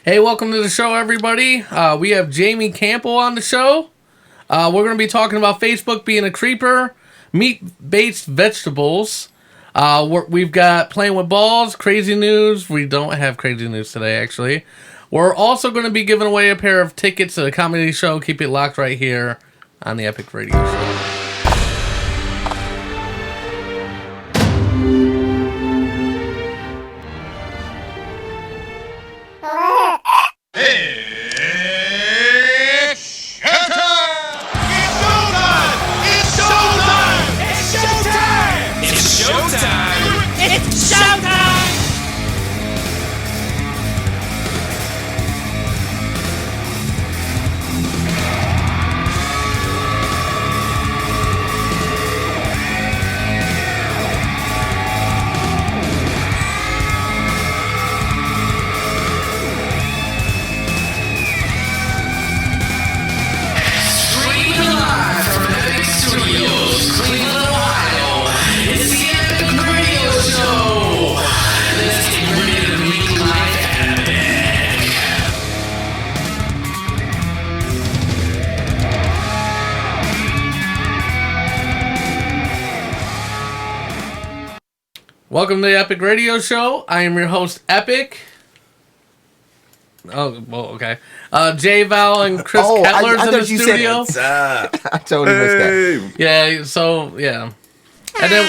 Hey, welcome to the show, everybody. We have Jamie Campbell on the show. We're going to be talking about Facebook being a creeper, meat-based vegetables. We've got playing with balls, crazy news. We don't have crazy news today, actually. We're also going to be giving away a pair of tickets to the comedy show. Keep it locked right here on the Epic Radio Show. Welcome to the Epic Radio Show. I am your host, Epic. Oh, well, okay. Jay Val and Chris Kettler's in the studio. I totally missed that. Yeah, so, yeah. And then,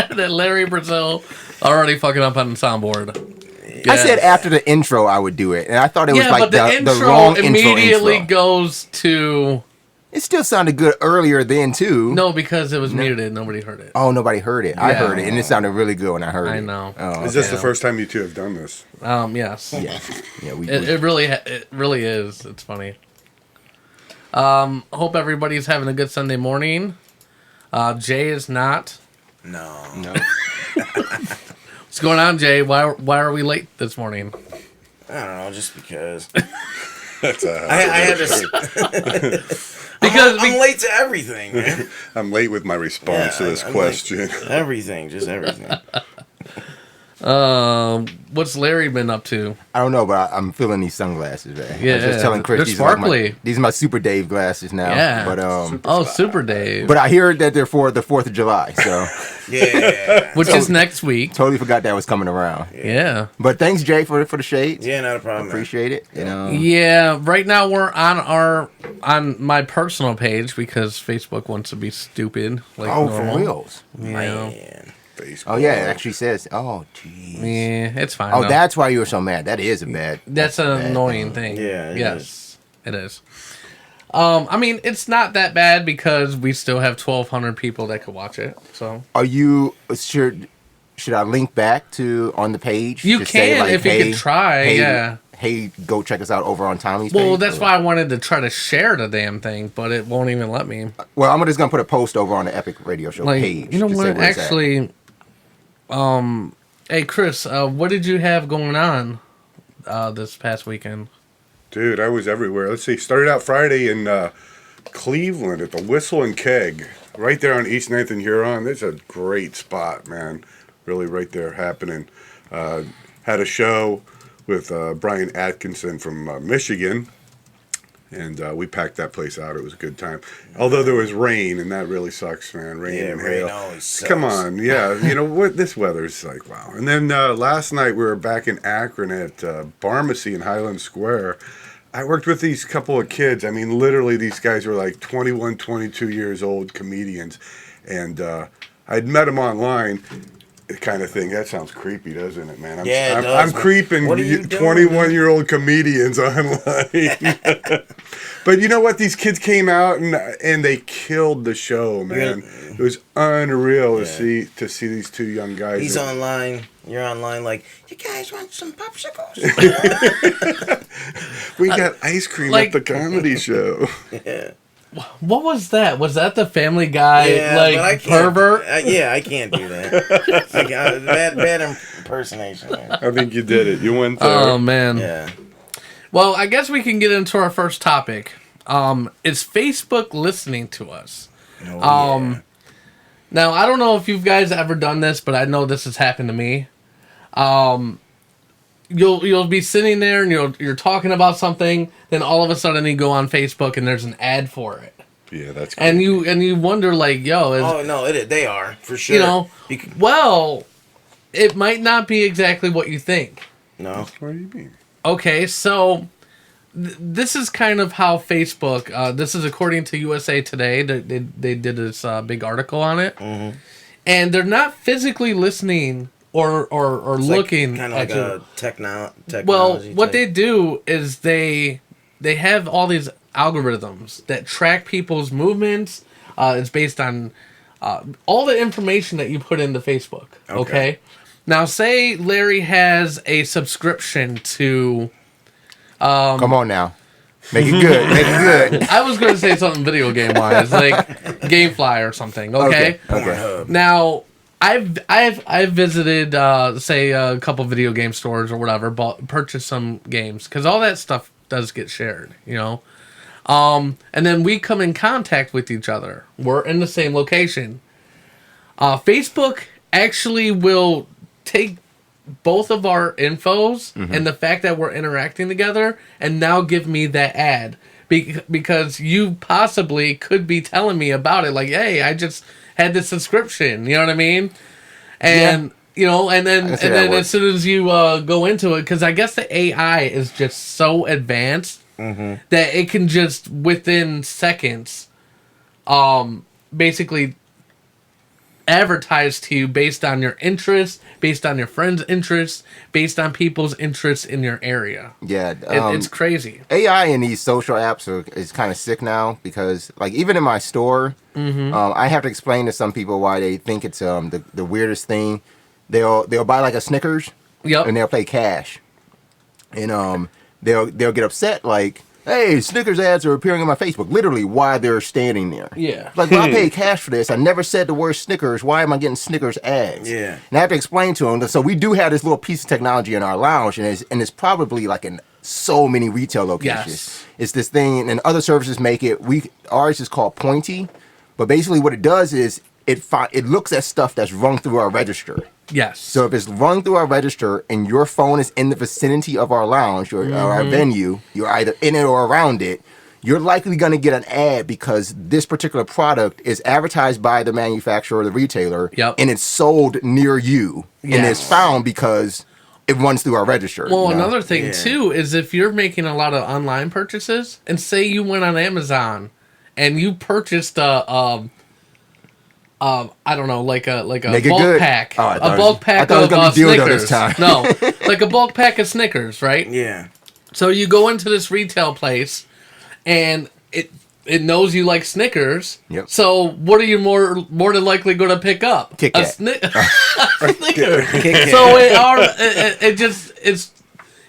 and then Larry Brazil already fucking up on the soundboard. Yeah. I said after the intro I would do it, and I thought it was like the wrong immediately goes to... It still sounded good earlier then, too. No, because it was muted. Nobody heard it. Oh, nobody heard it. Yeah. I heard it, and it sounded really good when I heard it. I know. Oh, is this the first time you two have done this? Yes. Yeah. It really is. It's funny. Hope everybody's having a good Sunday morning. Jay is not. No. What's going on, Jay? Why are we late this morning? I don't know, just because. That's I had to... Because I'm late to everything, man. I'm late with my response to this question. Everything. What's Larry been up to? I don't know, but I'm feeling these sunglasses, man. Yeah, I was just telling Chris, they're sparkly. These are my Super Dave glasses now. Yeah. But Super Dave. But I hear that they're for the 4th of July, so yeah, which is next week. Totally forgot that was coming around. Yeah. But thanks, Jay, for the shades. Yeah, not a problem. Appreciate it. You know. Yeah. Right now we're on my personal page because Facebook wants to be stupid. Like normal. For reals. Man. Facebook. Oh yeah, it actually says. Oh jeez. Yeah, it's fine. Oh, that's why you were so mad. That is a bad. That's an annoying thing. Yeah. It is. I mean, it's not that bad because we still have 1,200 people that could watch it. So. Are you should I link back to on the page? You can if you could try. Yeah. Hey, go check us out over on Tommy's page. Well, that's why I wanted to try to share the damn thing, but it won't even let me. Well, I'm just gonna put a post over on the Epic Radio Show page. You know what? Actually. Hey Chris, what did you have going on this past weekend? Dude, I was everywhere. Let's see. Started out Friday in Cleveland at the Whistle and Keg, right there on East 9th and Huron. It's a great spot, man. Really, right there happening. Had a show with Brian Atkinson from Michigan. And we packed that place out. It was a good time. Although there was rain, and that really sucks, man. Rain and hail. Always sucks. Come on, yeah. You know what? This weather's like, wow. And then last night we were back in Akron at Barmacy in Highland Square. I worked with these couple of kids. I mean, literally, these guys were like 21, 22 years old comedians. And I'd met them online. Kind of thing. That sounds creepy, doesn't it, man? I'm creeping 21-year-old comedians online. But you know what? These kids came out and they killed the show, man. It was unreal to see these two young guys. He's online. You're online like, you guys want some popsicles? We got ice cream at the comedy show. Yeah. What was that? Was that the Family Guy pervert? I can't do that. Bad impersonation. Man. I think you did it. You went there. Oh man. Yeah. Well, I guess we can get into our first topic. Is Facebook listening to us? Yeah. Now, I don't know if you guys ever done this, but I know this has happened to me. you'll be sitting there and you're talking about something, then all of a sudden you go on Facebook and there's an ad for it. Yeah, that's crazy. And you wonder like, yo, they are for sure. Well, it might not be exactly what you think. No. What do you mean? Okay, so this is kind of how Facebook. This is according to USA Today. They did this big article on it, and they're not physically listening or looking kind of like a technology. Well, what they do is they have all these algorithms that track people's movements. It's based on all the information that you put into Facebook. Okay? Now, say Larry has a subscription to... come on now. Make it good. Make it good. I was going to say something video game-wise, like GameFly or something, okay? Now, I've visited, say, a couple video game stores or whatever, purchased some games, because all that stuff does get shared, you know? And then we come in contact with each other. We're in the same location. Facebook actually will take both of our infos and the fact that we're interacting together and now give me that ad. Because you possibly could be telling me about it. Like, hey, I just had this subscription. You know what I mean? And... You know, and then as soon as you go into it, because I guess the AI is just so advanced that it can just within seconds, basically advertise to you based on your interests, based on your friends' interests, based on people's interests in your area. Yeah, it's crazy. AI in these social apps is kind of sick now because, like, even in my store, I have to explain to some people why they think it's the weirdest thing. They'll buy like a Snickers, and they'll pay cash, and they'll get upset like, hey, Snickers ads are appearing on my Facebook, literally while they're standing there. Yeah, like, well, I paid cash for this. I never said the word Snickers. Why am I getting Snickers ads? Yeah, and I have to explain to them. So we do have this little piece of technology in our lounge, and it's probably like in so many retail locations. Yes. It's this thing, and other services make it. Ours is called Pointy, but basically what it does is it looks at stuff that's rung through our register. Yes. So if it's rung through our register and your phone is in the vicinity of our lounge or our venue, you're either in it or around it, you're likely going to get an ad because this particular product is advertised by the manufacturer or the retailer, and it's sold near you. Yes. And it's found because it runs through our register. Well, another thing, too, is if you're making a lot of online purchases, and say you went on Amazon and you purchased I don't know, like a bulk pack, a bulk pack of Snickers. No, like a bulk pack of Snickers, right? Yeah. So you go into this retail place, and it knows you like Snickers. Yep. So what are you more than likely going to pick up? Kit Kat. A Snicker. So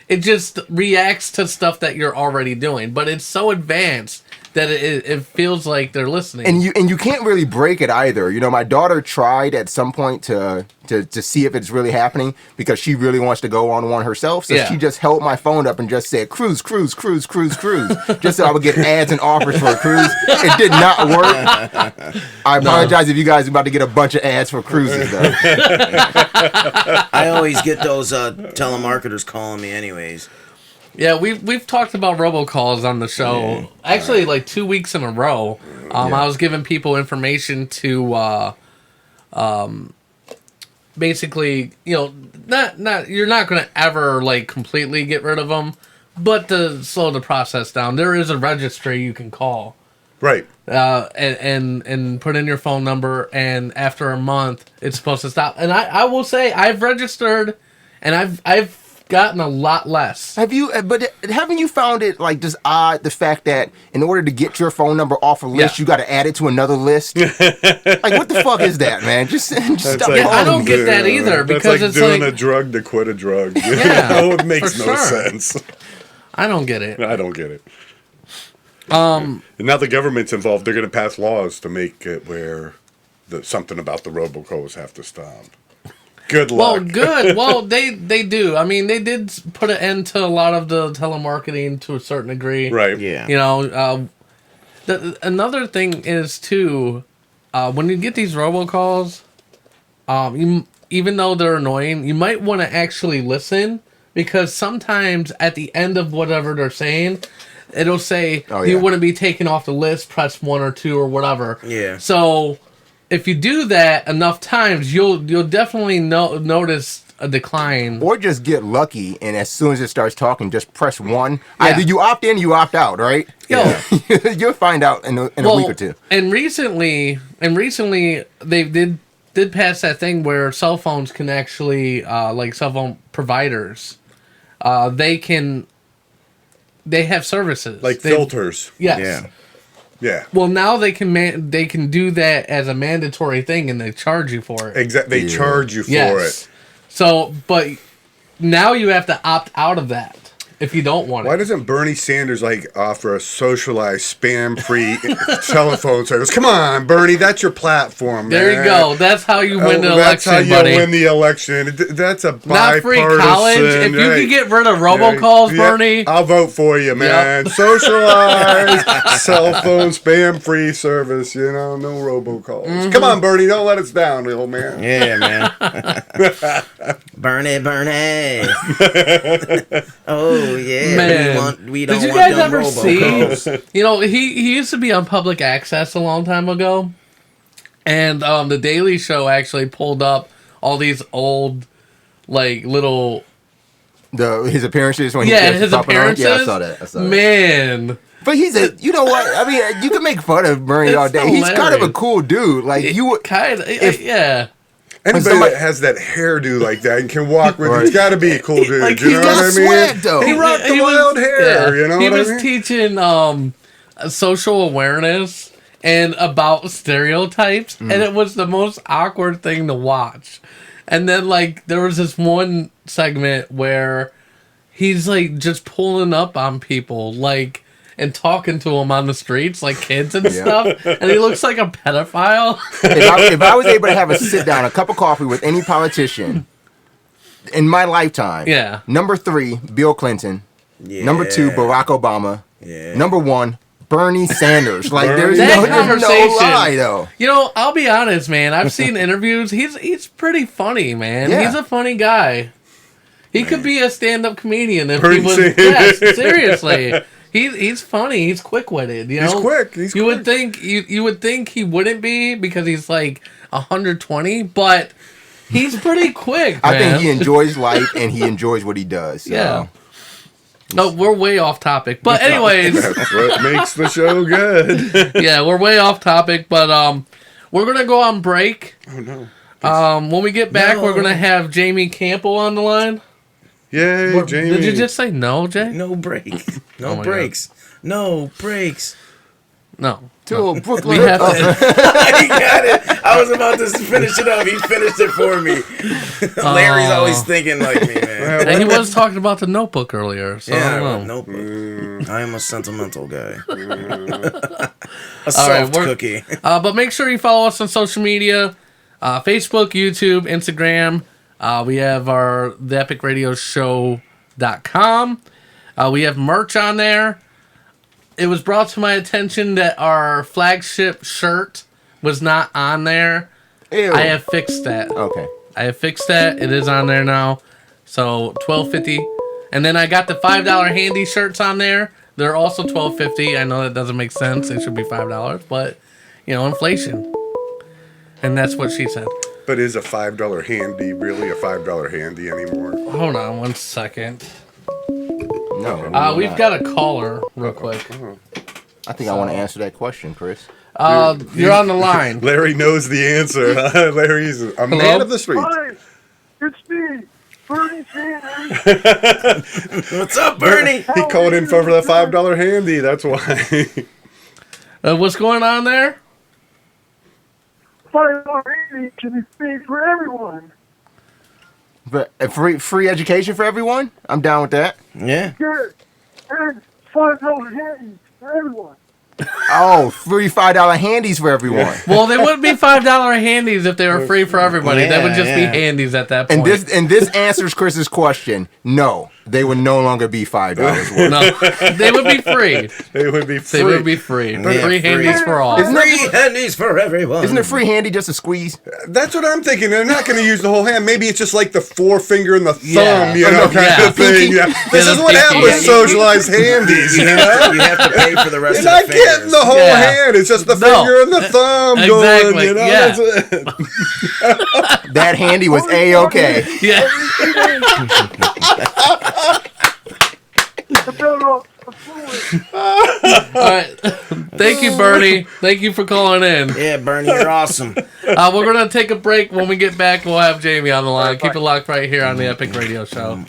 it just reacts to stuff that you're already doing, but it's so advanced that it feels like they're listening. And you can't really break it either. You know, my daughter tried at some point to see if it's really happening because she really wants to go on one herself. So she just held my phone up and just said, cruise, cruise, cruise, cruise, cruise. Just so I would get ads and offers for a cruise. It did not work. I apologize if you guys are about to get a bunch of ads for cruises, though. I always get those telemarketers calling me anyways. Yeah, we've talked about robocalls on the show. Actually, like 2 weeks in a row. I was giving people information to basically, you know, not you're not going to ever like completely get rid of them, but to slow the process down, there is a registry you can call. Right. And put in your phone number, and after a month, it's supposed to stop. And I will say, I've registered, and I've gotten a lot less. Haven't you found it like just odd the fact that in order to get your phone number off a list, you got to add it to another list? Like, what the fuck is that, man? Just stop. Like, I don't get that either because it's like doing a drug to quit a drug. It makes no sense. I don't get it. I don't get it. And now the government's involved. They're going to pass laws to make it where something about the robocalls have to stop. Good luck. Well, good. Well, they do. I mean, they did put an end to a lot of the telemarketing to a certain degree. Right. Yeah. You know, another thing is, too, when you get these robocalls, even though they're annoying, you might want to actually listen because sometimes at the end of whatever they're saying, it'll say you yeah. wouldn't be taken off the list, press 1 or 2 or whatever. Yeah. So if you do that enough times, you'll definitely notice a decline. Or just get lucky, and as soon as it starts talking, just press 1. Yeah. Either you opt in, you opt out, right? Yo. You'll find out in a week or two. And recently they did pass that thing where cell phones can actually, like cell phone providers, they have services Like filters. Yes. Yeah. Yeah. Well, now they can do that as a mandatory thing, and they charge you for it. Exactly. They charge you for Yes. it. So, but now you have to opt out of that if you don't want Why it. doesn't Bernie Sanders offer a socialized, spam-free telephone service? Come on, Bernie, that's your platform. There you man. go. That's how you win the That's election, how you buddy. win the election. That's a bipartisan. Not free college. If you right. could get rid of robocalls, Yeah, Bernie. I'll vote for you, man. Socialized, cell phone, spam-free service. No robocalls. Mm-hmm. Come on, Bernie, don't let us down, old man. Yeah, man. Bernie. Oh yeah. Man, We don't did you want guys them ever robocalls. see? He used to be on public access a long time ago, and the Daily Show actually pulled up all these old, like little His appearances when his popping around? appearances. Yeah, I saw that. Man, But you know what? I mean, you can make fun of Bernie It's all day. He's kind of a hilarious. cool dude. Like you would. kind of if- yeah. Anybody somebody- that has that hairdo like that and can walk with Right. it's got to be a cool dude. Like, you he's know got what I mean? swag, though. He rocked the He was- wild hair. yeah. You know he what was I mean? teaching social awareness and about stereotypes, and it was the most awkward thing to watch. And then like there was this one segment where he's like just pulling up on people like and talking to them on the streets like kids and stuff, and he looks like a pedophile. If I was able to have a sit down, a cup of coffee with any politician in my lifetime, Yeah. Number 3, Bill Clinton. Yeah. Number 2, Barack Obama. Yeah. Number 1, Bernie Sanders. Like there's That no conversation. lie though. You know, I'll be honest, man. I've seen interviews. He's pretty funny, man. Yeah. He's a funny guy. He could be a stand-up comedian if Bernie he was. Sanders. Yes, seriously. He's funny. He's quick-witted. You know, He's quick. He's you quick. would think you would think he wouldn't be because he's like 120, but he's pretty quick. I man. think he enjoys life and he enjoys what he does. So. Yeah. No, we're way off topic. But anyways, That's what makes the show good. yeah, we're way off topic. But we're gonna go on break. Oh no. When we get back, we're gonna have Jamie Campbell on the line. Yay, Jamie. Did you just say no, Jay? No break. No Oh my breaks. No breaks. No. To Brooklyn. We have to. He got it. I was about to finish it up. He finished it for me. Larry's always thinking like me, man. And he was talking about the Notebook earlier. So I Yeah, don't know. notebook. I am a sentimental guy. A All soft right, cookie. But make sure you follow us on social media: Facebook, YouTube, Instagram. We have our theepicradioshow.com. We have merch on there. It was brought to my attention that our flagship shirt was not on there. Ew. I have fixed that. Okay. I have fixed that. It is on there now. So $12.50. And then I got the $5 handy shirts on there. They're also $12.50. I know that doesn't make sense. It should be $5, but inflation. And that's what she said. But is a $5 handy really a $5 handy anymore? Hold on one second. No. We've got a caller real quick. I think I want to answer that question, Chris. You're on the line. Larry knows the answer. Larry's a man of the streets. Hi, it's me, Bernie Sanders. What's up, Bernie? He called in for the $5 handy. That's why. What's going on there? $5 can be paid for everyone. But free education for everyone? I'm down with that. Yeah. Good. And $5 handy for everyone. Oh, free $5 handies for everyone. Well, they wouldn't be $5 handies if they were free for everybody. They would just be Yeah. handies at that point. And this answers Chris's question. No. they would no longer be $5 worth. No, they would be free. They would be free. They would be free. Free handies for all. Free handies for everyone. Isn't a free handy just a squeeze? That's what I'm thinking. They're not going to use the whole hand. Maybe it's just like the forefinger and the thumb, Yeah. kind of thing. Yeah. This is what happened with socialized handies. You have to pay for the rest You're of not the fingers. getting the whole hand. It's just the finger and the thumb Exactly. going. Yeah. That's it. That handy was A-okay. Yeah. To build up the fluid. All right. Thank you, Bernie. Thank you for calling in. Yeah, Bernie, you're awesome. We're going to take a break. When we get back, we'll have Jamie on the line. Keep it locked right here on the Epic Radio Show.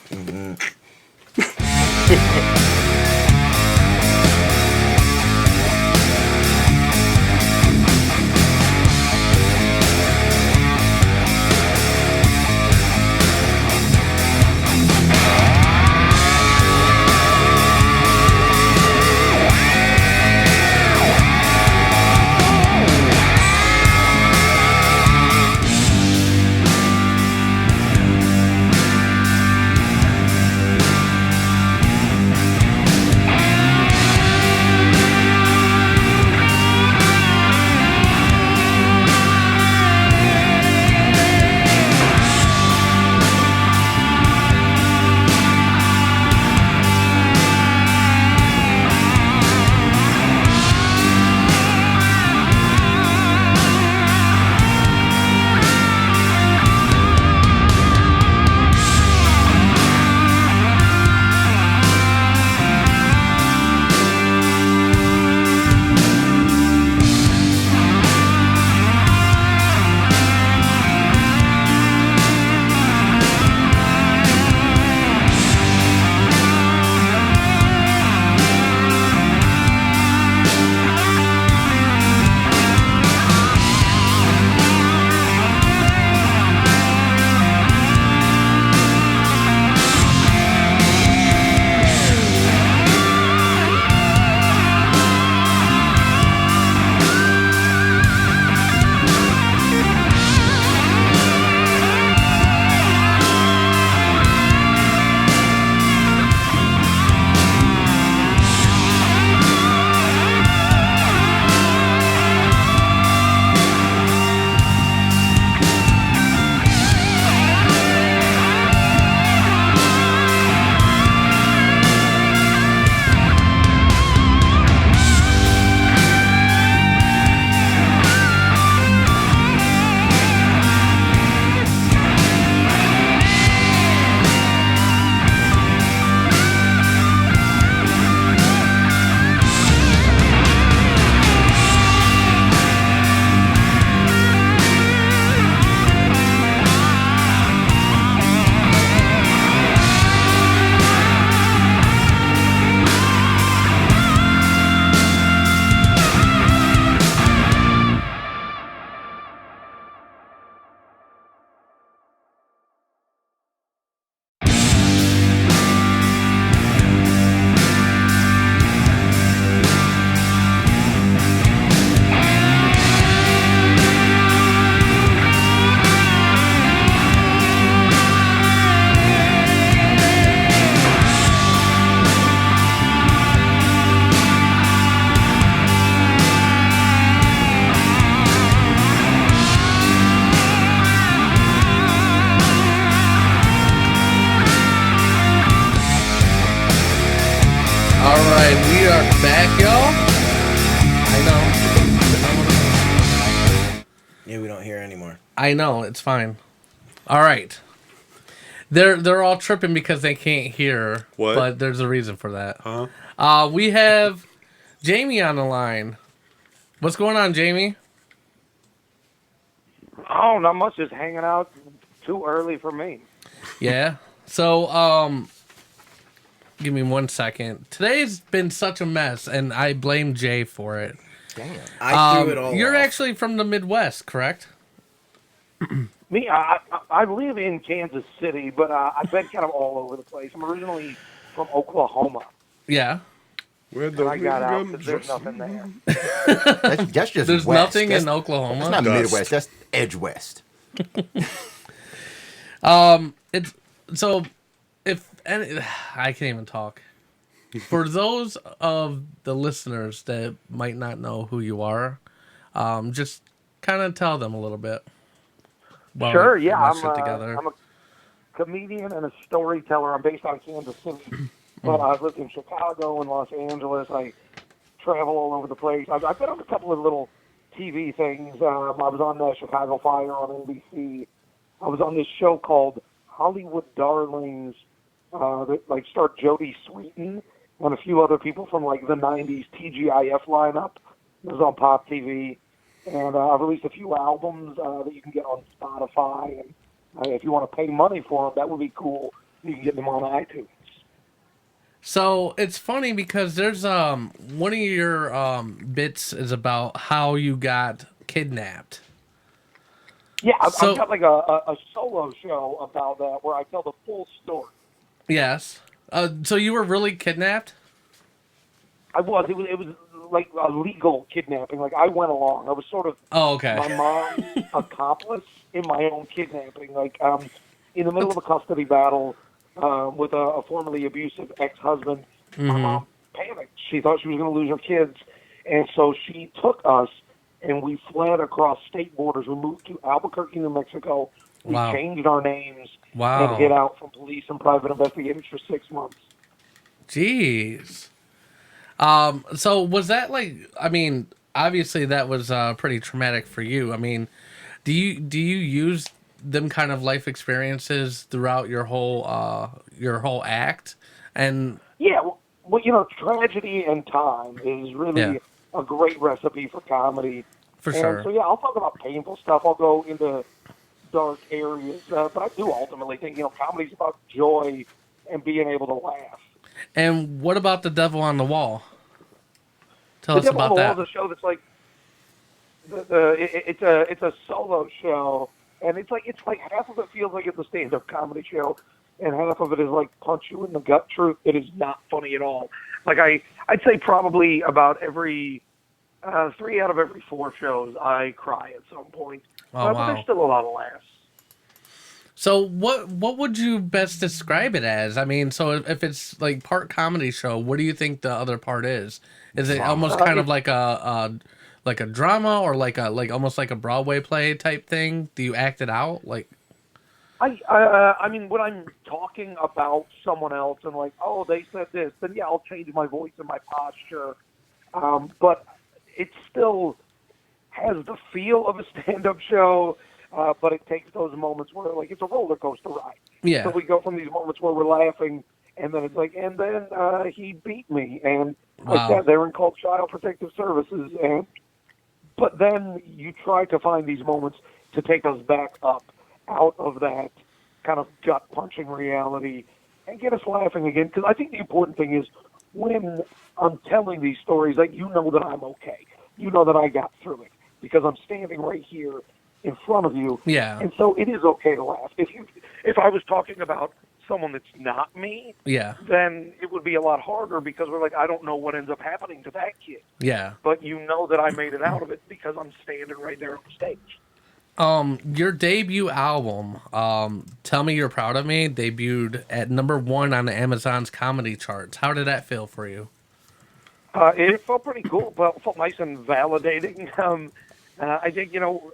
We are back, y'all. I know. Yeah, we don't hear anymore. I know, it's fine. All right. They're all tripping because they can't hear. What? But there's a reason for that. Huh? We have Jamie on the line. What's going on, Jamie? Oh, not much. Just hanging out. Too early for me. Yeah. So, give me 1 second. Today's been such a mess, and I blame Jay for it. Damn. I threw it all You're off. actually from the Midwest, correct? Me, I live in Kansas City, but I've been kind of all over the place. I'm originally from Oklahoma. Yeah. And I got out because there's nothing there. That's just There's west. nothing That's, in Oklahoma. That's not Dust. Midwest. That's Edge West. It's so if and I can't even talk. For those of the listeners that might not know who you are, just kind of tell them a little bit. While Sure, we yeah, get my shit together. I'm a comedian and a storyteller. I'm based out of Kansas City, but I've lived in Chicago and Los Angeles. I travel all over the place. I've been on a couple of little TV things. I was on the Chicago Fire on NBC. I was on this show called Hollywood Darlings that like starred Jodie Sweetin and a few other people from like the '90s TGIF lineup. It was on Pop TV, and I've released a few albums that you can get on Spotify. And if you want to pay money for them, that would be cool. You can get them on iTunes. So it's funny because there's one of your bits is about how you got kidnapped. Yeah, I've So- got like a solo show about that where I tell the full story. Yes. So you were really kidnapped? I was. It was like a legal kidnapping. Like I went along. I was sort of Oh, okay. my mom's accomplice in my own kidnapping. Like in the middle of a custody battle with a formerly abusive ex-husband, my mom panicked. She thought she was going to lose her kids, and so she took us and we fled across state borders. We moved to Albuquerque, New Mexico. We Wow. changed our names Wow. and hid out from police and private investigators for 6 months. Jeez. So was that like? I mean, obviously that was pretty traumatic for you. I mean, do you use them kind of life experiences throughout your whole act? And Yeah, well, you know, tragedy and time is really Yeah. a great recipe for comedy. for And sure. so, yeah, I'll talk about painful stuff. I'll go into dark areas. But I do ultimately think, you know, comedy's about joy and being able to laugh. And what about the Devil on the Wall? Tell The us Devil on about the Wall that. is a show that's like, it's a solo show. And it's like half of it feels like it's a stand-up comedy show, and half of it is like punch you in the gut truth. It is not funny at all. Like I'd say probably about every 3 out of every 4 shows I cry at some point. Oh, But wow. there's still a lot of laughs. So what would you best describe it as? I mean, so if it's like part comedy show, what do you think the other part is? Is it almost kind of like a drama or like almost like a Broadway play type thing? Do you act it out like? I mean, when I'm talking about someone else and like, oh, they said this, then yeah, I'll change my voice and my posture. But it still has the feel of a stand-up show, but it takes those moments where, like, it's a roller coaster ride. Yeah. So we go from these moments where we're laughing, and then it's like, and then he beat me, and like Wow. that. They're in called Child Protective Services, but then you try to find these moments to take us back up out of that kind of gut-punching reality and get us laughing again. Because I think the important thing is when I'm telling these stories, like, you know that I'm okay. You know that I got through it because I'm standing right here in front of you. Yeah. And so it is okay to laugh. If I was talking about someone that's not me, Yeah. then it would be a lot harder because we're like, I don't know what ends up happening to that kid. Yeah. But you know that I made it out of it because I'm standing right there on the stage. Your debut album, Tell Me You're Proud of Me, debuted at #1 on the Amazon's comedy charts. How did that feel for you? It felt pretty cool. Well, it felt nice and validating. I think, you know,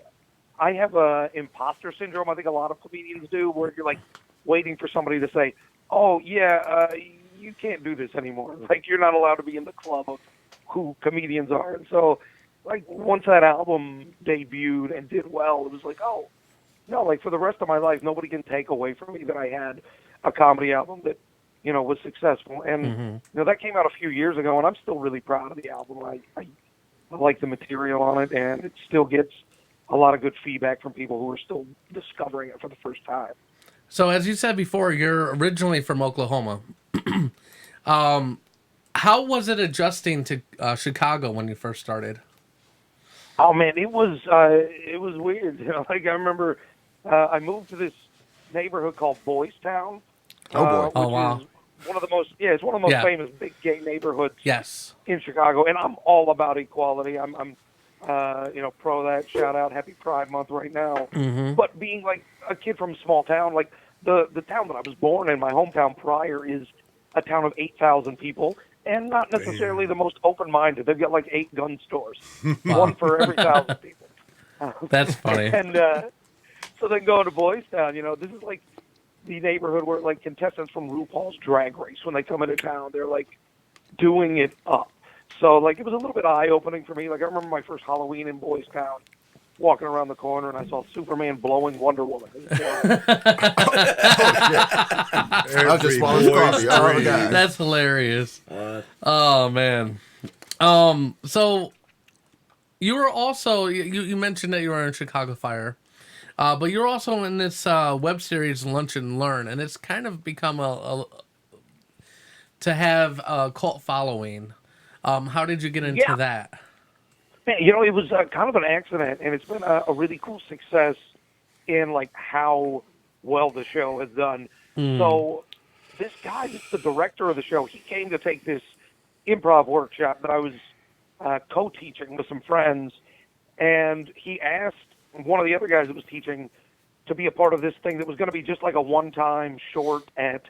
I have imposter syndrome. I think a lot of comedians do, where you're like waiting for somebody to say, "Oh yeah, you can't do this anymore." Like you're not allowed to be in the club of who comedians are. And so, like once that album debuted and did well, it was like, oh no, like for the rest of my life, nobody can take away from me that I had a comedy album that, you know, was successful. And you know, that came out a few years ago, and I'm still really proud of the album. I like the material on it, and it still gets a lot of good feedback from people who are still discovering it for the first time. So, as you said before, you're originally from Oklahoma. How was it adjusting to Chicago when you first started? Oh man, it was weird. You know, like I remember, I moved to this neighborhood called Boys Town. Oh, boy. Which Oh, wow. is one of the most it's one of the most Yeah. famous big gay neighborhoods Yes. in Chicago, and I'm all about equality. I'm you know, pro that. Shout out, Happy Pride Month right now. But being like a kid from a small town, like the town that I was born in, my hometown Pryor, is a town of 8,000 people, and not necessarily the most open-minded. They've got like 8 gun stores, one for every 1,000 people. That's funny. And so then going to Boys Town, this is like the neighborhood where like contestants from RuPaul's Drag Race, when they come into town, they're like doing it up. So like it was a little bit eye-opening for me. Like I remember my first Halloween in Boys Town, walking around the corner, and I saw Superman blowing Wonder Woman. I'll just swallow the coffee. Oh my God. That's hilarious. Oh man. So you were also you mentioned that you were in Chicago Fire, but you're also in this web series Lunch and Learn, and it's kind of become to have a cult following. How did you get into that? Man, it was kind of an accident, and it's been a really cool success in like how well the show has done. So this guy, the director of the show, he came to take this improv workshop that I was co-teaching with some friends, and he asked one of the other guys that was teaching to be a part of this thing that was going to be just like a one-time short at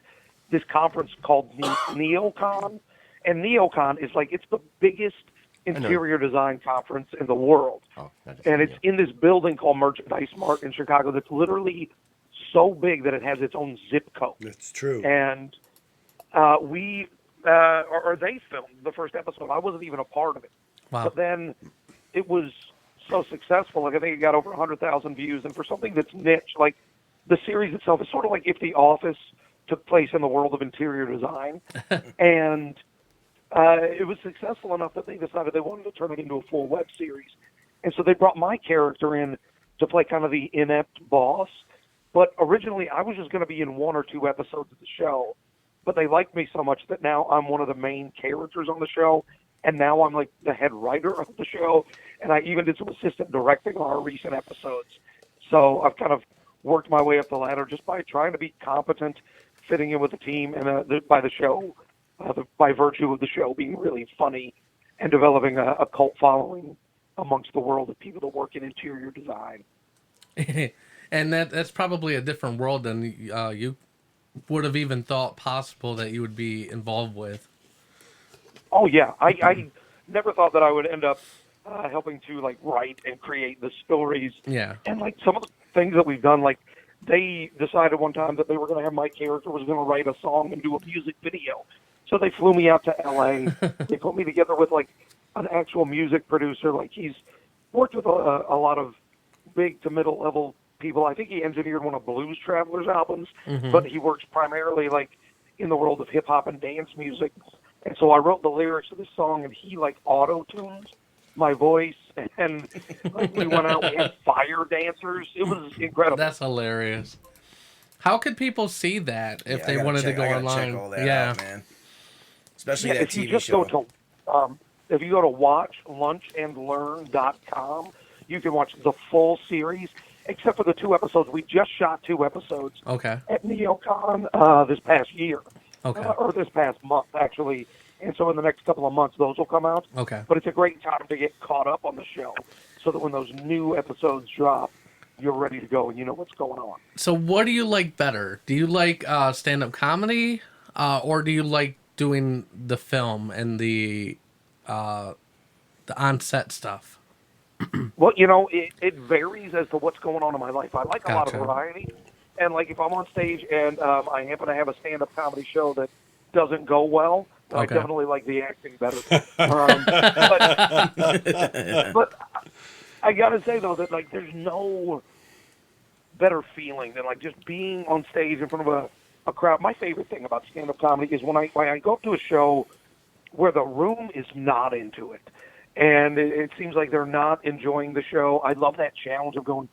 this conference called NeoCon. And NeoCon is like, it's the biggest interior design conference in the world. And it's in this building called Merchandise Mart in Chicago that's literally so big that it has its own zip code. That's true. And they filmed the first episode. I wasn't even a part of it. Wow. But then it was so successful. Like I think it got over 100,000 views. And for something that's niche, like the series itself is sort of like if The Office took place in the world of interior design. And it was successful enough that they decided they wanted to turn it into a full web series. And so they brought my character in to play kind of the inept boss. But originally I was just going to be in 1 or 2 episodes of the show. But they liked me so much that now I'm one of the main characters on the show. And now I'm like the head writer of the show. And I even did some assistant directing on our recent episodes. So I've kind of worked my way up the ladder just by trying to be competent, fitting in with the team, and by the show, by virtue of the show being really funny and developing a cult following amongst the world of people that work in interior design. And that's probably a different world than you would have even thought possible that you would be involved with. Oh, yeah. I never thought that I would end up helping to, like, write and create the stories. Yeah. And, like, some of the things that we've done, like, they decided one time that they were going to have my character was going to write a song and do a music video. So they flew me out to L.A. They put me together with, like, an actual music producer. Like, he's worked with a lot of big to middle-level people. I think he engineered one of Blues Traveler's albums, but he works primarily, like, in the world of hip-hop and dance music. And so I wrote the lyrics of this song, and he, like, auto-tuned my voice, and like, we went out, we had fire dancers. It was incredible. That's hilarious. How could people see that if they wanted to go online? Check all that out, man. Especially that if TV you just show. go to if you go to watchlunchandlearn.com, you can watch the full series, except for the 2 episodes. We just shot 2 episodes at NeoCon this past year, or this past month, actually. And so in the next couple of months, those will come out. But it's a great time to get caught up on the show so that when those new episodes drop, you're ready to go and you know what's going on. So what do you like better? Do you like stand-up comedy or do you like doing the film and the on-set stuff? Well, it varies as to what's going on in my life. I like a lot of variety. And, like, if I'm on stage and I happen to have a stand-up comedy show that doesn't go well, I definitely like the acting better. But I got to say, though, that, like, there's no better feeling than, like, just being on stage in front of a crowd. My favorite thing about stand-up comedy is when I go up to a show where the room is not into it. And it seems like they're not enjoying the show. I love that challenge of going,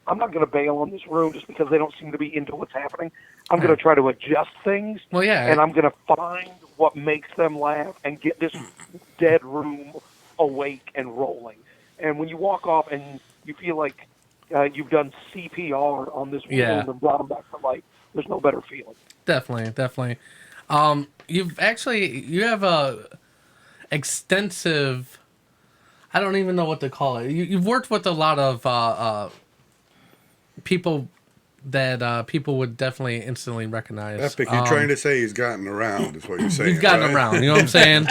I'm not going to bail on this room just because they don't seem to be into what's happening. I'm going to try to adjust things, and I'm going to find what makes them laugh and get this dead room awake and rolling. And when you walk off and you feel like you've done CPR on this room and brought them back to life, there's no better feeling. Definitely. You have a extensive, I don't even know what to call it. You've worked with a lot of people that people would definitely instantly recognize. Epic, you're trying to say he's gotten around, is what you're saying. He's gotten right? around. You know what I'm saying?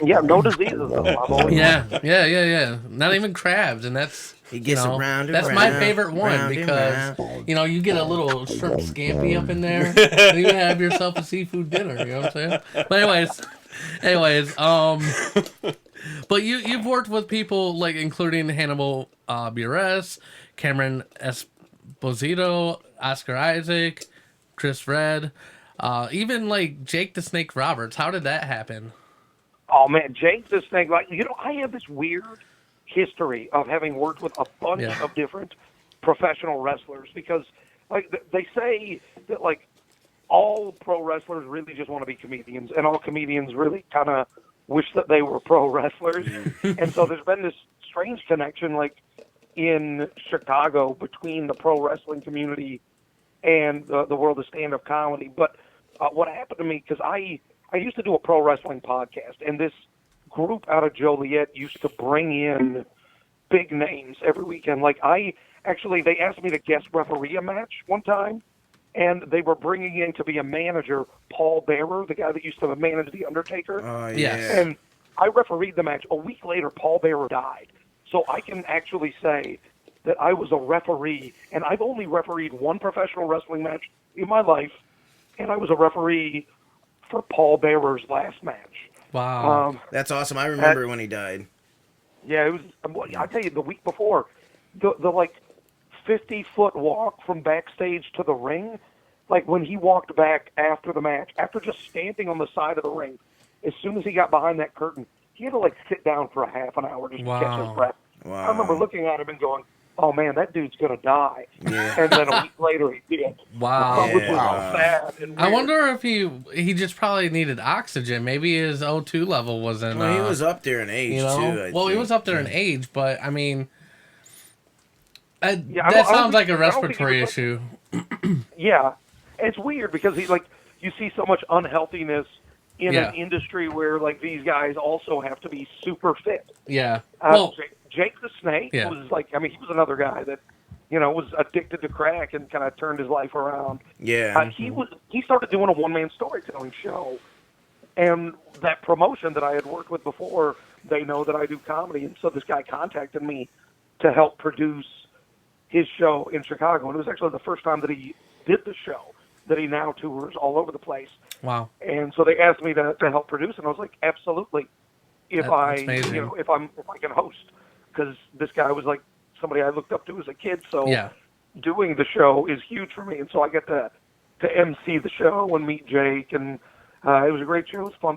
Yeah, no diseases though. I'm always Yeah. Not even crabs, and that's He gets around and that's my round, favorite one round and because round. you get a little shrimp scampi up in there, and you have yourself a seafood dinner. You know what I'm saying? But anyways, but you've worked with people like including Hannibal Buress, Cameron Esposito, Oscar Isaac, Chris Red, even like Jake the Snake Roberts. How did that happen? Oh man, Jake the Snake. Like I have this weird history of having worked with a bunch of different professional wrestlers because, like, they say that like all pro wrestlers really just want to be comedians, and all comedians really kind of wish that they were pro wrestlers. And so there's been this strange connection, like in Chicago, between the pro wrestling community and the world of stand-up comedy. But what happened to me, because I used to do a pro wrestling podcast, and this group out of Joliet used to bring in big names every weekend. Like they asked me to guest referee a match one time, and they were bringing in to be a manager Paul Bearer, the guy that used to manage The Undertaker. Oh, Yes. yeah. And I refereed the match. A week later, Paul Bearer died. So I can actually say that I was a referee, and I've only refereed one professional wrestling match in my life, and I was a referee for Paul Bearer's last match. Wow. That's awesome. I remember when he died. Yeah, it was. I tell you, the week before, the like 50-foot walk from backstage to the ring, like when he walked back after the match, after just standing on the side of the ring, as soon as he got behind that curtain, he had to like sit down for a half an hour just to catch his breath. Wow. I remember looking at him and going, "Oh man, that dude's gonna die." Yeah. And then a week later, he did. Wow. Which was Yeah. sad and I weird. wonder if he just probably needed oxygen. Maybe his O2 level wasn't. Well, he was up there in age, too. I He think. was up there in age, but I mean, I that don't sounds like a think- I don't think respiratory he was- issue. Yeah, it's weird because you see so much unhealthiness in Yeah. an industry where like these guys also have to be super fit. Yeah. Well, Jake the Snake Yeah. was like, I mean, he was another guy that, was addicted to crack and kind of turned his life around. Yeah. He started doing a one-man storytelling show, and that promotion that I had worked with before, they know that I do comedy, and so this guy contacted me to help produce his show in Chicago, and it was actually the first time that he did the show, that he now tours all over the place. wow. And so they asked me to help produce, and I was like, absolutely. If That's amazing. if I can host, because this guy was like somebody I looked up to as a kid. So Yeah. doing the show is huge for me, and so I get to MC the show and meet Jake, and it was a great show. It was fun.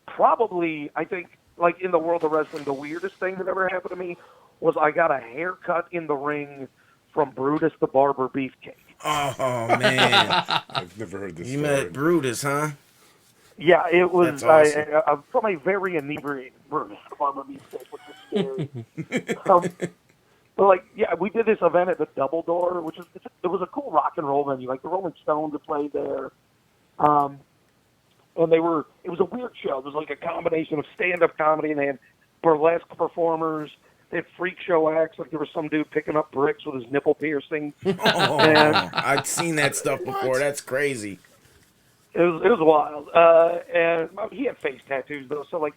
Probably, I think, like in the world of wrestling, the weirdest thing that ever happened to me was I got a haircut in the ring from Brutus the Barber Beefcake. Oh, man. I've never heard this You story. met Brutus, huh? Yeah, it was That's awesome. from a very inebriated Brutus the Barber Beefcake, which was scary. But like, yeah, we did this event at the Double Door, which is it was a cool rock and roll venue. Like the Rolling Stones had played there, and it was a weird show. It was like a combination of stand-up comedy, and they had burlesque performers. They had freak show acts. Like there was some dude picking up bricks with his nipple piercing. Oh, And- I've seen that stuff before. That's crazy. It was wild. And he had face tattoos though, so like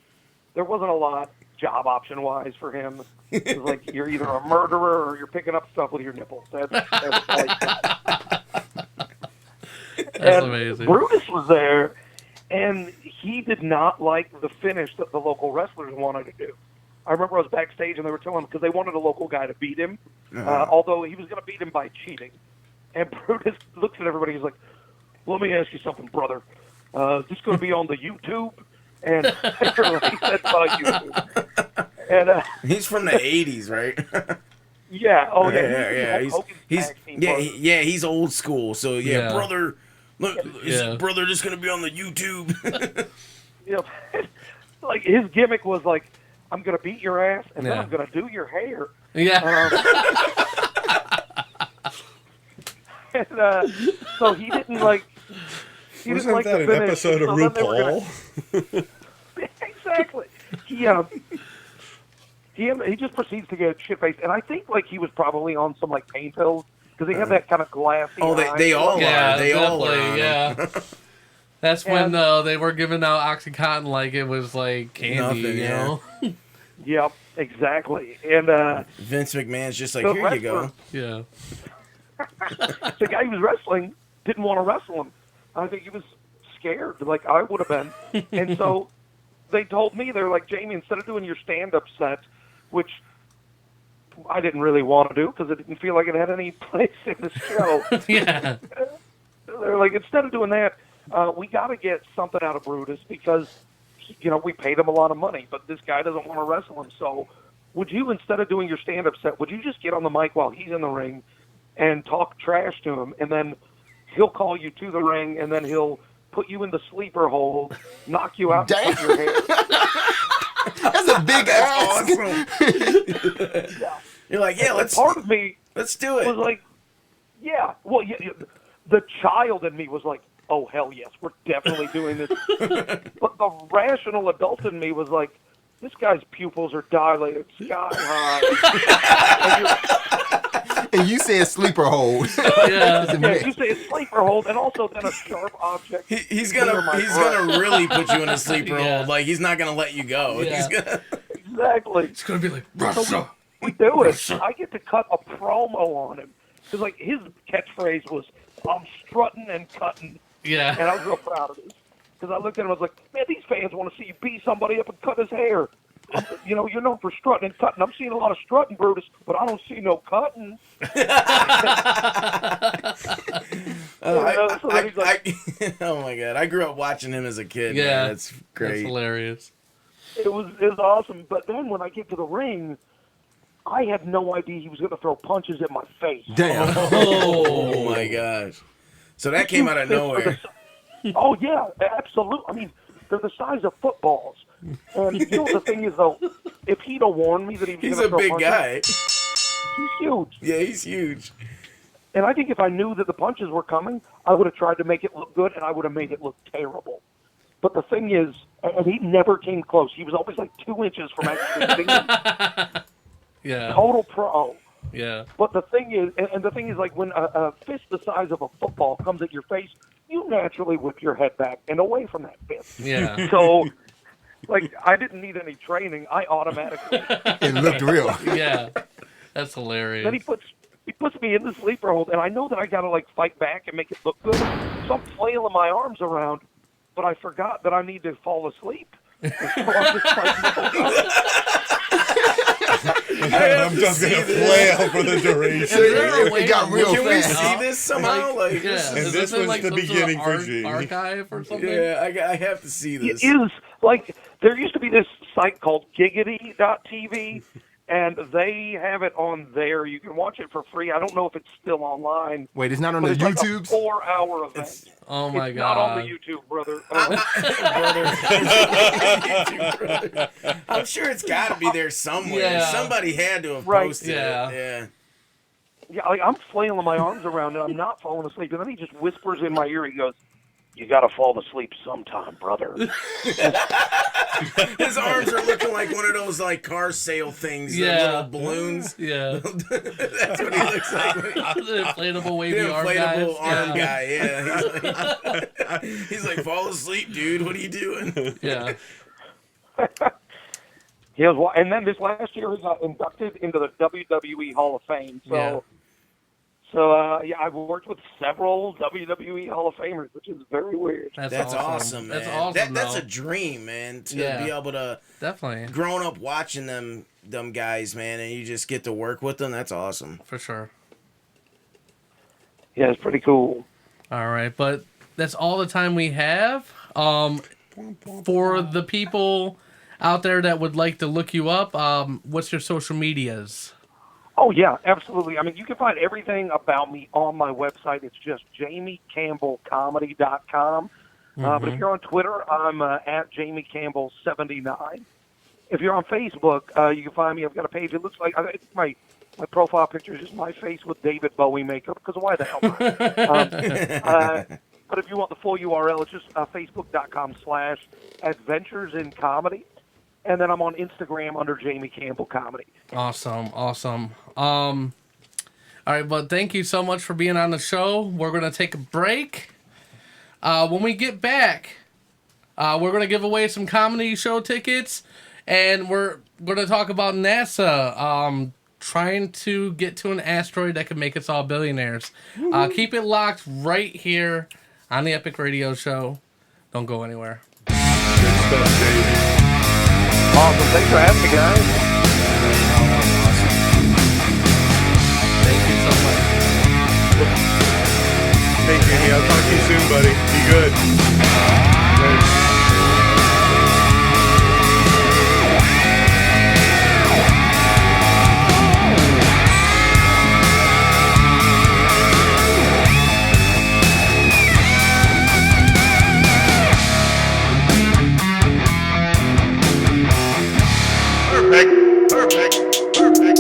there wasn't a lot job option wise for him. It was like you're either a murderer or you're picking up stuff with your nipples. That's all he got. That's amazing. Brutus was there, and he did not like the finish that the local wrestlers wanted to do. I remember I was backstage and they were telling him because they wanted a local guy to beat him, although he was going to beat him by cheating. And Brutus looks at everybody. He's like, "Let me ask you something, brother. Is this going to be on the YouTube?" And he said, YouTube. And He's from the 80s, right? yeah, oh yeah, yeah. Hogan's tag team brother. He's old school. So, Yeah. brother, look, is Yeah. brother just going to be on the YouTube? You know, like his gimmick was like, "I'm going to beat your ass, and then Yeah. I'm going to do your hair." Yeah. And so he didn't like. He didn't Wasn't like that the an finish, episode of so then they were RuPaul? Exactly. He just proceeds to get shit faced, and I think like he was probably on some like pain pills because they have that kind of glassy. Oh, they all Yeah, are. They all are. definitely, On yeah. That's when they were giving out OxyContin like it was like candy, Nothing, you know? Yep, exactly. And Vince McMahon's just like, the here you go. Yeah. the guy who was wrestling didn't want to wrestle him. I think he was scared, like I would have been. And so they told me, they're like, Jamie, instead of doing your stand-up set, which I didn't really want to do because it didn't feel like it had any place in the show. Yeah. They're like, instead of doing that, we got to get something out of Brutus because, you know, we paid him a lot of money, but this guy doesn't want to wrestle him. So would you, instead of doing your stand-up set, would you just get on the mic while he's in the ring and talk trash to him, and then he'll call you to the ring, and then he'll put you in the sleeper hold, knock you out, and cut your hair. That's a big ass. Awesome. Yeah. You're like, yeah, let's Part of me do was it. like, yeah. Well, yeah, the child in me was like, oh, hell yes, we're definitely doing this. But the rational adult in me was like, this guy's pupils are dilated sky high. And you said sleeper hold. Yeah. Yeah, you say a sleeper hold, and also then a sharp object. He's near gonna my he's breast. gonna really put you in a sleeper Yeah. hold. Like he's not gonna let you go. Yeah. He's gonna. Exactly. It's going to be like, Russia. We do it. I get to cut a promo on him. Because, like, his catchphrase was, I'm strutting and cutting. And Yeah. I was real proud of this. Because I looked at him, I was like, man, these fans want to see you beat somebody up and cut his hair. You know, you're known for strutting and cutting. I'm seeing a lot of strutting, Brutus, but I don't see no cutting. So then he's like, Oh my god! I grew up watching him as a kid. Yeah. Man. That's That's great. hilarious. it was awesome. But then when I get to the ring, I had no idea he was going to throw punches at my face. Damn. Oh my gosh! So that came out of nowhere. Oh, yeah, absolutely. I mean, they're the size of footballs. And you know what the thing is, though? If he'd have warned me that he was He's going to a throw big punches, guy. he's huge. Yeah, he's huge. And I think if I knew that the punches were coming, I would have tried to make it look good, and I would have made it look terrible. But the thing is, and he never came close. He was always like 2 inches from actually hitting me. Yeah. Total pro. Yeah. But the thing is, and the thing is, like when a fist the size of a football comes at your face, you naturally whip your head back and away from that fist. Yeah. So, like, I didn't need any training. I automatically. It looked real. Yeah. That's hilarious. Then he puts me in the sleeper hold, and I know that I got to, like, fight back and make it look good. So I'm flailing my arms around, but I forgot that I need to fall asleep. And so I'm just fighting. I'm just gonna flail for the duration. It got real Can we fast. see this somehow? Like, yeah. And Is this in, was like, the some sort of beginning for Jamie. archive or something? yeah, I have to see It this. is, like, there used to be this site called Giggity.tv, and they have it on there. You can watch it for free. I don't know if it's still online. Wait, it's not on But the it's like a YouTubes? 4-hour event. Oh my It's god. not on the YouTube, brother. Brother. I'm sure it's got to be there somewhere. Yeah. Somebody had to have Right. posted Yeah. it. Yeah. Yeah, like, I'm flailing my arms around, and I'm not falling asleep. And then he just whispers in my ear, he goes, you got to fall asleep sometime, brother. His arms are looking like one of those like car sale things, the Yeah. little balloons. Yeah. That's what he looks like. The inflatable wavy The arm inflatable guys. arm guy, yeah. He's like, fall asleep, dude. What are you doing? Yeah. And then this last year, he got inducted into the WWE Hall of Fame. So, yeah, I've worked with several WWE Hall of Famers, which is very weird. That's awesome, man. That's awesome. That's though. a dream, man. To Yeah. be able to Definitely. growing up watching them guys, man, and you just get to work with them. That's awesome. For sure. Yeah, it's pretty cool. All right, but that's all the time we have. For the people out there that would like to look you up, what's your social medias? Oh, yeah, absolutely. I mean, you can find everything about me on my website. It's just jamiecampbellcomedy.com. But if you're on Twitter, I'm at jamiecampbell79. If you're on Facebook, you can find me. I've got a page. It looks like it's my profile picture is just my face with David Bowie makeup, because why the hell not? But if you want the full URL, it's just facebook.com/adventures in comedy. And then I'm on Instagram under Jamie Campbell Comedy. Awesome. All right, but thank you so much for being on the show. We're going to take a break. When we get back, we're going to give away some comedy show tickets, and we're going to talk about NASA trying to get to an asteroid that can make us all billionaires. Keep it locked right here on the Epic Radio Show. Don't go anywhere. Good stuff, Davey. Awesome. Thanks for having me, guys. Thank you so much. Hey, Jamie, I'll talk to you soon, buddy. Be good. Thanks. Perfect. Perfect. Perfect.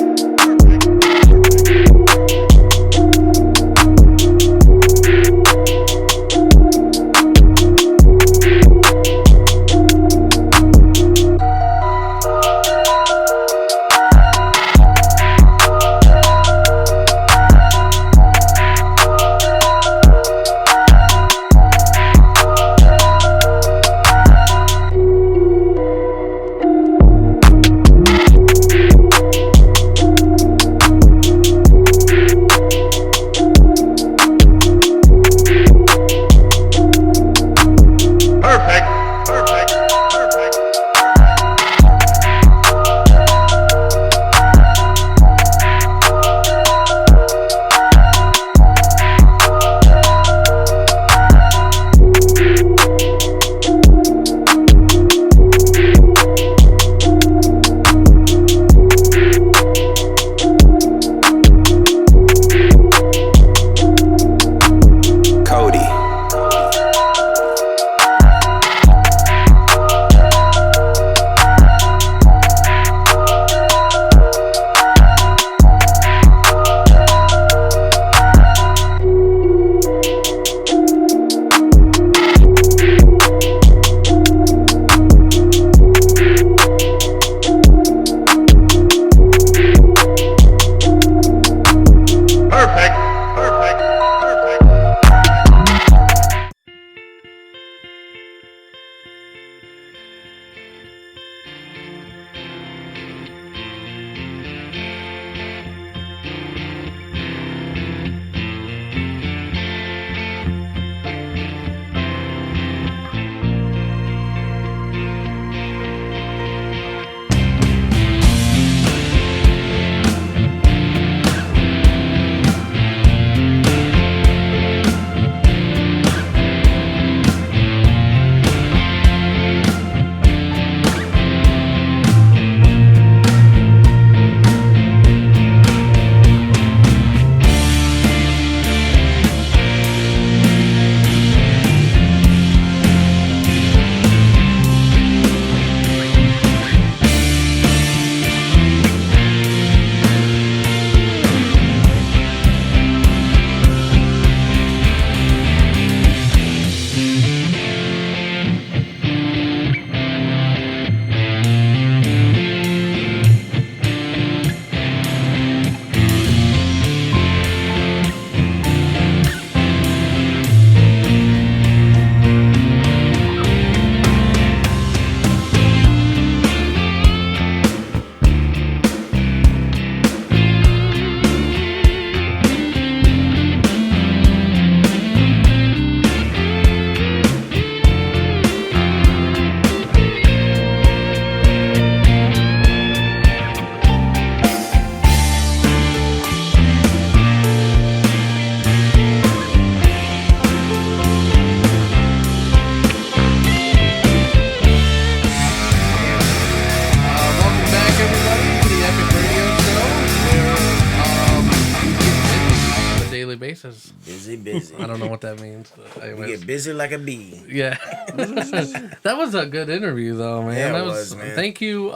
basis. Busy. I don't know what that means. But You anyways. get busy like a bee. Yeah. That was a good interview though, man. Yeah, it That was, man. Thank you,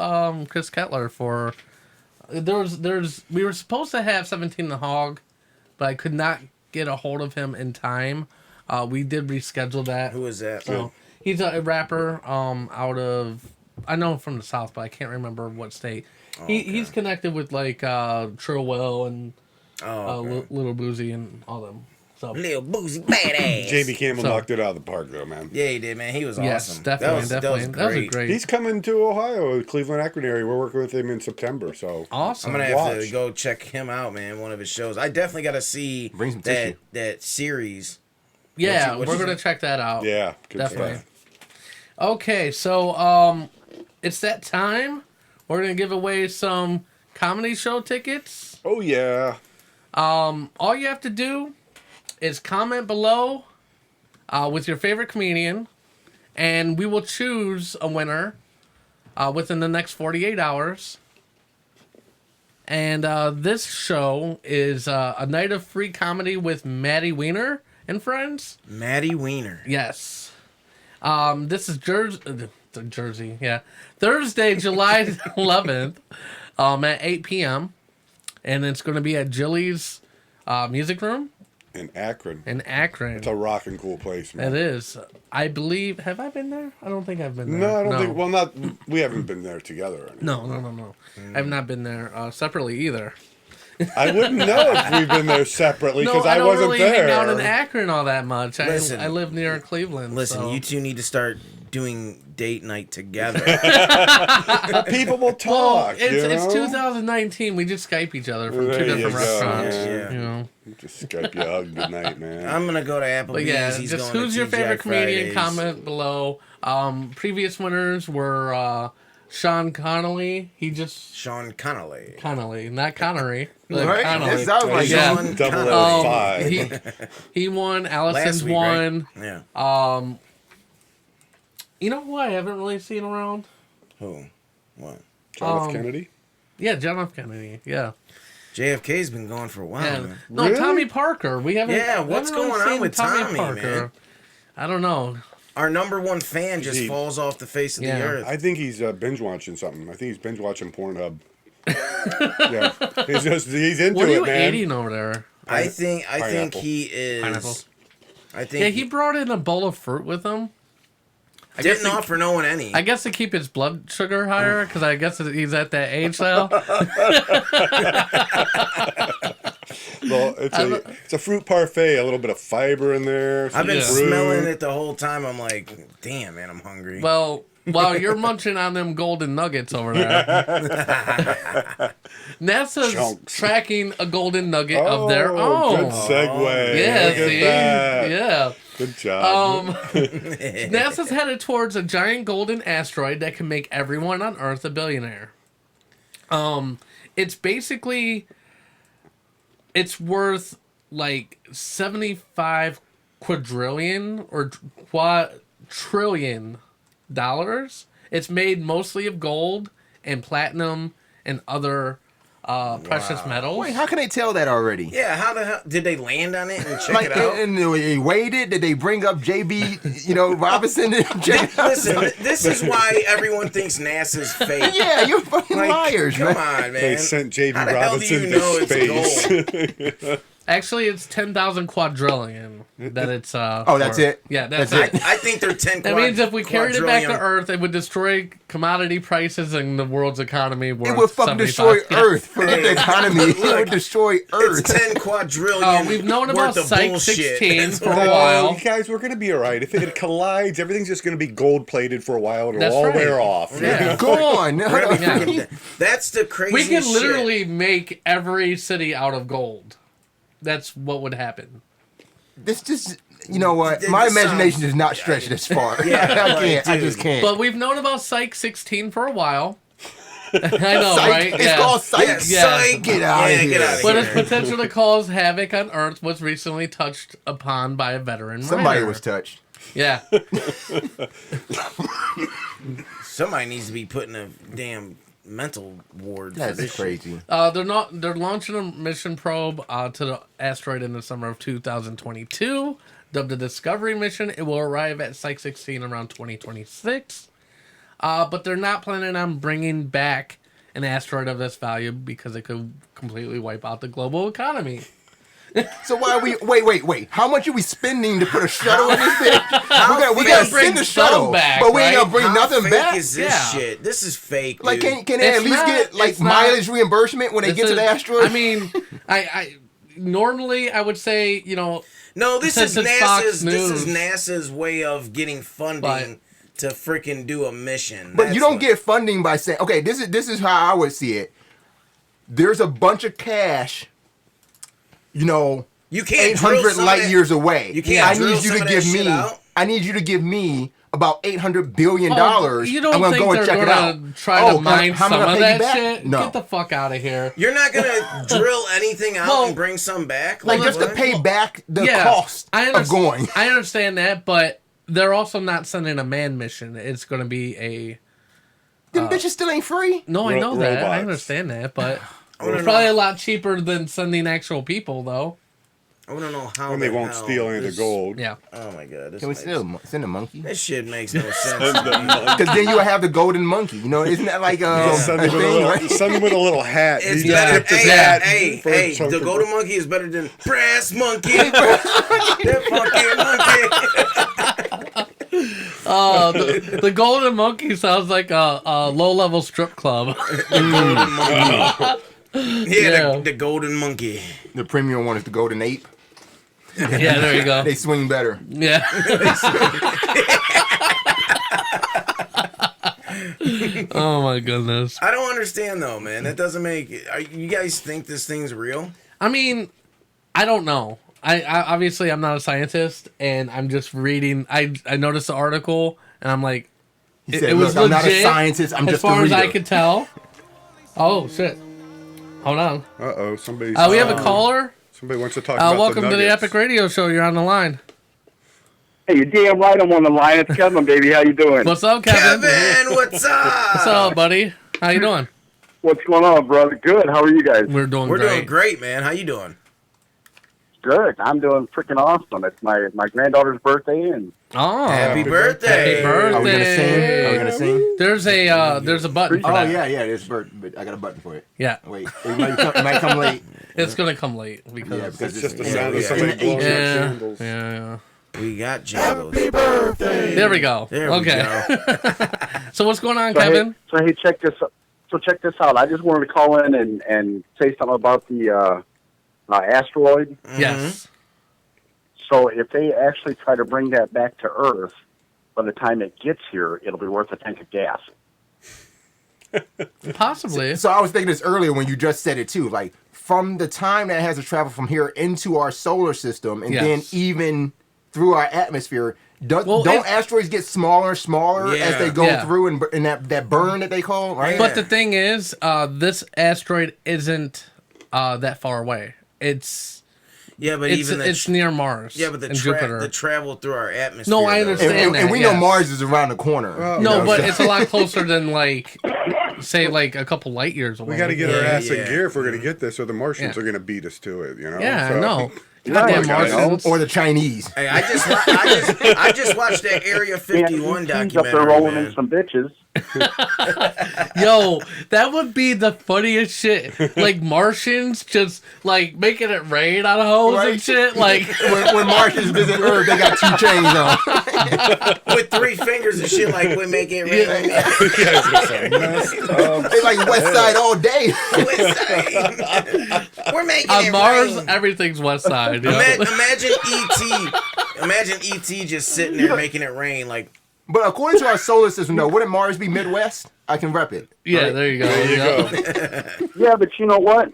Chris Kettler, for we were supposed to have 17 the Hog, but I could not get a hold of him in time. We did reschedule that. Who is that? So he's a rapper out of, I know him from the South, but I can't remember what state. He's connected with like Trill Will and Little Boozy and all them. So Little Boozy badass. Jamie Campbell So- knocked it out of the park, though, man. Yeah, he did, man. He was yes, awesome. definitely. That was great. He's coming to Ohio, Cleveland Akron area. We're working with him in September, so Awesome. I'm gonna have Watch. to go check him out, man. One of his shows. I definitely got to see Bring some that tissue. that series. Yeah, what we're you gonna think? check that out. yeah, good Definitely. stuff. Okay, so it's that time. We're gonna give away some comedy show tickets. Oh yeah, All you have to do is comment below with your favorite comedian, and we will choose a winner within the next 48 hours. And this show is a night of free comedy with Maddie Weiner and friends. Maddie Weiner. Yes. This is Jersey, yeah. Thursday, July 11th at 8 p.m. And it's going to be at Jilly's Music Room in Akron. in Akron. It's a rocking cool place, man. It is. I believe. Have I been there? I don't think I've been there. No, I don't think. Well, not. We haven't been there together. Or anything. No. I've not been there separately either. I wouldn't know if we've been there separately No, because I I don't wasn't really there. hang out in Akron all that much. Listen. I live near Cleveland. Listen, so. you two need to start doing date night together. People will Well, talk. it's you know? 2019. We just Skype each other from There two you different go, restaurants. man. You know. Just Skype you hug tonight, man. I'm gonna go to Applebee's. But yeah, He's just going who's to your favorite TGI comedian? Fridays. Comment below. Previous winners were Sean Connolly. He just Sean Connolly. Connolly, not Connery. but Right? Connolly. It sounds like Yeah. Sean Double Connolly. L5. He won. Last Allison's week, won. right? Yeah. You know who I haven't really seen around? Who? What? John F. Kennedy. Yeah, John F. Kennedy. Yeah. JFK's been gone for a while, Yeah. man. No, Really? Tommy Parker. We haven't. Yeah, we what's haven't really going on seen with Tommy, man? I don't know. Our number one fan just He- falls off the face of Yeah. the earth. I think he's binge watching something. I think he's binge watching Pornhub. Yeah, he's into What are it, you man. eating over there? I think Pineapple. he is. Pineapple. I think Yeah, he brought in a bowl of fruit with him. didn't offer no one any. I guess to keep his blood sugar higher, because I guess he's at that age now. Well, it's a fruit parfait, a little bit of fiber in there. I've some been fruit. smelling it the whole time. I'm like, damn, man, I'm hungry. Well, while you're munching on them golden nuggets over there, NASA's Chunks. tracking a golden nugget of their Good own. segue. Yeah, Look at see? that. Yeah. Good job. NASA's headed towards a giant golden asteroid that can make everyone on Earth a billionaire. It's basically, it's worth like 75 quadrillion or quadrillion dollars. It's made mostly of gold and platinum and other precious metals. Wait, how can they tell that already? yeah, how the hell did they land on it and check Like, it out? and they waited. Did they bring up JB, Robinson? And Listen, this is why everyone thinks NASA's fake. Yeah, you're fucking Like, liars, come man. on, man. They sent J.B. How the hell do Robinson you to know it's space. Actually, it's 10,000 quadrillion that it's. Oh, that's for. it? Yeah, that's That's it. it. I think they're 10 That means if we carried it back to quadrillion. Earth, it would destroy commodity prices and the world's economy. It would fucking destroy Earth. Forget the economy. It would destroy Earth. It's 10 quadrillion. We've known about worth of Psych bullshit. 16 for a Oh, while. you guys, we're going to be all right. If it collides, everything's just going to be gold-plated for a while. It'll That's all right. wear off. Yeah. Gone. Yeah. That's the crazy We could shit. literally make every city out of gold. That's what would happen. This just, you know what? This My sounds- imagination does not stretch this far. Yeah, I like, can't. I dude. just can't. But we've known about Psych 16 for a while. I know, Psych. right? It's called Psych. Yeah, Yeah. psych. Get out of Yeah, here. get out of But here. its potential to cause havoc on Earth was recently touched upon by a veteran Somebody writer. was touched. Yeah. Somebody needs to be put in a damn mental ward. for That's this shit. crazy. They're launching a mission probe to the asteroid in the summer of 2022. Dubbed the Discovery mission, it will arrive at Psych 16 around 2026. But they're not planning on bringing back an asteroid of this value because it could completely wipe out the global economy. So why are we? Wait. How much are we spending to put a shuttle in this thing? We we gotta gotta bring send the some shuttle, back, but we ain't right? gonna bring How nothing fake back. is this Yeah. shit? This is fake, Like, dude. can they at It's least not- get like it's not- mileage reimbursement when they get to the asteroid? I mean, normally I would say, No, this Since is it's Fox NASA's News. NASA's way of getting funding to freaking do a mission. But you don't get funding by saying, okay, this is how I would see it. There's a bunch of cash, You can't 800 light years away. You can't drill some of that shit out? I need you to give me about $800 billion. You don't I'm gonna think go and they're check it out. gonna try to mine how am I some gonna of pay you that back? shit? No. Get the fuck out of here. You're not gonna drill anything out Well, and bring some back. Like just to what? pay back the cost of going. I understand that, but they're also not sending a manned mission. It's going to be a... Them bitches still ain't free. No, I know that. I robots. understand that, but I wanna it's probably know- a lot cheaper than sending actual people, though. I want to know how. And they the won't hell steal any of the this- gold. Yeah. Oh my god! This Can we makes- send a monkey? This shit makes no sense. to me. Because then you would have the golden monkey. Isn't that like a Something with, thing, right? something with a little hat. It's He better. tipped his Hey, hat hey, for a hey! chunk The of- golden monkey is better than brass monkey. That fucking monkey. The Golden Monkey sounds like a low-level strip club. Yeah, the golden monkey. The premium one is the golden ape. Yeah, there you go. They swing better. Yeah. Oh my goodness. I don't understand though, man. That doesn't make. You guys think this thing's real? I mean, I don't know. I obviously I'm not a scientist, and I'm just reading. I noticed the article, and I'm like, He said, it was "Look, I'm not a legit, scientist. I'm as just a far as I reader." could tell. Oh shit! Hold on. Uh-oh, somebody's... We have a caller. Somebody wants to talk about Welcome the to the Nuggets. Epic Radio Show. You're on the line. Hey, you're damn right I'm on the line. It's Kevin, baby. How you doing? What's up, Kevin? Kevin, what's up? What's up, buddy? How you doing? What's going on, brother? Good. How are you guys? We're doing We're great. doing great, man. How you doing? Good. I'm doing freaking awesome. It's my granddaughter's birthday, and Oh, Happy birthday. Happy birthday. Are we gonna sing? Are we gonna sing? There's a button for Oh that. yeah. There's bird, but I got a button for it. Yeah. Wait, it might come late. It's gonna come late Yeah, because because It's just the yeah, sound of yeah. somebody blowing out yeah, candles. yeah. We got jingles. There we go. There we okay. go. So what's going on, so Kevin? hey, check this. So check this out. I just wanted to call in and say something about the asteroid. Yes. So if they actually try to bring that back to Earth, by the time it gets here, it'll be worth a tank of gas. Possibly. So I was thinking this earlier when you just said it too. Like from the time that it has to travel from here into our solar system, and then Yes. even through our atmosphere, don't if- asteroids get smaller and smaller Yeah. as they go Yeah. through and that burn that they call, right? But the thing is, this asteroid isn't that far away. It's Yeah, but even the it's near Mars. yeah, but and Jupiter. the travel through our atmosphere. No, I though. understand. and we know yes. Mars is around the corner. you No, know, but so- it's a lot closer than say a couple light years away. We got to get our Yeah, ass in yeah. gear if we're going to get this, or the Martians Yeah. are going to beat us to it. Yeah, So- I know. Right, Goddamn you Martians. or the Chinese. Hey, I just watched that Area 51 up there documentary. rolling Man. in some bitches. Yo, that would be the funniest shit. Like Martians just like making it rain on hoes and Right. shit. Like when Martians visit Earth, they got 2 chains on. With 3 fingers and shit like we make it rain. They like West Side all day. We're making on it Mars, rain. everything's West Side. yo. Imagine ET. Imagine ET just sitting there making it rain. Like But according to our solar system, though, wouldn't Mars be Midwest? I can rep it. Yeah, right? there you go. There you yeah. go. Yeah, but you know what?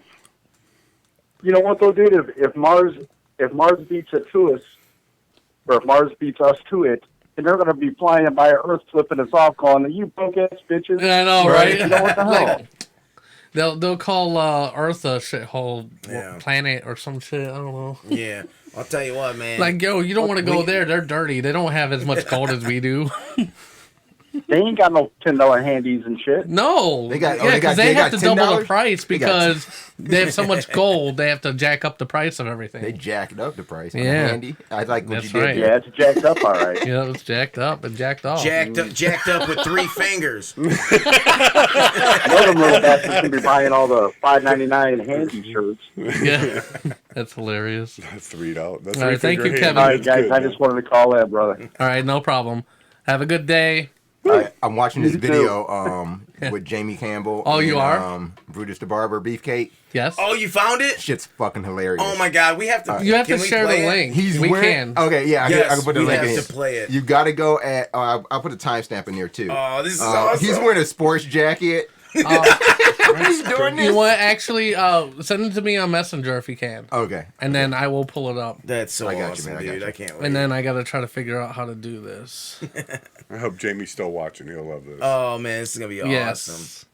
You know what, though, dude? If Mars beats it to us, or if Mars beats us to it, then they're going to be flying by Earth, flipping us off, calling, "You broke-ass bitches." I know, right? You know what the hell? Like, they'll call Earth a shithole Yeah. planet or some shit. I don't know. yeah, I'll tell you what, man. Like, yo, you don't want to go there. They're dirty. They don't have as much gold as we do. They ain't got no $10 handies and shit. No, They got- oh, yeah, they got- because they they have got to double the $10? price They got because they have so much gold. They have to jack up the price of everything. They jacked up the price. on Yeah. Handy. I like what That's you did right. there. Yeah, it's jacked up, all right. Yeah, it's jacked up and jacked off. jacked up with 3 fingers. I know them little bastards going to be buying all the $5.99 handy shirts. Yeah, that's hilarious. That's $3. That's All right, thank you, $3 Kevin. All hand. right, guys, That's I good, just wanted to call that, brother. All right, no problem. Have a good day. I'm watching this Me too. video with Jamie Campbell. Oh, you are? Brutus the Barber Beefcake. Yes. Oh, you found it? Shit's fucking hilarious. Oh my god, we have to. You have can to we share the play it? link. He's we wearing, can. Okay, yeah, I Yes, can put the we link have in. to play it. You got to go at. I'll put a timestamp in there too. Oh, this is awesome. He's wearing a sports jacket. He's doing this. You want to actually send it to me on Messenger if you can, Okay, and then I will pull it up. That's so I got you, awesome, man, I got dude. you. I can't wait. And then I gotta try to figure out how to do this. I hope Jamie's still watching. He'll love this. Oh man, this is gonna be awesome. Yes.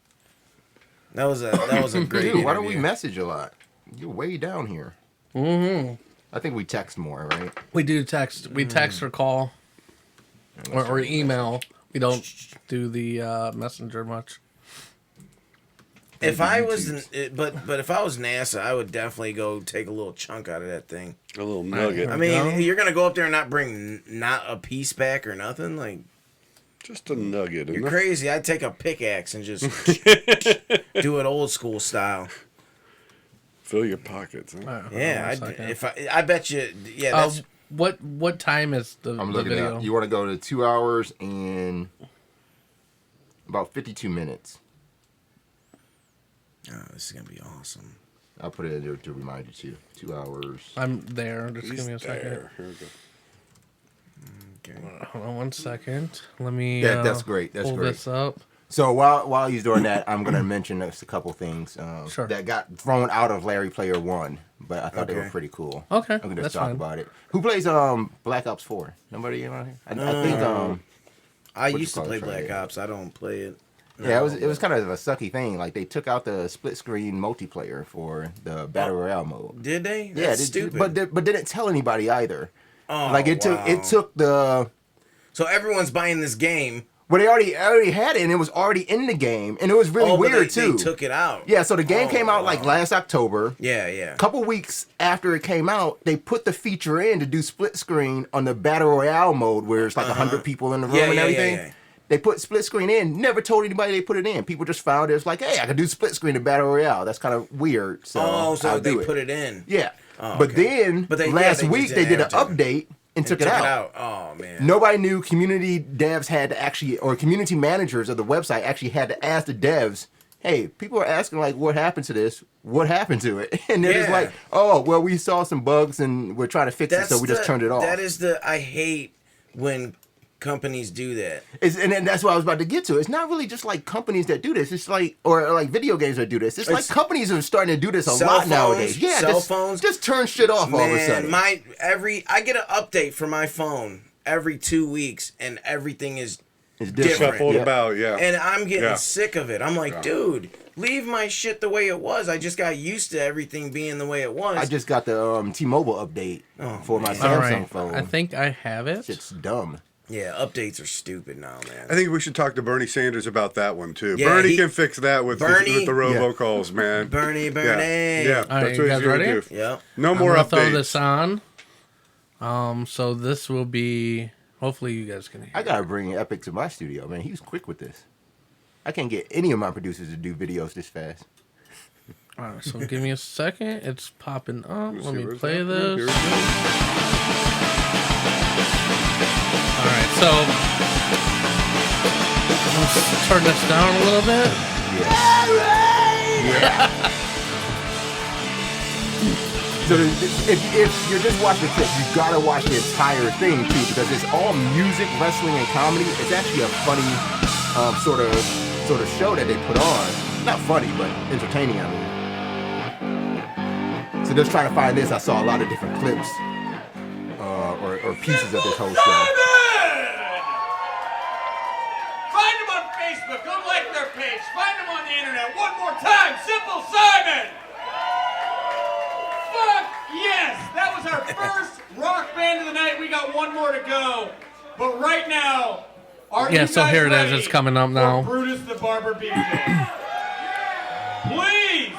That was a great. dude, why don't we interview. message a lot? You're way down here. Mm-hmm. I think we text more, right? We do text. We text or call or email. We don't do the messenger much. If I was, but if I was NASA, I would definitely go take a little chunk out of that thing. A little nugget. I mean, No. you're gonna go up there and not bring not a piece back or nothing. Like Just a nugget. you're enough. crazy. I'd take a pickaxe and just do it old school style. Fill your pockets. Huh? Yeah, I bet you. Yeah, that's what time is the I'm looking video? up. You want to go to 2 hours and about 52 minutes. oh, this is gonna be awesome. I'll put it in there to remind you too. 2 hours. I'm there. Just He's give me a second. there. Here we go. Okay. Hold on one second. Let me. That's great. That's pull great. this up. So while he's doing that, I'm gonna mention just a couple things Sure. that got thrown out of Larry Player 1, but I thought they were Okay. pretty cool. Okay, I'm gonna that's just talk fine. about it. Who plays Black Ops 4? Nobody around here? I think I What used to you call play it, Black yeah. Ops. I don't play it. yeah, it was kind of a sucky thing. Like they took out the split screen multiplayer for the Battle Royale mode. Did they? Yeah, That's stupid. but didn't tell anybody either. oh, Like it wow. took the. So everyone's buying this game. Well, they already had it, and it was already in the game, and it was really but weird they too. took it out. Yeah, so the game Oh, came out like wow. last October. Yeah, yeah. Couple weeks after it came out, they put the feature in to do split screen on the Battle Royale mode, where it's like 100 people in the room Yeah, and yeah, everything. yeah. They put split screen in. Never told anybody they put it in. People just found it. It's like, hey, I can do split screen in Battle Royale. That's kind of weird. So I'll they do put it in. Yeah. Oh, But okay. then But they last just week didn't they did an have it. update and took it out. Oh man. Nobody knew. Community devs had to actually, or community managers of the website actually had to ask the devs, hey, people are asking like, what happened to this? What happened to it? And they're just Yeah. like, oh, well, we saw some bugs and we're trying to fix it, so we just turned it off. That is I hate when companies do that. And then that's what I was about to get to. It's not really just like companies that do this. It's like, or like video games that do this. It's like companies are starting to do this a Cell lot phones, nowadays. Yeah, cell just, phones. just turn shit off all of a sudden. I get an update for my phone every 2 weeks, and everything is It's different. Shuffled Yeah. about, yeah. And I'm getting Yeah. sick of it. I'm like, Yeah. dude, leave my shit the way it was. I just got used to everything being the way it was. I just got the T-Mobile update for my All Samsung right. phone. I think I have it. It's dumb. yeah, updates are stupid now, man. I think we should talk to Bernie Sanders about that one too. Yeah, Bernie he- can fix that with Bernie- the robocalls, man. Bernie. Yeah, yeah, All right, that's you what guys he's gonna ready? do. Yeah. No I'm more gonna throw updates. this on. So this will be. Hopefully you guys can hear. I gotta bring Epic to my studio, man. He was quick with this. I can't get any of my producers to do videos this fast. All right, so give me a second. It's popping up. Let's Let see, me where's play that? this. Here we go. All right, so let's turn this down a little bit. So if you're just watching the clip, you gotta watch the entire thing too, because it's all music, wrestling, and comedy. It's actually a funny sort of show that they put on. Not funny, but entertaining. I mean. So just trying to find this, I saw a lot of different clips or pieces of this whole show. Find them on Facebook. Go like their page. Find them on the internet. One more time. Simple Simon. Fuck yes. That was our first rock band of the night. We got one more to go. But right now, are Yeah, you so guys here it is. ready It's coming up for now. Brutus the Barber Beefcake? Please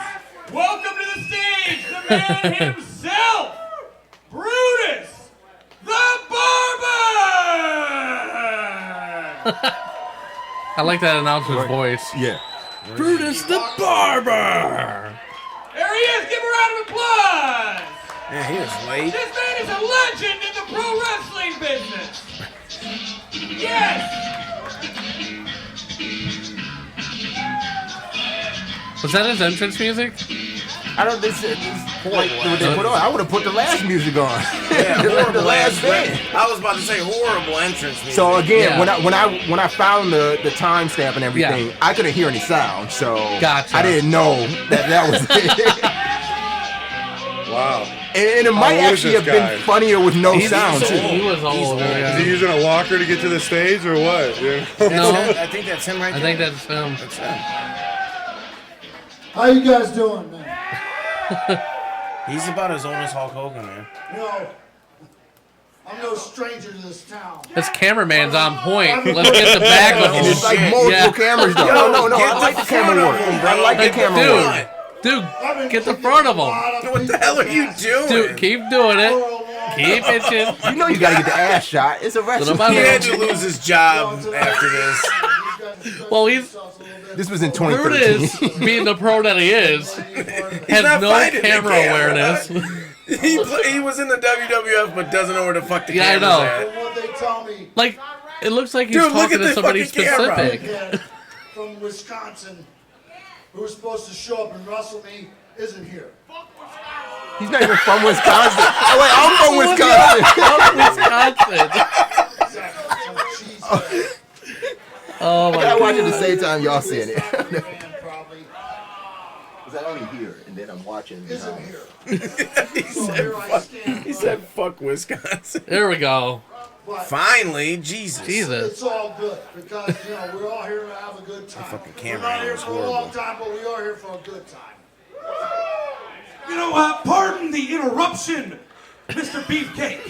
welcome to the stage the man himself, Brutus the Barber. I like that announcer's voice. Yeah. Brutus the Barber. There he is. Give him a round of applause. Man, he was late. This man is a legend in the pro wrestling business. Yes. Was that his entrance music? I don't think like what they put on. I would have put the last music on. Yeah, horrible the last band. I was about to say horrible entrance music. So again, Yeah. when I found the timestamp and everything, I couldn't hear any sound. So Gotcha. I didn't know that was it. Wow. And it How might old is actually this have been guy? funnier with no sound He too. was old. Is he using a walker to get to the stage or what? Yeah. No, I think that's him right I there. think that's him. That's him. How you guys doing, man? He's about as old as Hulk Hogan, man. You know, I'm no stranger to this town. This cameraman's on point. Let's get the back of And him. it's like shit. multiple Yeah. cameras though. No, I like the camera work. I like the camera work. Dude, get the front of him. What the hell are you doing? Dude, keep doing it. Keep itching. You know you gotta get the ass shot. It's a wrestling. Little He by had to lose his job after this. Well, he's This was in Brutus, 2013. being the pro that he is, has not no fighting the camera camera. awareness. He was in the WWF but doesn't know where the fuck the Yeah, I camera's know. at. What they tell me, Like, it looks like he's Dude, look talking at to the somebody fucking camera. specific. kid from Wisconsin, who was supposed to show up and wrestle me, isn't here. He's not even from Wisconsin. Oh wait, I'm from Wisconsin. Wisconsin. Oh I my gotta watch it god. at the same time y'all seeing it. Probably Cause I only hear and then I'm watching. isn't here. He said, fuck Wisconsin. There we go. But Finally, Jesus. Jesus. it's all good because we're all here to have a good time. fucking We're camera not here angle's for a long horrible. time, but we are here for a good time. You know, pardon the interruption, Mr. Beefcake.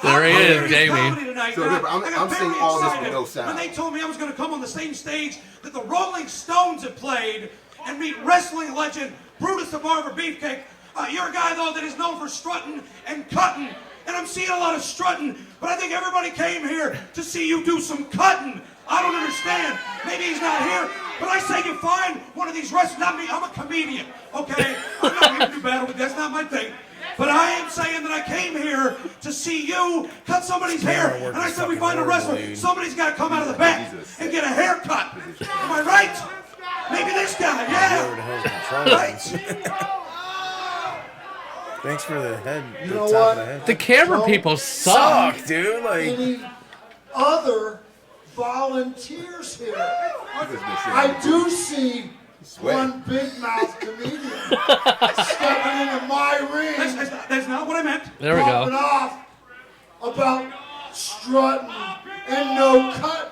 There he is, Jamie. So, I'm seeing all this with no sound. When they told me I was going to come on the same stage that the Rolling Stones had played and meet wrestling legend Brutus the Barber Beefcake. You're a guy, though, that is known for strutting and cutting. And I'm seeing a lot of strutting, but I think everybody came here to see you do some cutting. I don't understand. Maybe he's not here, but I say you find one of these wrestlers. Not me, I'm a comedian, okay? I'm not here to do battle, but that's not my thing. But I am saying that I came here to see you cut somebody's hair. And I said we find a wrestler. Somebody's got to come out of the back and get a haircut. Am I right? Maybe this guy, yeah. Right? Thanks for the head. You the know top what? Of the head. The camera people suck. Suck, dude. Like, Any other volunteers here? I do see one big mouth comedian stepping into my ring, That's not what I meant. There we popping go. off about strutting and no cutting.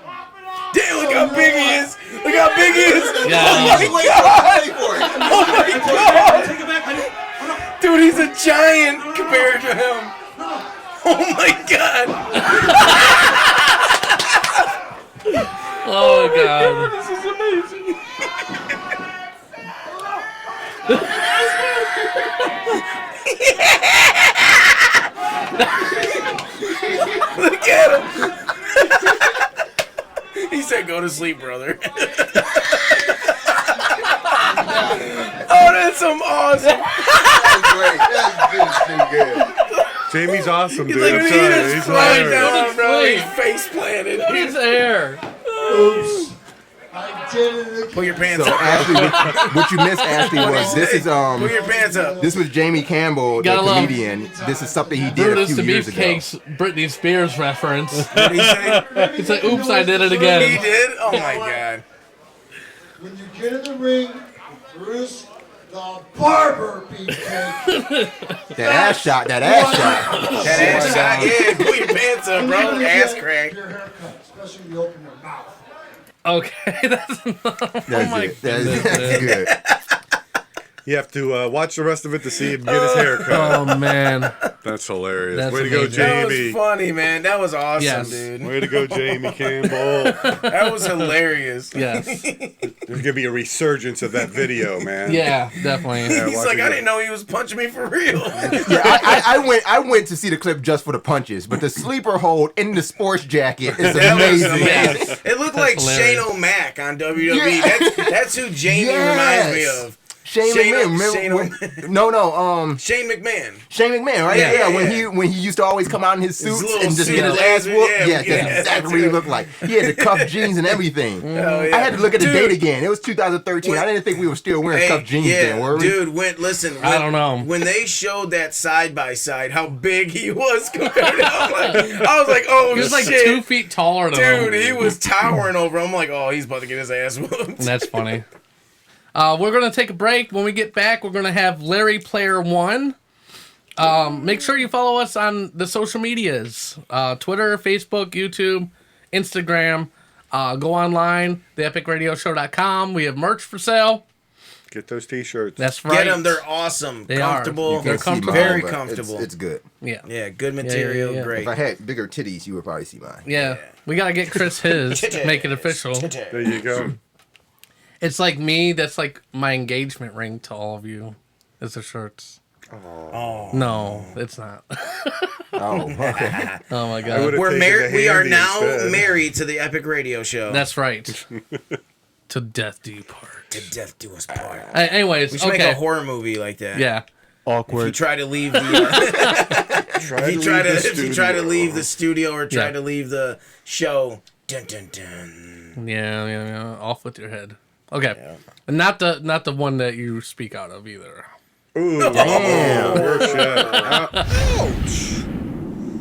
damn, look how big he is. Look how big he is. Yeah. Oh my god. Oh my god. Take it back. Dude, he's a giant compared to him. Oh my god. Oh god. This is amazing. Look at him. He said, "Go to sleep, brother." Oh, that's some awesome. Jamie's awesome, dude. Like, I'm he sorry. just He's flying hilarious. down, bro. He's face planted. His hair. Oops. I did it again. Pull your pants So up. Ashley, what you missed, Ashley, was this is Pull your pants up. this was Jamie Campbell, the Gotta love comedian. This is something he did a Brutus few the years ago. Beefcake's Britney Spears reference. What did he say? It's like, oops, I did it He again. did? Oh my god. When you get in the ring with Bruce the Barber Beefcake, That ass shot, that ass shot. That ass shot, yeah. Pull your pants up, bro. you're gonna Ass get crack. your haircut, especially when you open your mouth. Okay, that's not. That's Oh my it. That's goodness, good. You have to watch the rest of it to see him get his hair cut. Oh man. That's hilarious. That's Way to go, amazing. That was Jamie. funny, man. That was awesome, Yes. dude. Way to go, Jamie Campbell. That was hilarious. Yes. There's gonna be a resurgence of that video, man. Yeah, definitely. He's watch like, it I go. didn't know he was punching me for real. Yeah, I went to see the clip just for the punches, but the sleeper hold in the sports jacket is That was amazing. amazing. It looked like hilarious. Shane O'Mac on WWE. Yeah. That's who Jamie Yes. reminds me of. Shane McMahon. No. Shane McMahon. Shane McMahon, right? Yeah. When he used to always come out in his suits and just get his ass whooped. Yeah, that's exactly what he looked like. He had the cuff jeans and everything. I had to look at the date again. It was 2013. I didn't think we were still wearing cuff jeans then, were we? Dude, I don't know. When they showed that side by side, how big he was compared to I was like, oh, he was like shit. 2 feet taller than him. Dude, he was towering over. I'm like, oh, he's about to get his ass whooped. That's funny. We're going to take a break. When we get back, we're going to have Larry Player 1. Make sure you follow us on the social medias. Twitter, Facebook, YouTube, Instagram. Go online, theepicradioshow.com. We have merch for sale. Get those T-shirts. That's right. Get them. They're awesome. They comfortable. They're comfortable. Very comfortable. It's good. Yeah, good material. Yeah. Great. If I had bigger titties, you would probably see mine. Yeah. We got to get Chris his to make it official. There you go. It's like me. That's like my engagement ring to all of you. Is the shirts. Oh. No, it's not. Oh, okay. Oh my God. We're married. We are now married to the Epic Radio Show. That's right. To death do you part. To death do us part. Anyways, we should make a horror movie like that. Yeah. Awkward. If you try to leave the, if you try to leave the studio or try to leave the show, dun dun dun. Yeah. Off with your head. Okay. Yeah. Not the one that you speak out of either. Ooh. Ouch.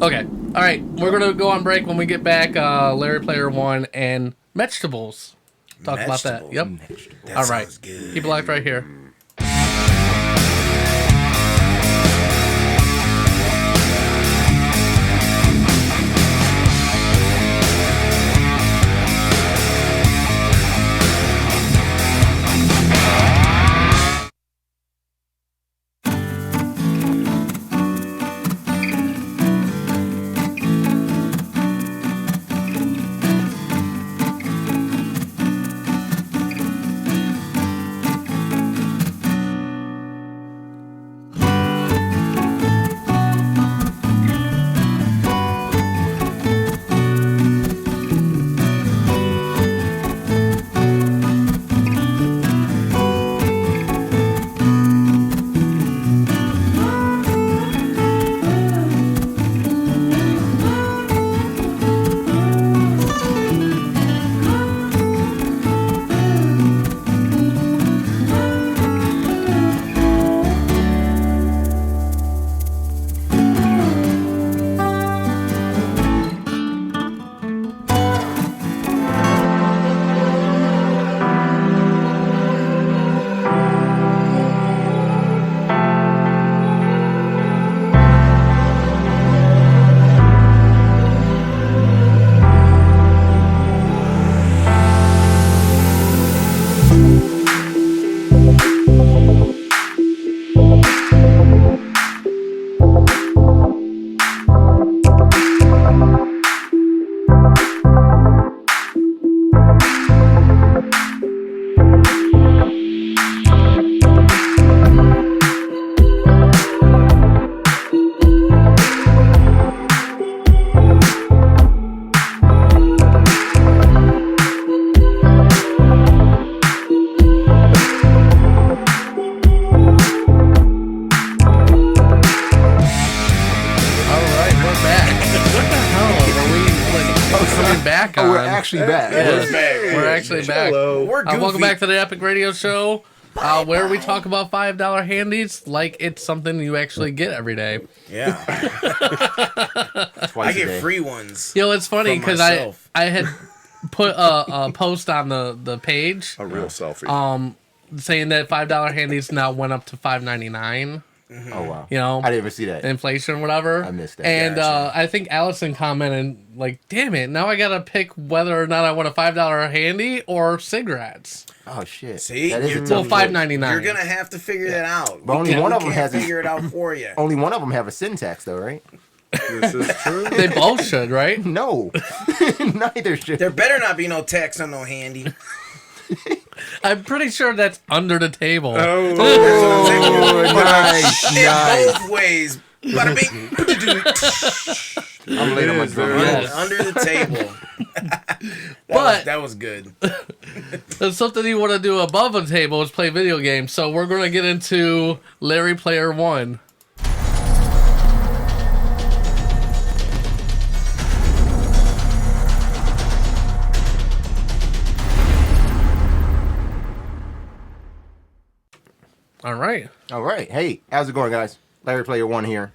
Okay. All right. We're gonna go on break. When we get back, Larry Player 1 and vegetables. Talk about that. Yep. That all right. Good. Keep it locked right here. back on. Oh, we're actually back. Yes. We're actually back. Hello. We're goofy. Welcome back to the Epic Radio Show, where we talk about $5 handies like it's something you actually get every day. Yeah. I get free ones. You know, it's funny because I had put a post on the page. A real selfie. Saying that $5 handies now went up to $5.99. Mm-hmm. Oh wow! You know, I didn't even see that. Inflation, whatever. I missed that. And I think Allison commented like, "Damn it! Now I gotta pick whether or not I want a $5 handy or cigarettes." Oh shit! See, that is well, $5.99. You're gonna have to figure that out. But only one of them has figure it out for you. Only one of them have a syntax though, right? This is true. They both should, right? No, neither should. There better not be no text on no handy. I'm pretty sure that's under the table. Nice. Both ways. Bada bing. I'm late on my drum. Yes. Under the table. That was good. There's something you want to do above a table is play video games. So we're going to get into Larry Player 1. All right. Hey, how's it going, guys? Larry Player 1 here.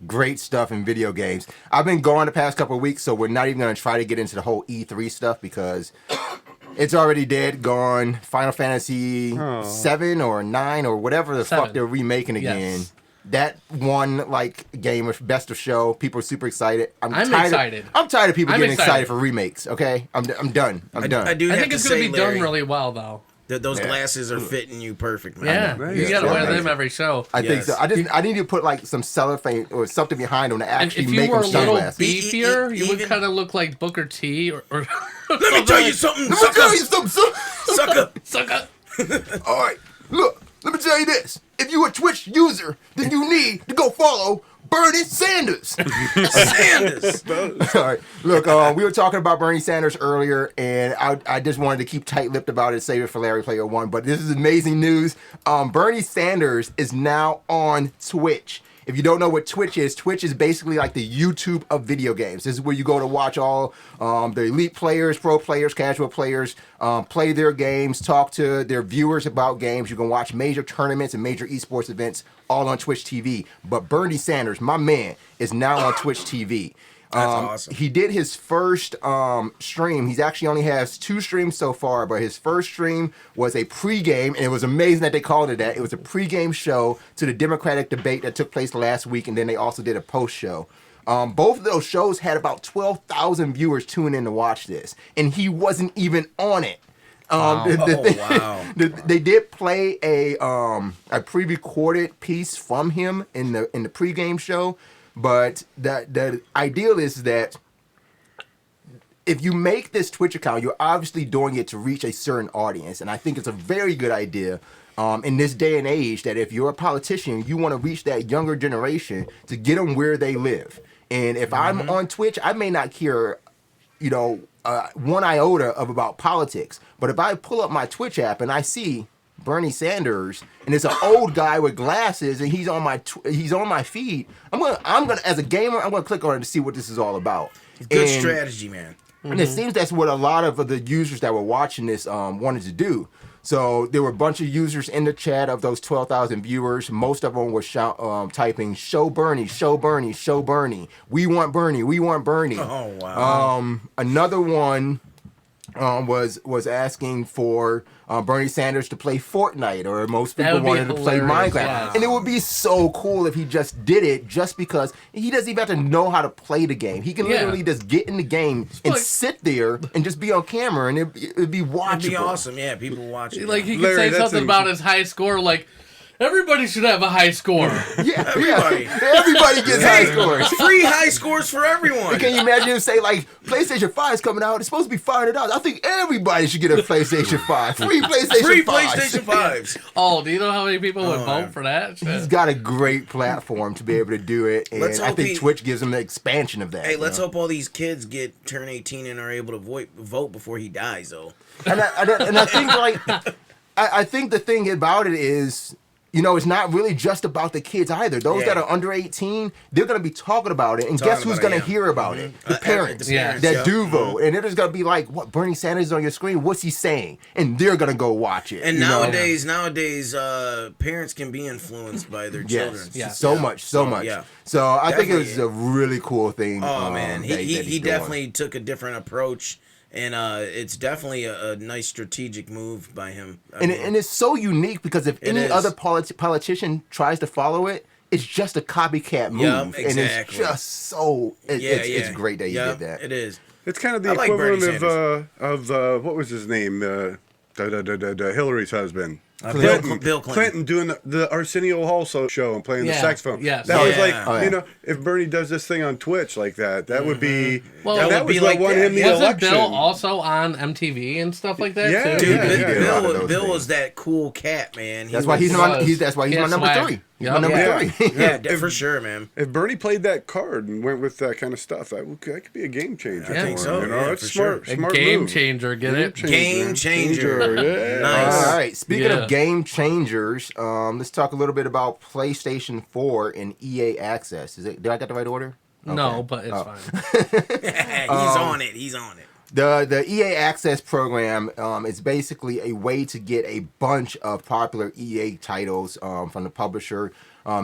Great stuff in video games. I've been gone the past couple of weeks, so we're not even going to try to get into the whole E3 stuff because it's already dead, gone. Final Fantasy 7 or 9 or whatever the 7. fuck they're remaking again. Yes. That one game of best of show. People are super excited. I'm excited. I'm tired of people getting excited. excited for remakes. Okay, I'm done. I'm done. I do. I have think to it's going say, to be Larry, done really well, though. Those glasses are fitting you perfect, man. Yeah, you got to wear them every show. I think so. I need to put like some cellophane or something behind them to And actually if you make were them a little sunglasses. beefier, you would even- kind of look like Booker T. Or Let me tell you something, Let me tell you something, sucker. Sucker. All right, look. Let me tell you this. If you're a Twitch user, then you need to go follow Bernie Sanders. Sanders. All right. Look, we were talking about Bernie Sanders earlier, and I just wanted to keep tight-lipped about it, save it for Larry Player 1. But this is amazing news. Bernie Sanders is now on Twitch. If you don't know what Twitch is basically like the YouTube of video games. This is where you go to watch all the elite players, pro players, casual players play their games, talk to their viewers about games. You can watch major tournaments and major esports events all on Twitch TV. But Bernie Sanders, my man, is now on Twitch TV. That's awesome. He did his first stream. He's actually only has 2 streams so far, but his first stream was a pregame, and it was amazing that they called it that. It was a pregame show to the Democratic debate that took place last week, and then they also did a post show. Both of those shows had about 12,000 viewers tune in to watch this, and he wasn't even on it. They did play a pre-recorded piece from him in the pregame show. But the ideal is that if you make this Twitch account, you're obviously doing it to reach a certain audience. And I think it's a very good idea in this day and age that if you're a politician, you want to reach that younger generation to get them where they live. And if I'm on Twitch, I may not care, one iota of about politics. But if I pull up my Twitch app and I see Bernie Sanders, and it's an old guy with glasses, and he's on my feed. I'm gonna as a gamer, I'm gonna click on it to see what this is all about. Good strategy, man. And it seems that's what a lot of the users that were watching this wanted to do. So there were a bunch of users in the chat of those 12,000 viewers. Most of them were typing "Show Bernie, show Bernie, show Bernie. We want Bernie, we want Bernie." Oh wow. Another one was asking for Bernie Sanders to play Fortnite, or most people wanted to play Minecraft. Yes. And it would be so cool if he just did it, just because he doesn't even have to know how to play the game. He can literally just get in the game and sit there and just be on camera, and it'd be watchable. It'd be awesome, yeah. People watch it. Like, he could Larry, say something about his high score, like, everybody should have a high score. Everybody. Everybody gets high scores. Free high scores for everyone. Can you imagine him say, like, PlayStation 5 is coming out, it's supposed to be $500. I think everybody should get a PlayStation 5. Free PlayStation 5. Free PlayStation 5s. Oh, do you know how many people would vote for that? He's got a great platform to be able to do it, and I think Twitch gives him the expansion of that. Hey, let's hope all these kids turn 18 and are able to vote before he dies, though. And I think, like, I think the thing about it is, it's not really just about the kids either. Those that are under 18, they're going to be talking about it. And guess who's going to hear about it? The parents that do vote. And they're just going to be like, what, Bernie Sanders is on your screen? What's he saying? And they're going to go watch it. And nowadays, parents can be influenced by their children. Yes. So much. Yeah. So I think it Definitely. was a really cool thing. Oh, man. He doing. definitely took a different approach. And it's definitely a nice strategic move by him. And it's so unique because if any other politician tries to follow it, it's just a copycat move. Yep, exactly. And it's just so... It's great that you did that. It is. It's kind of the equivalent of what was his name? Hillary's husband. Bill Clinton. Clinton doing the Arsenio Hall show and playing the saxophone. Yes. That was like, if Bernie does this thing on Twitch like that, that would be... Well, that was what won him the Wasn't election. Bill also on MTV and stuff like that, Yeah, too? Dude, Yeah. Bill was that cool cat, man. That's why he's my number 3. Yeah. Number 3. Yeah, for sure, man. If Bernie played that card and went with that kind of stuff, that could be a game changer. I think for so. him, you know, Yeah, it's for smart, sure. smart Game move. changer, get it? Game changer. Yeah. Nice. All right. Speaking Yeah. of game changers, let's talk a little bit about PlayStation 4 and EA Access. Did I get the right order? No, Okay. but it's fine. He's on it. He's on it. The EA Access program is basically a way to get a bunch of popular EA titles from the publisher.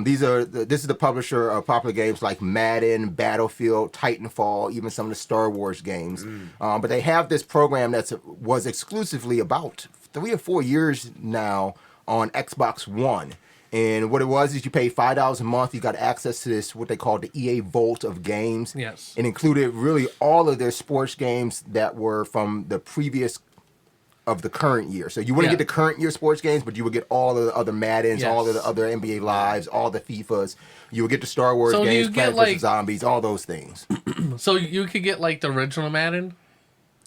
This is the publisher of popular games like Madden, Battlefield, Titanfall, even some of the Star Wars games. But they have this program that was exclusively about 3 or 4 years now on Xbox One. And what it was is you paid $5 a month. You got access to this, what they call the EA Vault of games. Yes. It included really all of their sports games that were from the previous of the current year. So you wouldn't get the current year sports games, but you would get all of the other Maddens, all of the other NBA Lives, all the FIFAs. You would get the Star Wars So games, you get, Plants vs. Zombies, all those things. So you could get like the original Madden.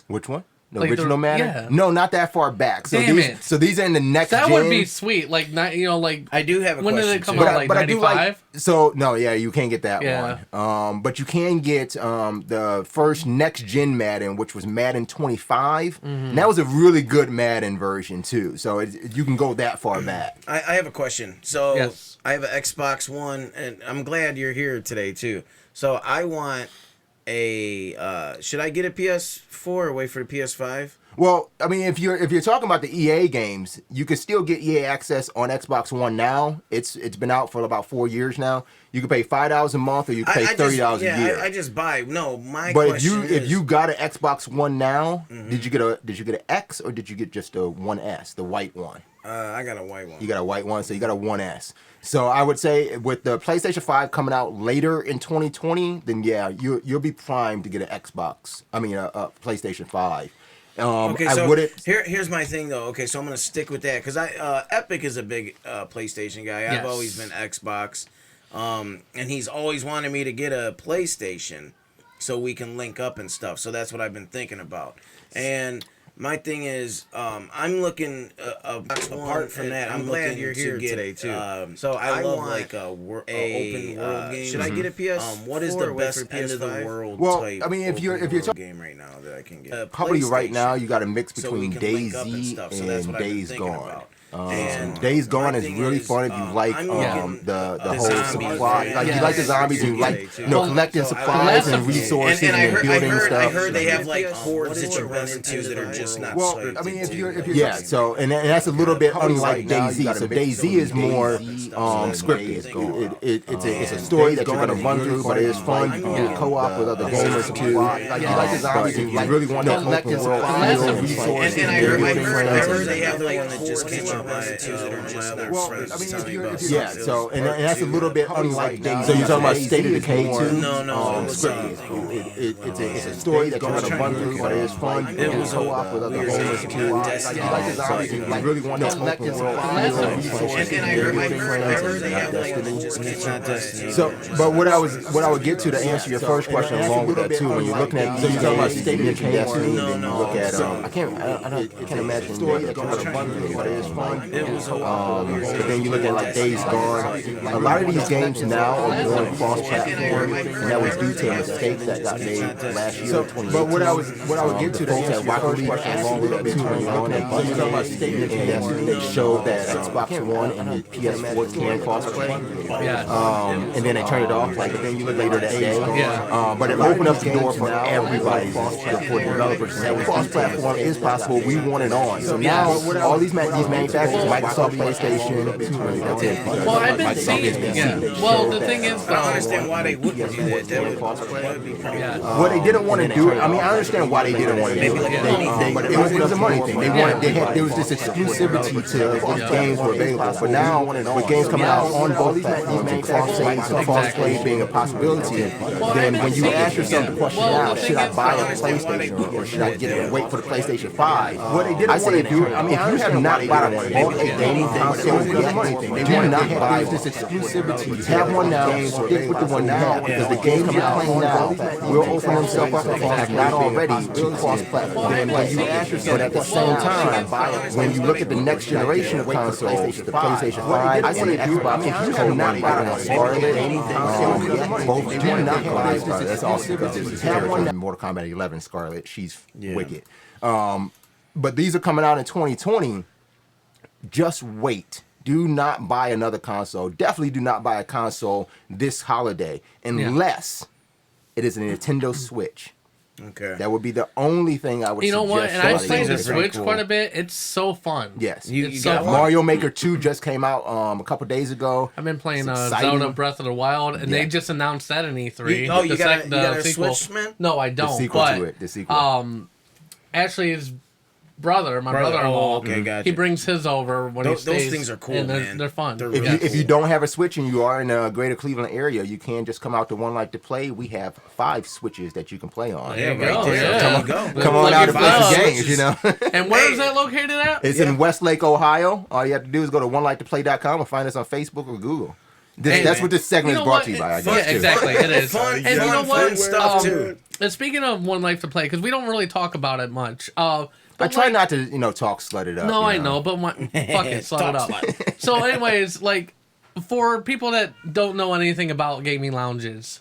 Which one? The Like original Madden? yeah. No, not that far back. So Damn these, it. So these are in the next That gen. would be sweet. Like like I do have a when question. did it come too. out? Like I do 95. so no, yeah, you can't get that Yeah. one. But you can get the first next gen Madden, which was Madden 25. And that was a really good Madden version too. So you can go that far back. I have a question. So Yes. I have an Xbox One, and I'm glad you're here today too. So I want a. Should I get a PS4 or wait for the PS5? Well, I mean, if you're talking about the EA games, you can still get EA Access on Xbox One now. It's been out for about 4 years now. You can pay $5 a month, or you can pay $30 a year. I just buy. No, my But question if you got an Xbox One now, did you get an X or did you get just a 1S, the white one? I got a white one. You got a white one, so you got a 1S. So I would say with the PlayStation 5 coming out later in 2020, then yeah, you'll be primed to get an Xbox. I mean, a PlayStation 5. Okay, so here's my thing though. Okay, so I'm gonna stick with that because Epic is a big PlayStation guy. Yes. I've always been Xbox, and he's always wanted me to get a PlayStation so we can link up and stuff. So that's what I've been thinking about. And my thing is, I'm looking apart from that. I'm glad you're here today too. So I love like a open world game. Should I get a PS? What is the best end of the world? Well, type I mean, if you're talking game right now that I can get, probably right now, you got a mix so we between can link up DayZ stuff. So that's and what I've been Days thinking Gone. about. Days Gone my is thing really is, fun if you like I'm looking, the whole zombies, supply. right? Like you like the zombies and you like collecting So supplies and and resources and and, building I stuff. heard they have like hordes that you run into that are just not. Well, I mean, if you're so and that's a little bit unlike DayZ. So DayZ is more scripted. It's a story that you're gonna run through, but it's fun. You can get co-op with other gamers too. Like you like the zombies and you really want to collect your supplies and resources. And I heard they have the one that just came out yeah, so and that's a little bit unlike DayZ. So you're talking about State of Decay too? No, It's a story that you're gonna run through, but it's fun. You can co-op with other gamers too. Like you like the zombies and you really want to collect your supplies and resources. And I heard they have the one that just came out Destiny. So, but what I would get to answer your first question along with that too, when you're looking at, so you're talking about State of Decay, Destiny, then you look at I can't imagine that you're gonna run through, but it's fun. But then you look at like Days Gone. A lot of these games now are going cross-platform, and that was due to a mistake that got made last year. But what I would get to the first question along with that too, when you're looking at, so you're talking about State of Decay, they showed that Xbox One and the PS4 can cross-play. And then they turned it off like then you look later that day. But it opened up the door for everybody, for developers to say cross-platform is possible. We want it on. So now all these manufacturers, Microsoft, PlayStation, that's it. Well, I've been seeing. Yeah. Well, the thing is, I don't understand why they wouldn't do that. That would be pretty. What they didn't want to do it. I mean, I understand why they didn't want to do it. But it was a money thing. There was this exclusivity to what games were available. But now, with games coming out on both platforms and cross-saves and cross-play being a possibility, then when you ask yourself the question now, should I buy a PlayStation or should I wait for the PlayStation 5? What they didn't want to do, I mean, if you have not bought a gaming console, do not buy this exclusivity. Have one now, stick with the one you have, because the games you're playing now will open themselves up, if you have not already, to cross-platform. And when you ask yourself at the same time, when you look at the next generation of consoles, the PlayStation 5 and the Xbox, if you have not bought a Scarlet, both do not buy Scarlet. That's awesome, because this is terrible. Mortal Kombat 11 Scarlet, she's wicked. But these are coming out in 2020. Just wait. Do not buy another console. Definitely do not buy a console this holiday unless it is a Nintendo Switch. Okay. That would be the only thing I would suggest. You know what? And I've played the pretty Switch cool. quite a bit. It's so fun. Yes. You It's got so one? Mario Maker 2 just came out a couple days ago. I've been playing It's exciting. Zelda Breath of the Wild, and they just announced that in E3. You got a sequel. Switch, man? No, I The don't. sequel but, to it. The sequel. Actually, his brother-in-law, Oh, okay, gotcha. he brings his over when Those he stays. things are cool, and man. They're fun. They're If, really if you don't have a Switch and you are in the greater Cleveland area, you can just come out to One Life to Play. We have 5 Switches that you can play on. There you right go. there. Yeah. There you go. Come on Look out at and play some five games, you know. And where is that located at? It's in Westlake, Ohio. All you have to do is go to onelifetoplay.com or find us on Facebook or Google. That's what this segment is brought to you by, I guess. Yeah, exactly. It is. Fun, and you know what? stuff too. And speaking of One Life to Play, because we don't really talk about it much. I try not to, talk slut it up. No, I know, but fuck it, slut it up. So, anyways, like for people that don't know anything about gaming lounges,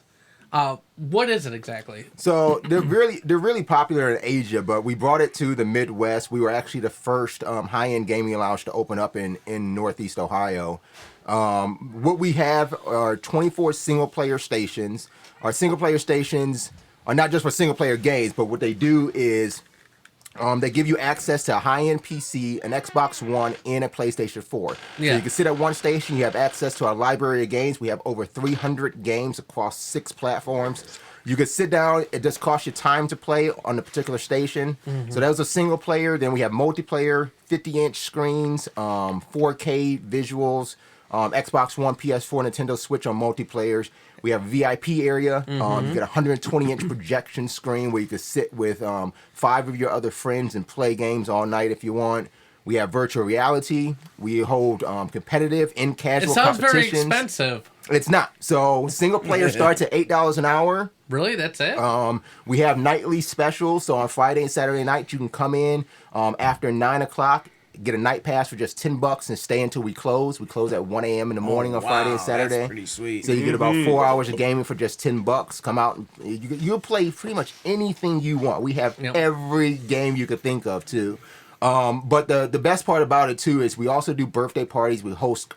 what is it exactly? So they're really popular in Asia, but we brought it to the Midwest. We were actually the first high-end gaming lounge to open up in Northeast Ohio. What we have are 24 single-player stations. Our single-player stations are not just for single-player games, but what they do is they give you access to a high-end PC, an Xbox One, and a PlayStation 4. Yeah. So you can sit at one station. You have access to our library of games. We have over 300 games across 6 platforms. You can sit down. It just costs you time to play on the particular station. Mm-hmm. So that was a single player. Then we have multiplayer, 50-inch screens, 4K visuals, Xbox One, PS4, Nintendo Switch on multiplayers. We have a VIP area. You get a 120-inch projection screen where you can sit with 5 of your other friends and play games all night if you want. We have virtual reality. We hold competitive and casual competitions. It sounds very expensive. It's not. So single player starts at $8 an hour. Really? That's it? We have nightly specials. So on Friday and Saturday night, you can come in after 9 o'clock. Get a night pass for just $10 and stay until we close. We close at 1 a.m. in the morning on Friday and Saturday. That's pretty sweet. So you get about 4 hours of gaming for just $10. Come out and you'll play pretty much anything you want. We have every game you could think of too. But the best part about it too is we also do birthday parties. We host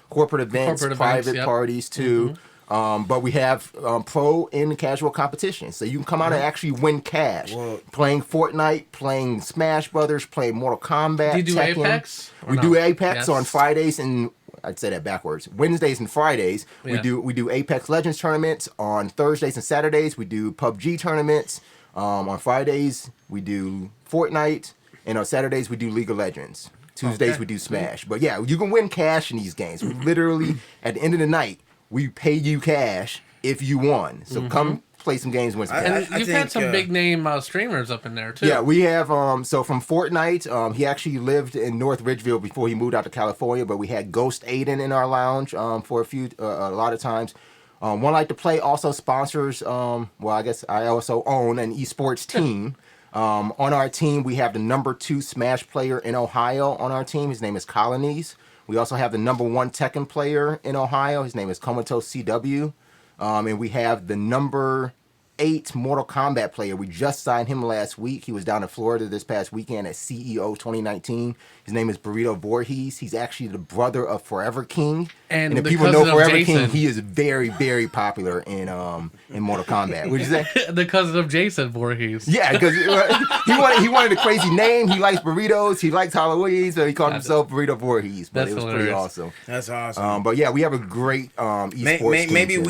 corporate events, private parties too. But we have pro and casual competition. So you can come out and actually win cash. Playing Fortnite, playing Smash Brothers, playing Mortal Kombat. Do you do Tekken. Apex? We do Apex on Fridays and I'd say that backwards. Wednesdays and Fridays. We do Apex Legends tournaments. On Thursdays and Saturdays, we do PUBG tournaments. On Fridays, we do Fortnite. And on Saturdays, we do League of Legends. Tuesdays, we do Smash. But yeah, you can win cash in these games. We literally, at the end of the night, we pay you cash if you won. So come play some games and win some cash. And you've had some big name streamers up in there too. Yeah, we have, so from Fortnite, he actually lived in North Ridgeville before he moved out to California, but we had Ghost Aiden in our lounge for a lot of times. One Like to Play also sponsors, I guess I also own an esports team. On our team, we have the number 2 Smash player in Ohio on our team. His name is Colonies. We also have the number 1 Tekken player in Ohio. His name is Comatose CW. And we have the number 8 Mortal Kombat player. We just signed him last week. He was down in Florida this past weekend at CEO 2019. His name is Burrito Voorhees. He's actually the brother of Forever King. And if people know Forever King, he is very, very popular in Mortal Kombat. Would you say? The cousin of Jason Voorhees. Yeah, because he wanted a crazy name. He likes burritos. He likes Halloween, so he called himself Burrito Voorhees. But it was pretty awesome. That's awesome. But yeah, we have a great esports maybe team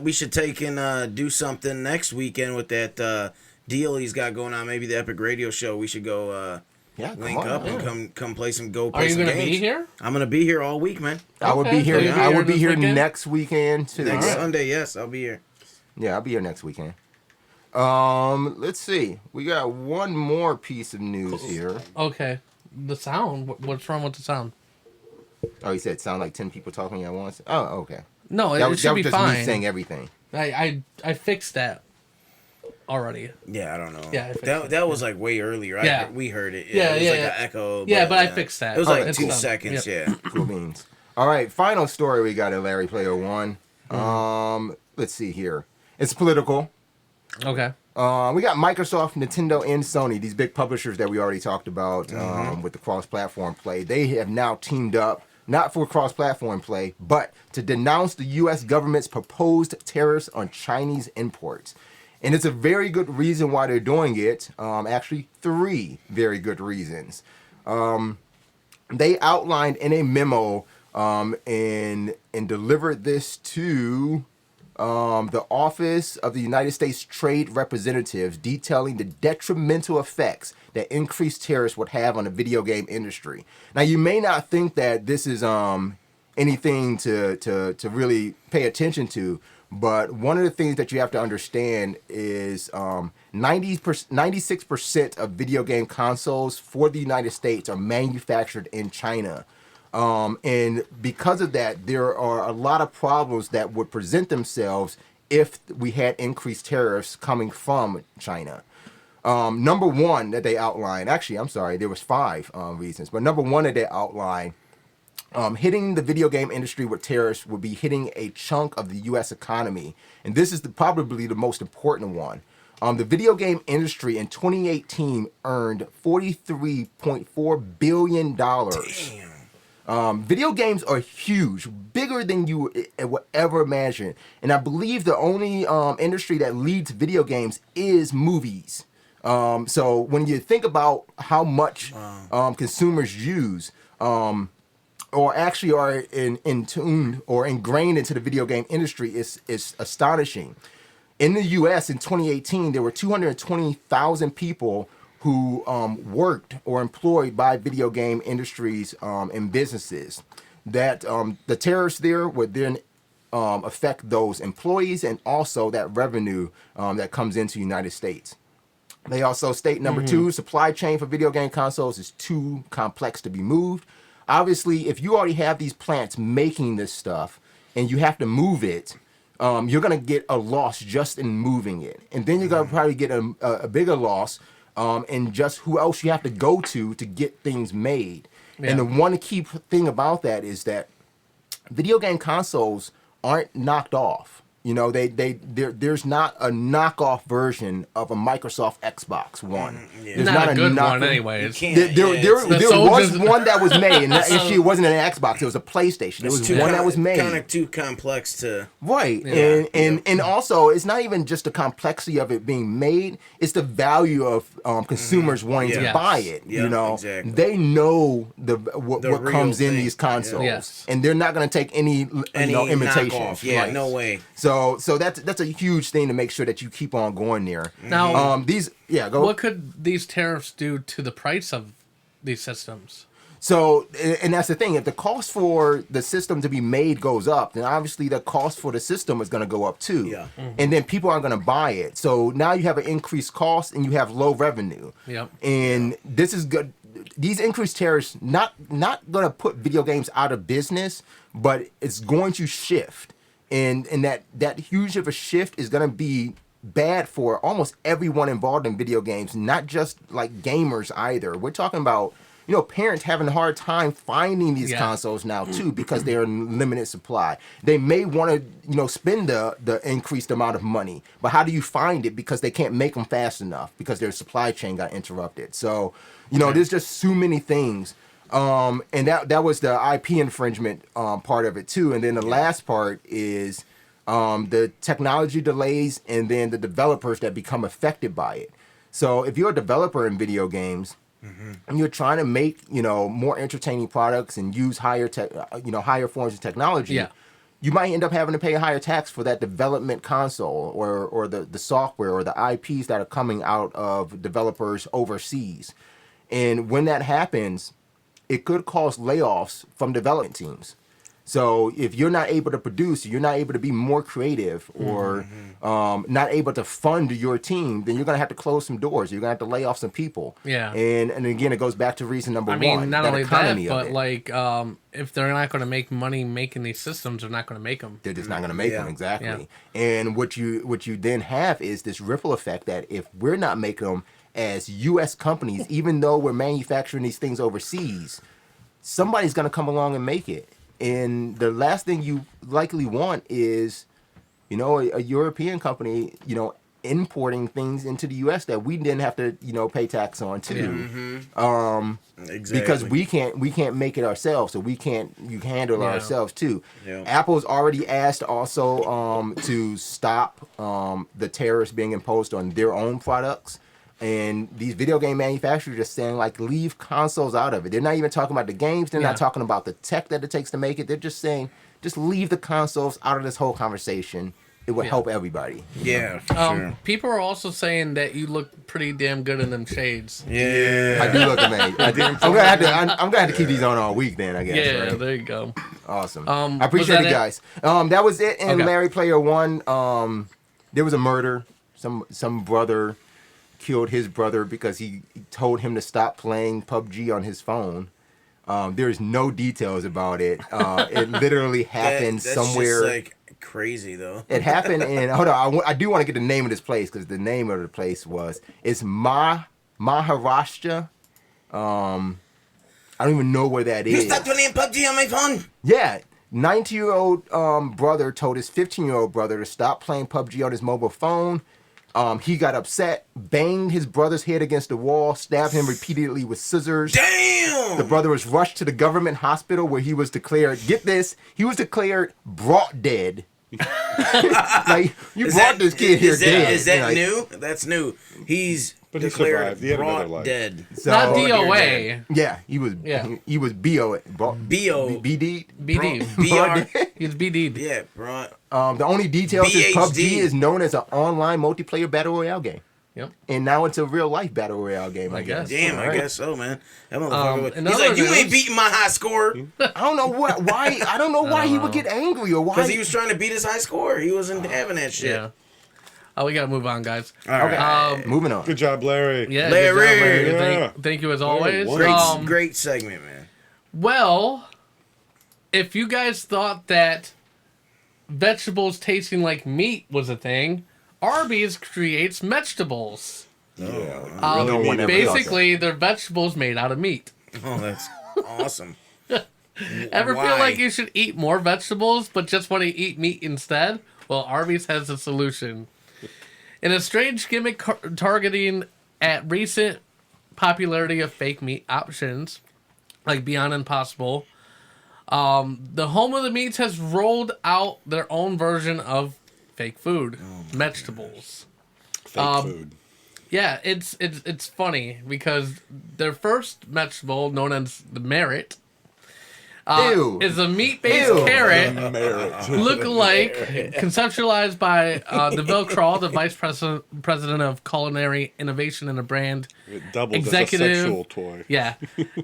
we should take and do something next weekend with that deal he's got going on. Maybe the Epic Radio Show. We should go. Link up and come play some games. Are you gonna be here? I'm gonna be here all week, man. I would be here. I would be here next weekend too. Next Sunday, yes, I'll be here. Yeah, I'll be here next weekend. Let's see. We got one more piece of news here. Okay. the sound. What's wrong with the sound? Oh, he said sound like 10 people talking at once. Oh, okay. No, it That was should be just fine. me saying everything. I fixed that already. Yeah, I don't know. Yeah, I fixed that was like way earlier. Yeah. We heard it. Yeah, it was yeah, like yeah. an echo. Yeah, but I fixed that. It was like Okay, 2 cool. seconds. Yep. Yeah. Cool beans. All right, final story we got in Larry Player One. Let's see here. It's political. Okay. We got Microsoft, Nintendo, and Sony, these big publishers that we already talked about with the cross-platform play. They have now teamed up, not for cross-platform play, but to denounce the U.S. government's proposed tariffs on Chinese imports. And it's a very good reason why they're doing it. Actually, 3 very good reasons. They outlined in a memo and delivered this to the Office of the United States Trade Representatives, detailing the detrimental effects that increased tariffs would have on the video game industry. Now, you may not think that this is anything to really pay attention to, but one of the things that you have to understand is 96% of video game consoles for the United States are manufactured in China. And because of that, there are a lot of problems that would present themselves if we had increased tariffs coming from China. Number one that they outlined, actually, I'm sorry, there was 5 reasons, but number one that they outlined, hitting the video game industry with tariffs would be hitting a chunk of the U.S. economy. And this is probably the most important one. The video game industry in 2018 earned $43.4 billion. Damn. Video games are huge, bigger than you would ever imagine. And I believe the only industry that leads video games is movies. So when you think about how much consumers use, or actually are in tune or ingrained into the video game industry, is astonishing. In the U.S. in 2018, there were 220,000 people who worked or employed by video game industries and businesses. That the tariffs there would then affect those employees and also that revenue that comes into the United States. They also state number 2, supply chain for video game consoles is too complex to be moved. Obviously, if you already have these plants making this stuff and you have to move it, you're going to get a loss just in moving it. And then you're going to probably get a bigger loss in just who else you have to go to get things made. Yeah. And the one key thing about that is that video game consoles aren't knocked off. You know, there's not a knockoff version of a Microsoft Xbox One. Yeah. There's not a good one anyway. There was one that was made, and actually it wasn't an Xbox. It was a PlayStation. It was one that was made. Kind of too complex to... Right. Yeah. And also, it's not even just the complexity of it being made. It's the value of consumers wanting to buy it. Yeah, you know, exactly. They know what comes in these consoles. Yes. And they're not going to take any imitations. Yeah, right. No way. So that's a huge thing to make sure that you keep on going there. Now, go. What could these tariffs do to the price of these systems? So, and that's the thing. If the cost for the system to be made goes up, then obviously the cost for the system is going to go up too. Yeah. And then people aren't going to buy it. So now you have an increased cost and you have low revenue. Yep. And this is good. These increased tariffs not going to put video games out of business, but it's going to shift. And that huge of a shift is going to be bad for almost everyone involved in video games, not just like gamers either. We're talking about, parents having a hard time finding these consoles now too because they're in limited supply. They may want to, spend the increased amount of money, but how do you find it? Because they can't make them fast enough because their supply chain got interrupted. So, there's just so many things. And that was the IP infringement part of it too. And then the last part is the technology delays and then the developers that become affected by it. So if you're a developer in video games and you're trying to make more entertaining products and use higher forms of technology, you might end up having to pay a higher tax for that development console or the software or the IPs that are coming out of developers overseas. And when that happens, it could cause layoffs from development teams. So if you're not able to produce, you're not able to be more creative, or not able to fund your team, then you're going to have to close some doors. You're going to have to lay off some people. Yeah. And again, it goes back to reason number I mean, one. not only that, economy of but it. like, if they're not going to make money making these systems, they're not going to make them. They're just not going to make them, exactly. Yeah. And what you then have is this ripple effect that if we're not making them as U.S. companies, even though we're manufacturing these things overseas, somebody's going to come along and make it. And the last thing you likely want is, a European company, importing things into the U.S. that we didn't have to, pay tax on too. Exactly. Because we can't make it ourselves, so you handle it ourselves too. Yeah. Apple's already asked also to stop the tariffs being imposed on their own products. And these video game manufacturers are saying, like, leave consoles out of it. They're not even talking about the games. They're not talking about the tech that it takes to make it. They're just saying, just leave the consoles out of this whole conversation. It would help everybody. Yeah, sure. People are also saying that you look pretty damn good in them shades. Yeah. I do look amazing. I'm gonna have to keep these on all week then, I guess. Yeah, right? there you go. Awesome. I appreciate was it, that guys. That was it. And Okay. Larry Player One. There was a murder. Some brother killed his brother because he told him to stop playing PUBG on his phone. There's no details about it. It literally happened That's somewhere. just like crazy though. It happened in. Hold on, I do want to get the name of this place because the name of the place it's Maharashtra. I don't even know where that You is. stopped playing PUBG on my phone. Yeah. 19-year-old brother told his 15-year-old brother to stop playing PUBG on his mobile phone. He got upset, banged his brother's head against the wall, stabbed him repeatedly with scissors. Damn! The brother was rushed to the government hospital where he was declared, get this, he was declared brought dead. Like, you brought this kid here dead. Is that Like, new? That's new. He's But he declared survived. He had another brought life. dead. So, Not DOA. Yeah, he was BO. BO. BD. BD. BR. He's BD'd. Yeah, brought. The only details is BHD. PUBG is known as an online multiplayer battle royale game. Yep. And now it's a real life battle royale game, I guess. Damn, I Right. guess so, man. That motherfucker. in He's other like, you ain't news- beating my high score I don't know why. I don't know why he would get angry or why. because he was trying to beat his high score. He wasn't having that shit. Yeah. Oh, we gotta move on, guys. All right. Moving on. Good job, Larry. Yeah, Larry. good job, Larry. Yeah. Thank you as always. wonderful. Great segment, man. Well, if you guys thought that vegetables tasting like meat was a thing, Arby's creates vegetables. Yeah. No one ever Basically, they're vegetables made out of meat. Oh, that's awesome. Ever Why? feel like you should eat more vegetables, but just want to eat meat instead? Well, Arby's has a solution. In a strange gimmick targeting at recent popularity of fake meat options, like Beyond Impossible, the Home of the Meats has rolled out their own version of fake food, vegetables. Fake food. Yeah, it's funny because their first vegetable, known as the Merit, Ew. is a meat-based Ew. carrot Merit. look-alike conceptualized by Deville Crawl, the vice president of culinary innovation and a brand It doubled executive. as a sexual toy. Yeah,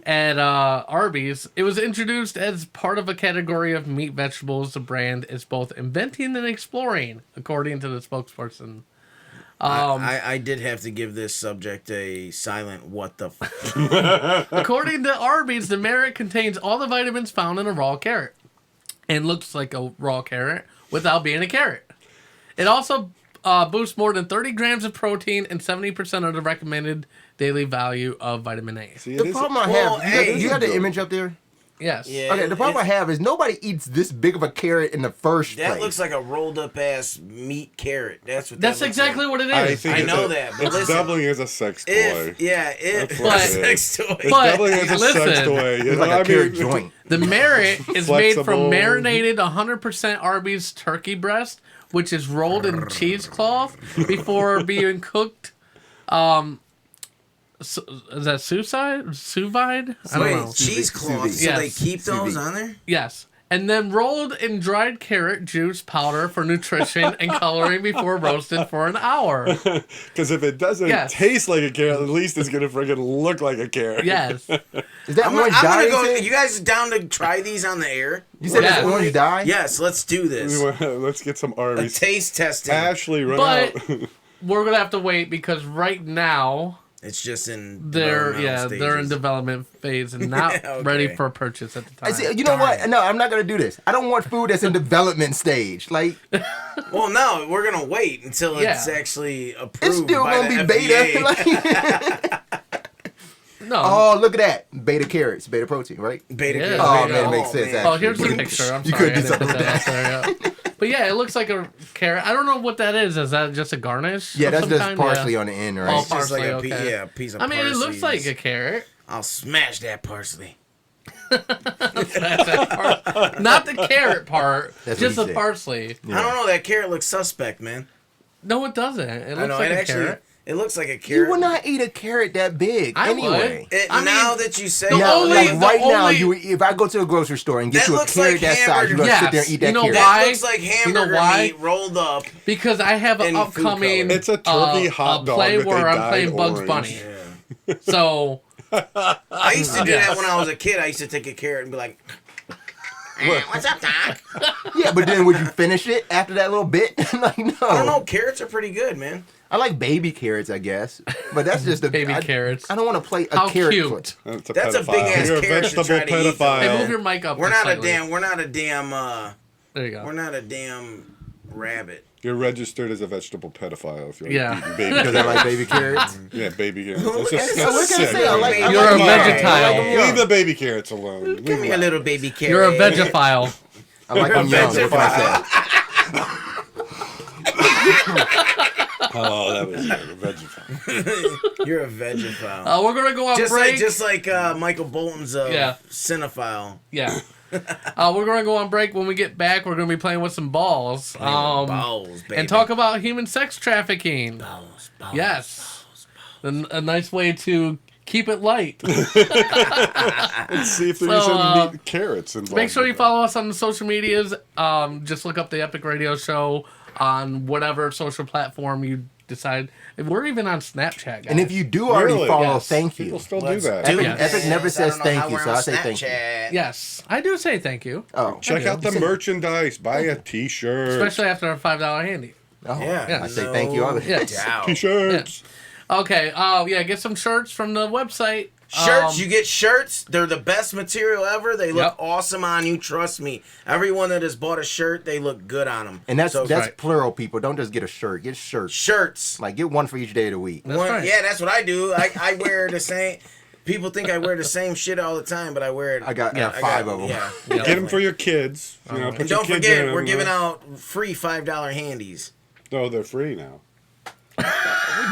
at Arby's. It was introduced as part of a category of meat vegetables. The brand is both inventing and exploring, according to the spokesperson. I did have to give this subject a silent what the f. According to Arby's, the Merit contains all the vitamins found in a raw carrot and looks like a raw carrot without being a carrot. It also boosts more than 30 grams of protein and 70% of the recommended daily value of vitamin A. See, The it is- problem I Well, have, hey, you got the image up there? Yes. Yeah. Okay, the problem I have is nobody eats this big of a carrot in the first That place. looks like a rolled up ass meat carrot. That's what. That's that looks exactly like. what it I is. think I it's know that, but it's listen. doubling as a sex toy. If That's what But- it is. sex toy. It's But, doubling as a sex listen, toy. You It's know, like a I carrot mean, joint. The Merit is made from Flexible. marinated 100% Arby's turkey breast, which is rolled in cheesecloth before being cooked. Is that sous vide? I don't know. Wait, cheesecloth. Sous So vide. they Yes. keep Sous those vide. on there? Yes. and then rolled in dried carrot juice powder for nutrition and coloring before roasted for an hour. Because if it doesn't taste like a carrot, at least it's gonna friggin' look like a carrot. Yes. Is that I'm orange gonna dye? go. You guys down to try these on the air? You said it's orange dye? Yes, let's do this. Let's get some A Arby's. taste testing. Ashley, run But out. we're gonna have to wait because right now It's just in they're developmental in development phase and not Okay. ready for purchase at the time. I see, you know what? No, I'm not gonna do this. I don't want food that's in development stage. Like, Well, no, we're gonna wait until it's actually approved. it's still by gonna the be FDA. beta. No. Oh, look at that. Beta carrots, beta protein, right? Beta Yeah. carrots. Oh, man, it makes sense, Oh, here's the picture. I'm You sorry. could do I didn't put something that with out there, yeah. But yeah, it looks like a carrot. I don't know what that is. Is that just a garnish? Yeah, of that's some just kind? parsley Yeah. on the end, Oh, right? It's just like parsley, okay. a piece of I mean, it looks parsley. like a carrot. I'll smash that parsley. Not the carrot part, That's just what the he said. parsley. I don't know. That carrot looks suspect, man. No, it doesn't. It looks I know. like It a actually. carrot. It looks like a You carrot. would not eat a carrot that big I anyway. would. I mean, now that you say the Now, only- like right now, only- if I go to the grocery store and get That you a looks carrot like that size, you're gonna hamburger. sit there and eat that You know carrot. why? that looks like hamburger why? meat rolled up. Because I have an In food upcoming color. It's a turkey hot dog play that they where I'm dyed playing Bugs orange. Bunny. So I used to do Yes. that when I was a kid. I used to take a carrot and be like, "What's up, Doc?" Yeah, but then would you finish it after that little bit? Like, no. I don't know. Carrots are pretty good, man. I like baby carrots, I guess, but that's just a baby carrots. I don't want to play a How carrot. cute. That's a pedophile. big-ass You're a carrot to vegetable try to eat, though. pedophile. Hey, move your mic up. We're just not a slightly. damn. We're not a damn. There you go. We're not a damn rabbit. You're registered as a vegetable pedophile if you're Yeah. eating baby Because I carrots. like baby carrots. Yeah, baby carrots. Look That's at just So what can I sick. say? I like. You're a them young. vegetile. I like them young. Leave the baby carrots alone. Leave Give me them a little baby carrot. You're a vegophile. I like them young. What can I say? Oh, that was a vegetable. You're a vegophile. We're gonna go on Just break. like, Michael Bolton's a Yeah. cinephile. Yeah. We're gonna go on break. When we get back, we're gonna be playing with some balls. Balls, baby. And talk about human sex trafficking. balls. Yes. A nice way to keep it light. Let's see if there's So, any meat carrots involved. Make sure you with follow us on the social medias. Just look up the Epic Radio Show on whatever social platform you decide. We're even on Snapchat, guys. And if you do already Really? follow, Yes. thank People you. still do Let's that. do Epic- this. Epic never I says don't know thank how you, we're so on I say thank you. Snapchat. Yes, I do say thank you. Oh, Check out the You said- merchandise. Buy a T-shirt. Especially after a $5 handy. Oh, Yeah. I say thank you all the Yes. Doubt. T-shirts. Okay, get some shirts from the website. Shirts, you get shirts. They're the best material ever. They look Yep. awesome on you. Trust me. Everyone that has bought a shirt, they look good on them. And that's Right. plural, people. Don't just get a shirt. Get shirts. shirts. Like, get one for each day of the week. That's right. Yeah, that's what I do. I wear the same. People think I wear the same shit all the time, but I wear it. I got 5 of them. Yeah. Get them for your kids. You know, And put your don't kids in forget, them, we're giving you know. out free $5 handies. No, they're free now.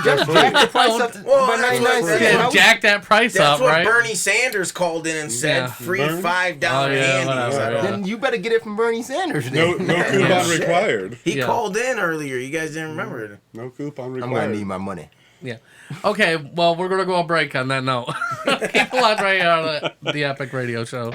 Just jack the price up to Well, by that's 99 what- cents. Yeah, How- jack that price That's up, what right? Bernie Sanders called in and said, Yeah. free Bernie? $5 Oh, yeah, handies. whatever, I don't- yeah. Then you better get it from Bernie Sanders. No, Then. no coupon Yeah. required. He Yeah. called in earlier. You guys didn't remember it. No coupon I'm required. gonna need my money. Yeah. Okay, well, we're going to go on break on that note. Keep a lot right here on the Epic Radio Show.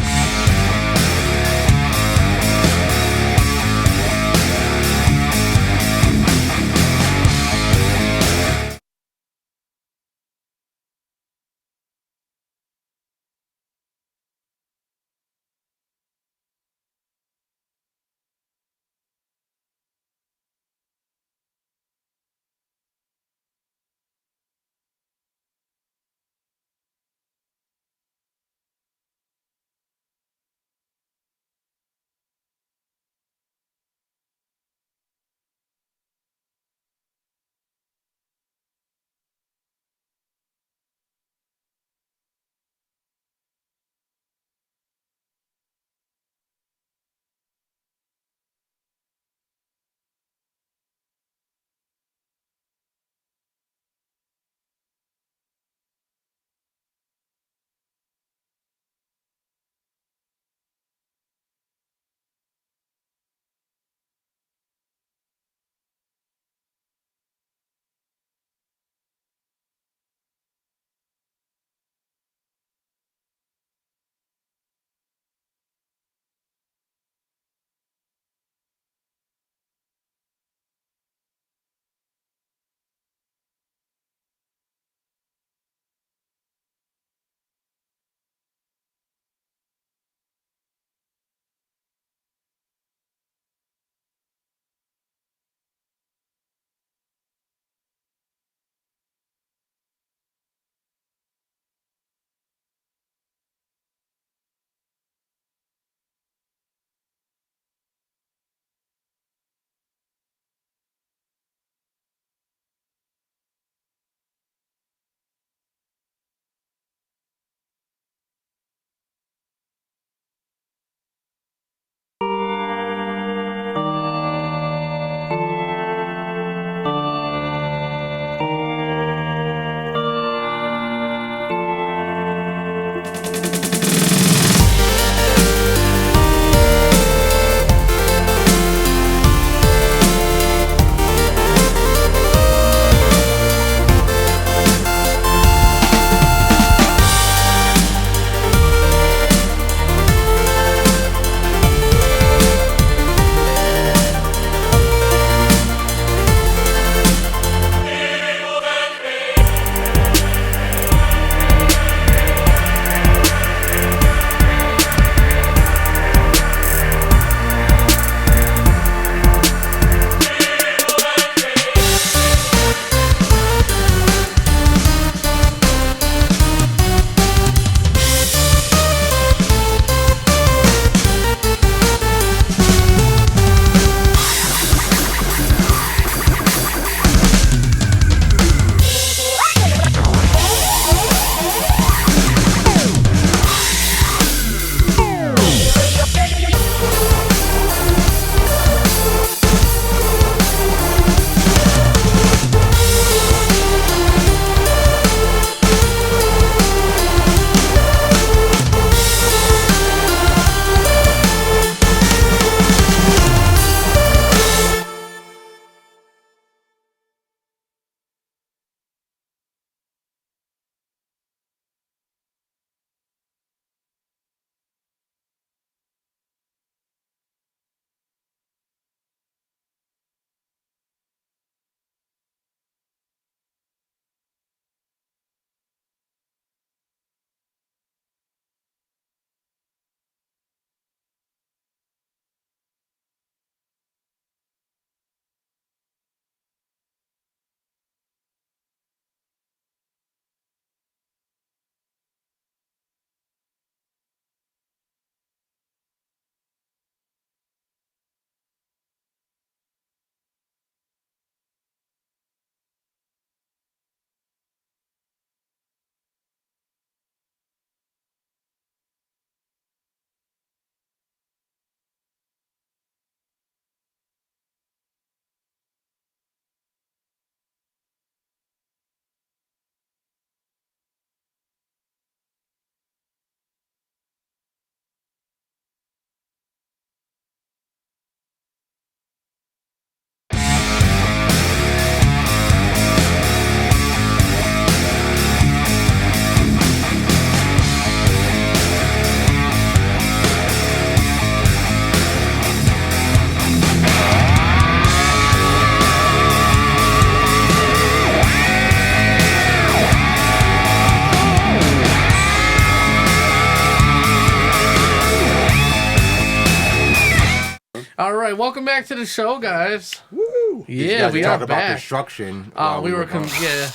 right, welcome back to the show, guys. Woo! Yeah, we are talking about back. construction. We were gone. yeah.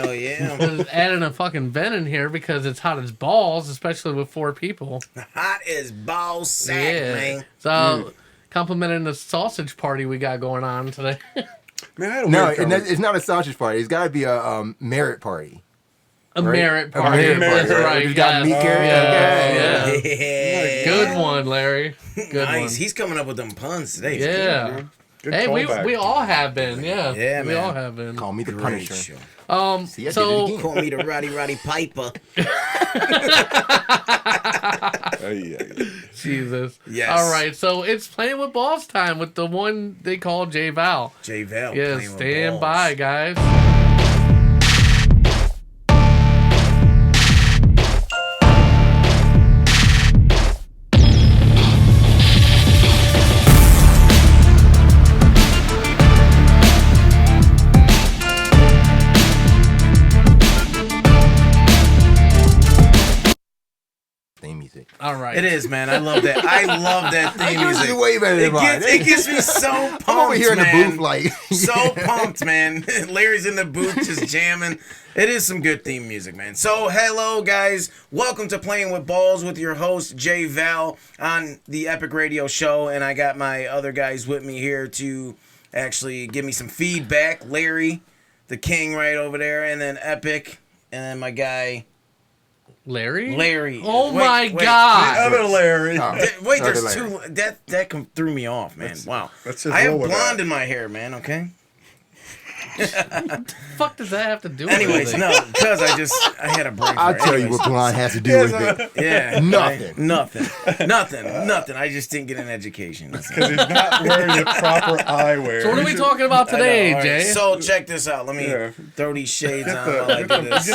Hell yeah. Just adding a fucking vent in here because it's hot as balls, especially with 4 people. Hot as ball sack, man. So, complimenting the sausage party we got going on today. Man, I had a No, weird conversation. it's not a sausage party. It's got to be a merit party. A Right? merit A party. merit That's party, right. You got meat yes. carrot. Yeah. Yeah. Good one, Larry. Good Nice. one. He's coming up with them puns today. Yeah. Good Hey, callback. we all have been. Yeah. Yeah, we man. all have been. Call me the Great Punisher. show. See, I did it So again. Call me the Roddy Piper. Jesus. Yes. All right. So it's playing with balls time with the one they call J Val. J Val. Yeah. playing with Stand balls. by, guys. Theme music. All right. It is, man. I love that. I love that theme Yours music. is way better than mine. It gets me so pumped, I'm over here in man. the booth like So pumped, man. Larry's in the booth just jamming. It is some good theme music, man. So, hello, guys. Welcome to Playing with Balls with your host, J Val, on the Epic Radio Show. And I got my other guys with me here to actually give me some feedback. Larry, the king right over there, and then Epic, and then my guy, Larry. Wait, Oh my wait. God. Other Larry. Wait, Other there's Larry. two. That threw me off, man. Wow. let's just I have roll with blonde that. in my hair, man. Okay. Fuck does that have to do with Anyways, anything? no, because I had a brain. I'll fart. tell you Anyways. what blonde has to do with it. Yeah. Nothing. Nothing. I just didn't get an education. That's Because he's not wearing the proper eyewear. So what are we talking about today, Jay? So check this out. Let me Yeah. throw these shades on while I do this.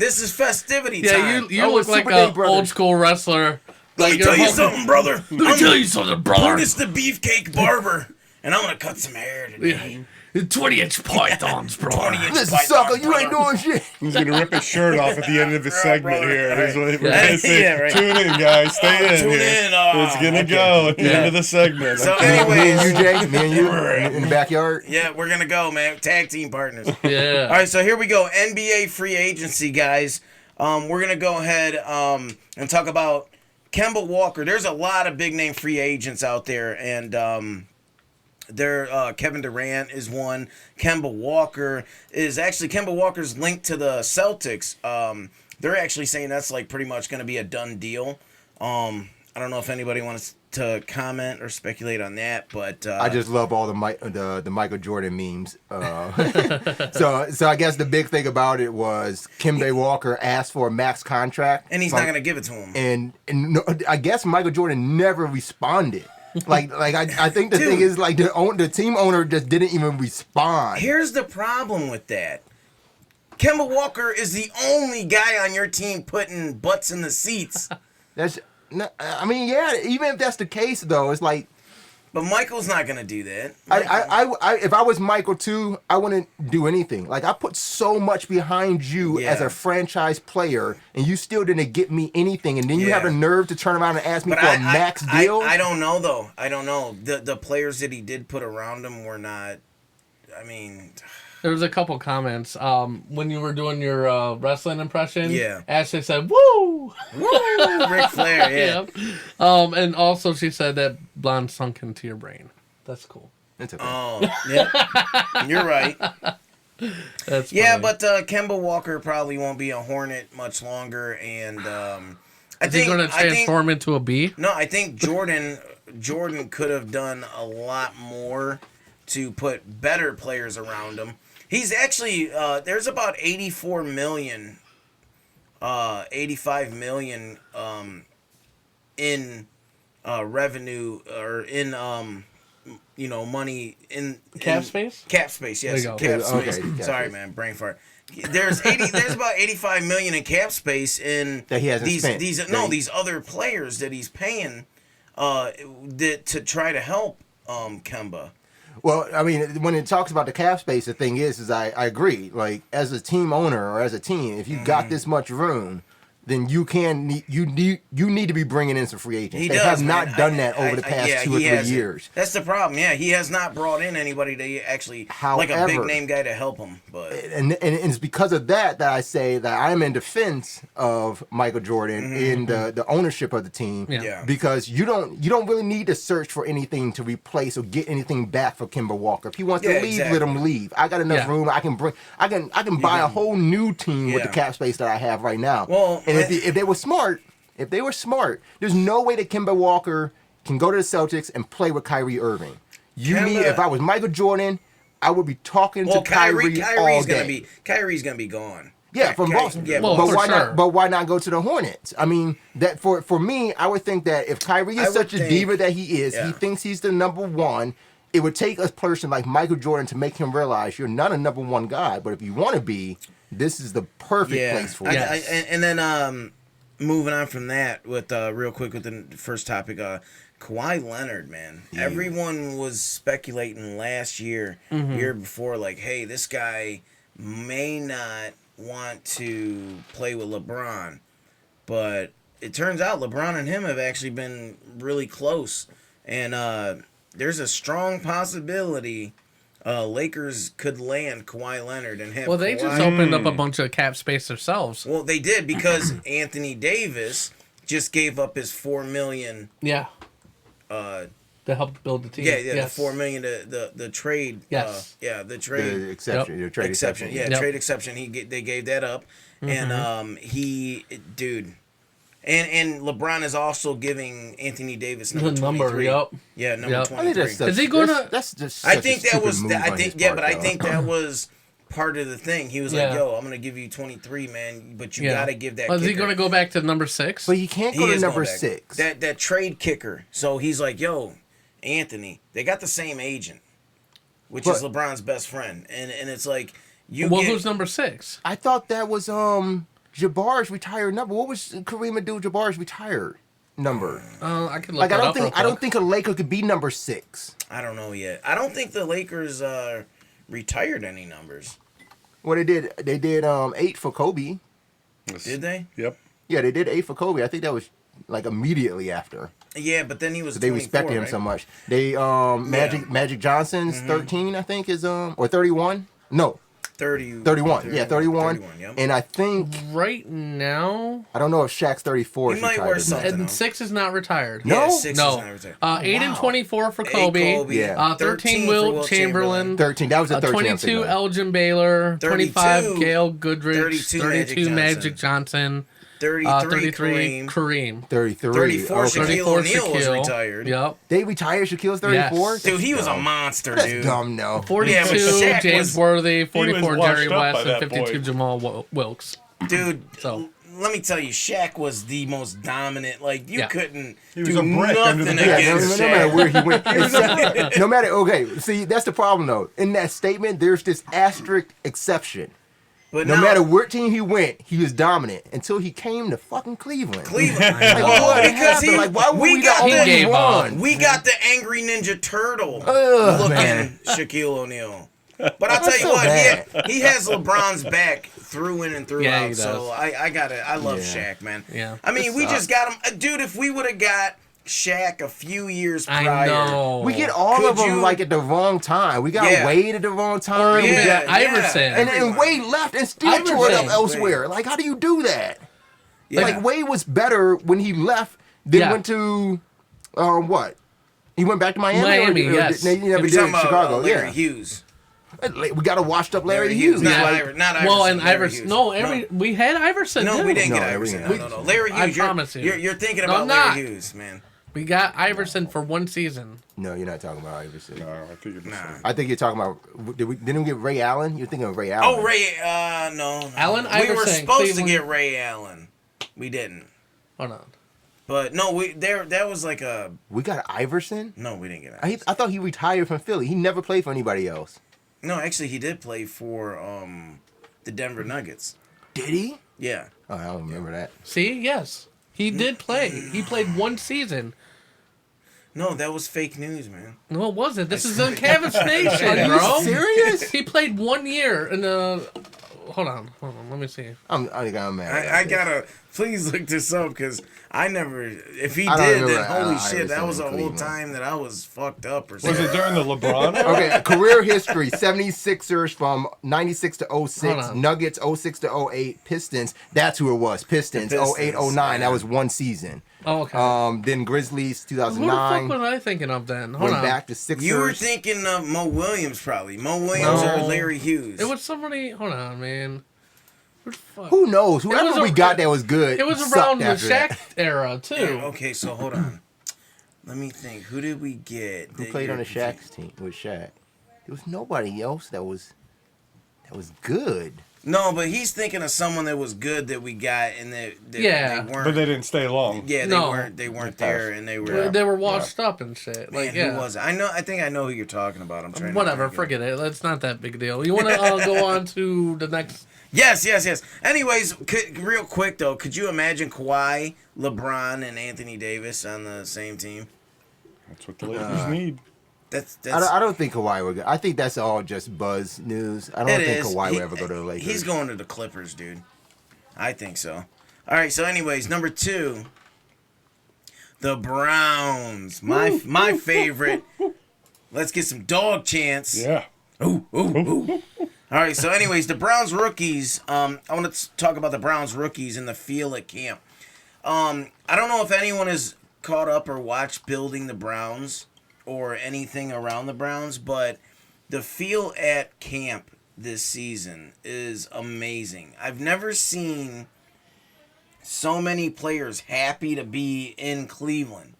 This is festivity Yeah, time. you Oh, look it's like Super Day an Brothers. old school wrestler. Let me you're tell you hulking- something, brother. Let me tell you something, brother. Brutus the Beefcake Barber, and I'm gonna cut some hair today. 20-inch pythons, bro. 20-inch Listen, sucker, you ain't doing shit. He's going to rip his shirt off at the end of the segment brother. here. He's All right. we're gonna say, Yeah, right. tune in, guys. Stay in Tune here. in, It's going to go at the end of the segment. So Okay. Me and anyways, you, Jay. Me and you in the backyard. yeah, we're gonna go, man. Tag team partners. Yeah. All right, so here we go. NBA free agency, guys. We're going to go ahead and talk about Kemba Walker. There's a lot of big name free agents out there, and Kevin Durant is one. Kemba Walker's linked to the Celtics. They're actually saying that's like pretty much going to be a done deal. I don't know if anybody wants to comment or speculate on that, but I just love all the Michael Jordan memes. So I guess the big thing about it was Kemba Walker asked for a max contract, and he's not going to give it to him. and no, I guess Michael Jordan never responded. I think the thing is like the team owner just didn't even respond. Here's the problem with that. Kemba Walker is the only guy on your team putting butts in the seats. I mean, yeah. Even if that's the case, though, it's like But Michael's not going to do that. I if I was Michael too, I wouldn't do anything. Like I put so much behind you as Yeah. a franchise player, and you still didn't get me anything, and then you Yeah. have the nerve to turn around and ask me But for a max deal. I don't know, though. I don't know. The players that he did put around him were not... I mean... There was a couple comments. When you were doing your wrestling impression, Yeah. Ashley said, "Woo!" Woo! Ric Flair, yeah. Yep. And also she said that blonde sunk into your brain. That's cool. It's okay. Oh, yeah. You're right. That's Yeah, funny. but Kemba Walker probably won't be a Hornet much longer, and I Is he going to transform into a bee? No, I think Jordan could have done a lot more to put better players around him. He's actually there's about 85 million in revenue or in money in Cap space? Cap space, yes. There you go. Cap Okay, space. cap Sorry, space. man, brain fart. There's about 85 million in cap space in That he hasn't spent. these other players that he's paying to try to help Kemba. Well, I mean, when it talks about the cap space, the thing is I agree. Like, as a team owner or as a team, if you got this much room, then you need to be bringing in some free agents. He They does, have man. not done that over the past 2 or 3 years. That's the problem. Yeah, he has not brought in anybody to actually like a big name guy to help him. But and it's because of that I say that I'm in defense of Michael Jordan in the ownership of the team. Yeah. Because you don't really need to search for anything to replace or get anything back for Kemba Walker. If he wants to leave, let him leave. I got enough room. I can buy a whole new team with the cap space that I have right now. Well, and if they were smart, there's no way that Kemba Walker can go to the Celtics and play with Kyrie Irving. If I was Michael Jordan, I would be talking to Kyrie all day. Kyrie's gonna be gone. Yeah, from Boston. Yeah, but why not? But why not go to the Hornets? I mean, that for me, I would think that if Kyrie is such a diva that he is, he thinks he's the number one. It would take a person like Michael Jordan to make him realize you're not a number one guy, but if you want to be, this is the perfect place for you. And then moving on from that, with real quick with the first topic, Kawhi Leonard, man. Yeah. Everyone was speculating last year, year before, like, hey, this guy may not want to play with LeBron, but it turns out LeBron and him have actually been really close, and there's a strong possibility Lakers could land Kawhi Leonard and have. Well, they just opened up a bunch of cap space themselves. Well, they did because Anthony Davis just gave up his $4 million. Yeah. To help build the team. Yeah, yes. The $4 million, the trade. Yes. The trade. The exception. Yep. The trade exception. Yeah, trade exception. They gave that up, and And LeBron is also giving Anthony Davis number 23. Yep. Yeah, number 23. Is he going to? That's just. I think that was. I think that was part of the thing. He was like, "Yo, I'm gonna give you 23, man, but you gotta give that." Is he going to go back to number 6? But you can't go to number 6. That trade kicker. So he's like, "Yo, Anthony, they got the same agent, which is LeBron's best friend, and it's like you." Well, who's number 6? I thought that was Jabbar's retired number. What was Kareem Abdul-Jabbar's retired number? I could look that up real quick. I don't think a Laker could be number 6. I don't know yet. I don't think the Lakers retired any numbers. Well, they did 8 for Kobe. Did they? Yep. Yeah, they did 8 for Kobe. I think that was like immediately after. Yeah, but then he was. They respected him so much. They Magic Johnson's 13, I think, is or 31. No. 31. Yeah, 31. Yep. And I think right now, I don't know if Shaq's 34 he is might retired. wear something. And 6 is not retired. No? Yeah, 6 is not retired. 8 and 24 for Kobe. Yeah. 13 Wilt Chamberlain. 13. That was a 13. 22 Elgin Baylor. 25 Gail Goodrich. 32 Magic Johnson. 33 Kareem. 34 Shaquille O'Neal was retired. Yep. They retired Shaquille's 34? Yes. Dude, he was a monster, That's dude. dumb, no. 42 James Worthy. 44 Jerry washed up West. by And that 52 point. Jamal Wilkes. Dude, So. let me tell you, Shaq was the most dominant. Like, you couldn't was do a brick under nothing the against no Shaq. matter where he went. No matter, okay, see, that's the problem, though. In that statement, there's this asterisk exception. But No now, matter what team he went, he was dominant until he came to fucking Cleveland. Cleveland. Like, Well, what because happened? Like, why were we the got only gave up. one? We got the angry Ninja Turtle Ugh, looking man. Shaquille O'Neal. But I'll tell That's you so what, bad. he has LeBron's back through in and through Yeah, out. he does. So I got it. I love Yeah. Shaq, man. Yeah. I mean, This we sucks. just got him. Dude, if we would have got Shaq a few years prior. I know. We get all Could of them you- like at the wrong time. We got Yeah. Wade at the wrong time. We Yeah, got- Iverson. and Wade left and still tore it up Iverson. elsewhere. Like, how do you do that? Yeah. Like, Wade was better when he left than Yeah. went to, what? He went back to Miami? Miami, or yes. He never We're did talking in about Chicago. Larry Yeah. Hughes. We got a washed up Larry Larry Hughes. Not, Like, not Iverson. Well, and Larry Iverson. Hughes. No, we had Iverson. No, too. we didn't No, get we Iverson. didn't. No. Larry I Hughes. promise you. You're thinking No, about I'm Larry not. Hughes, man. We got Iverson for one season. No, you're not talking about Iverson. No, I think it's I think you're talking about. Didn't we get Ray Allen? You're thinking of Ray Allen. Oh, Ray. No. Allen We were Iverson, supposed Cleveland. to get Ray Allen. We didn't. Hold on. But no, that was like a. We got Iverson? No, we didn't get I Iverson. thought he retired from Philly. He never played for anybody else. No, actually, he did play for the Denver Nuggets. Did he? Yeah. Oh, I don't remember that. See, yes, he did play. He played one season. No, that was fake news, man. No, it wasn't. This is on Cavs Nation, Are you bro. serious? He played 1 year in the. Hold on. Let me see. I think I'm mad. I got a Please look this up because I never. If he I don't did, remember. then holy I shit, that was a whole Cleveland. time that I was fucked up or Was something. it during the LeBron era? Okay, career history: 76ers from 96 to Hold 06, on. Nuggets 06 to 08, Pistons. That's who it was. Pistons, The Pistons, 08 09. yeah. That was one season. Oh, okay. Then Grizzlies Who the fuck 2009. was I thinking of then? Hold Went on. back to Sixers. You were thinking of Mo Williams, probably. Mo Williams or No. Larry Hughes. It was somebody. Hold on, man. Who the fuck? Who knows? was Whoever we a- got that was good. It was sucked around the after that. Shaq era too. Okay, so hold on. Let me think. Who did we get? Who that played on you're- the Shaq's team with Shaq? There was nobody else that was good. No, but he's thinking of someone that was good that we got, and that Yeah. they weren't. But they didn't stay long. Yeah, No. they weren't there, and they were. They were washed up and shit. Man, Like, yeah. who was it? I think I know who you're talking about. I'm trying. Whatever, to forget it. That's not that big a deal. You want to go on to the next? Yes. Anyways, real quick though, could you imagine Kawhi, LeBron, and Anthony Davis on the same team? That's what the Lakers need. That's I don't think Kawhi would go. I think that's all just buzz news. I don't it think is. Kawhi would ever go to the Lakers. He's going to the Clippers, dude. I think so. All right. So, anyways, number 2, the Browns. My favorite. Let's get some dog chants. Yeah. Ooh. All right. So, anyways, the Browns rookies. I want to talk about the Browns rookies in the field at camp. I don't know if anyone has caught up or watched Building the Browns or anything around the Browns, but the feel at camp this season is amazing. I've never seen so many players happy to be in Cleveland.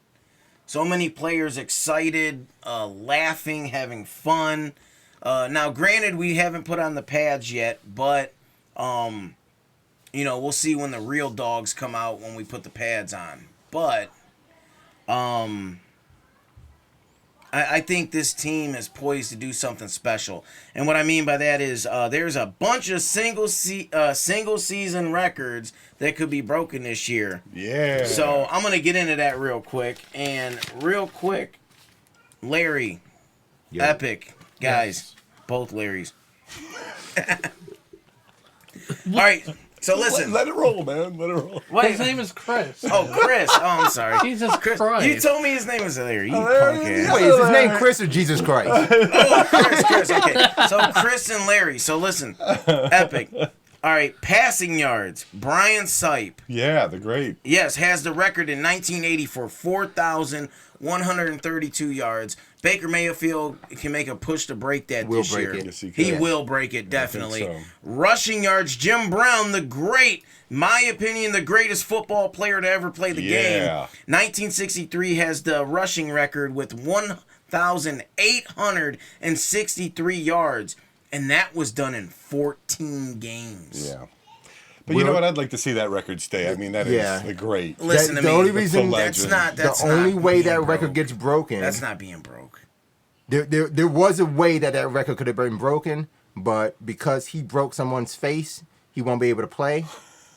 So many players excited, laughing, having fun. Now, granted, we haven't put on the pads yet, but we'll see when the real dogs come out when we put the pads on. But I think this team is poised to do something special. And what I mean by that is there's a bunch of single season records that could be broken this year. Yeah. So I'm going to get into that real quick. And real quick, Larry, Epic, guys, both Larrys. All right. So listen. Let it roll, man. Let it roll. His name is Chris. Oh, Chris. Oh, I'm sorry. Jesus Christ. You told me his name was Larry. You Larry, punk ass. Wait, is his name Chris or Jesus Christ? Oh, Chris. Okay. So Chris and Larry. So listen. Epic. All right. Passing yards. Brian Sipe. Yeah, the great. Yes, has the record in 1980 for 4,132 yards. Baker Mayfield can make a push to break that Will this break year. it. Yes, he He can. will break it, definitely. so. Rushing yards, Jim Brown, the great, my opinion, the greatest football player to ever play the game. Yeah. 1963 has the rushing record with 1,863 yards, and that was done in 14 games. Yeah. But you know what? I'd like to see that record stay. I mean, that is Yeah. the great. Listen The to me. only reason- that's legend. not. That's the only not way being that broke. record gets broken. That's not being broke. There was a way that record could have been broken, but because he broke someone's face, he won't be able to play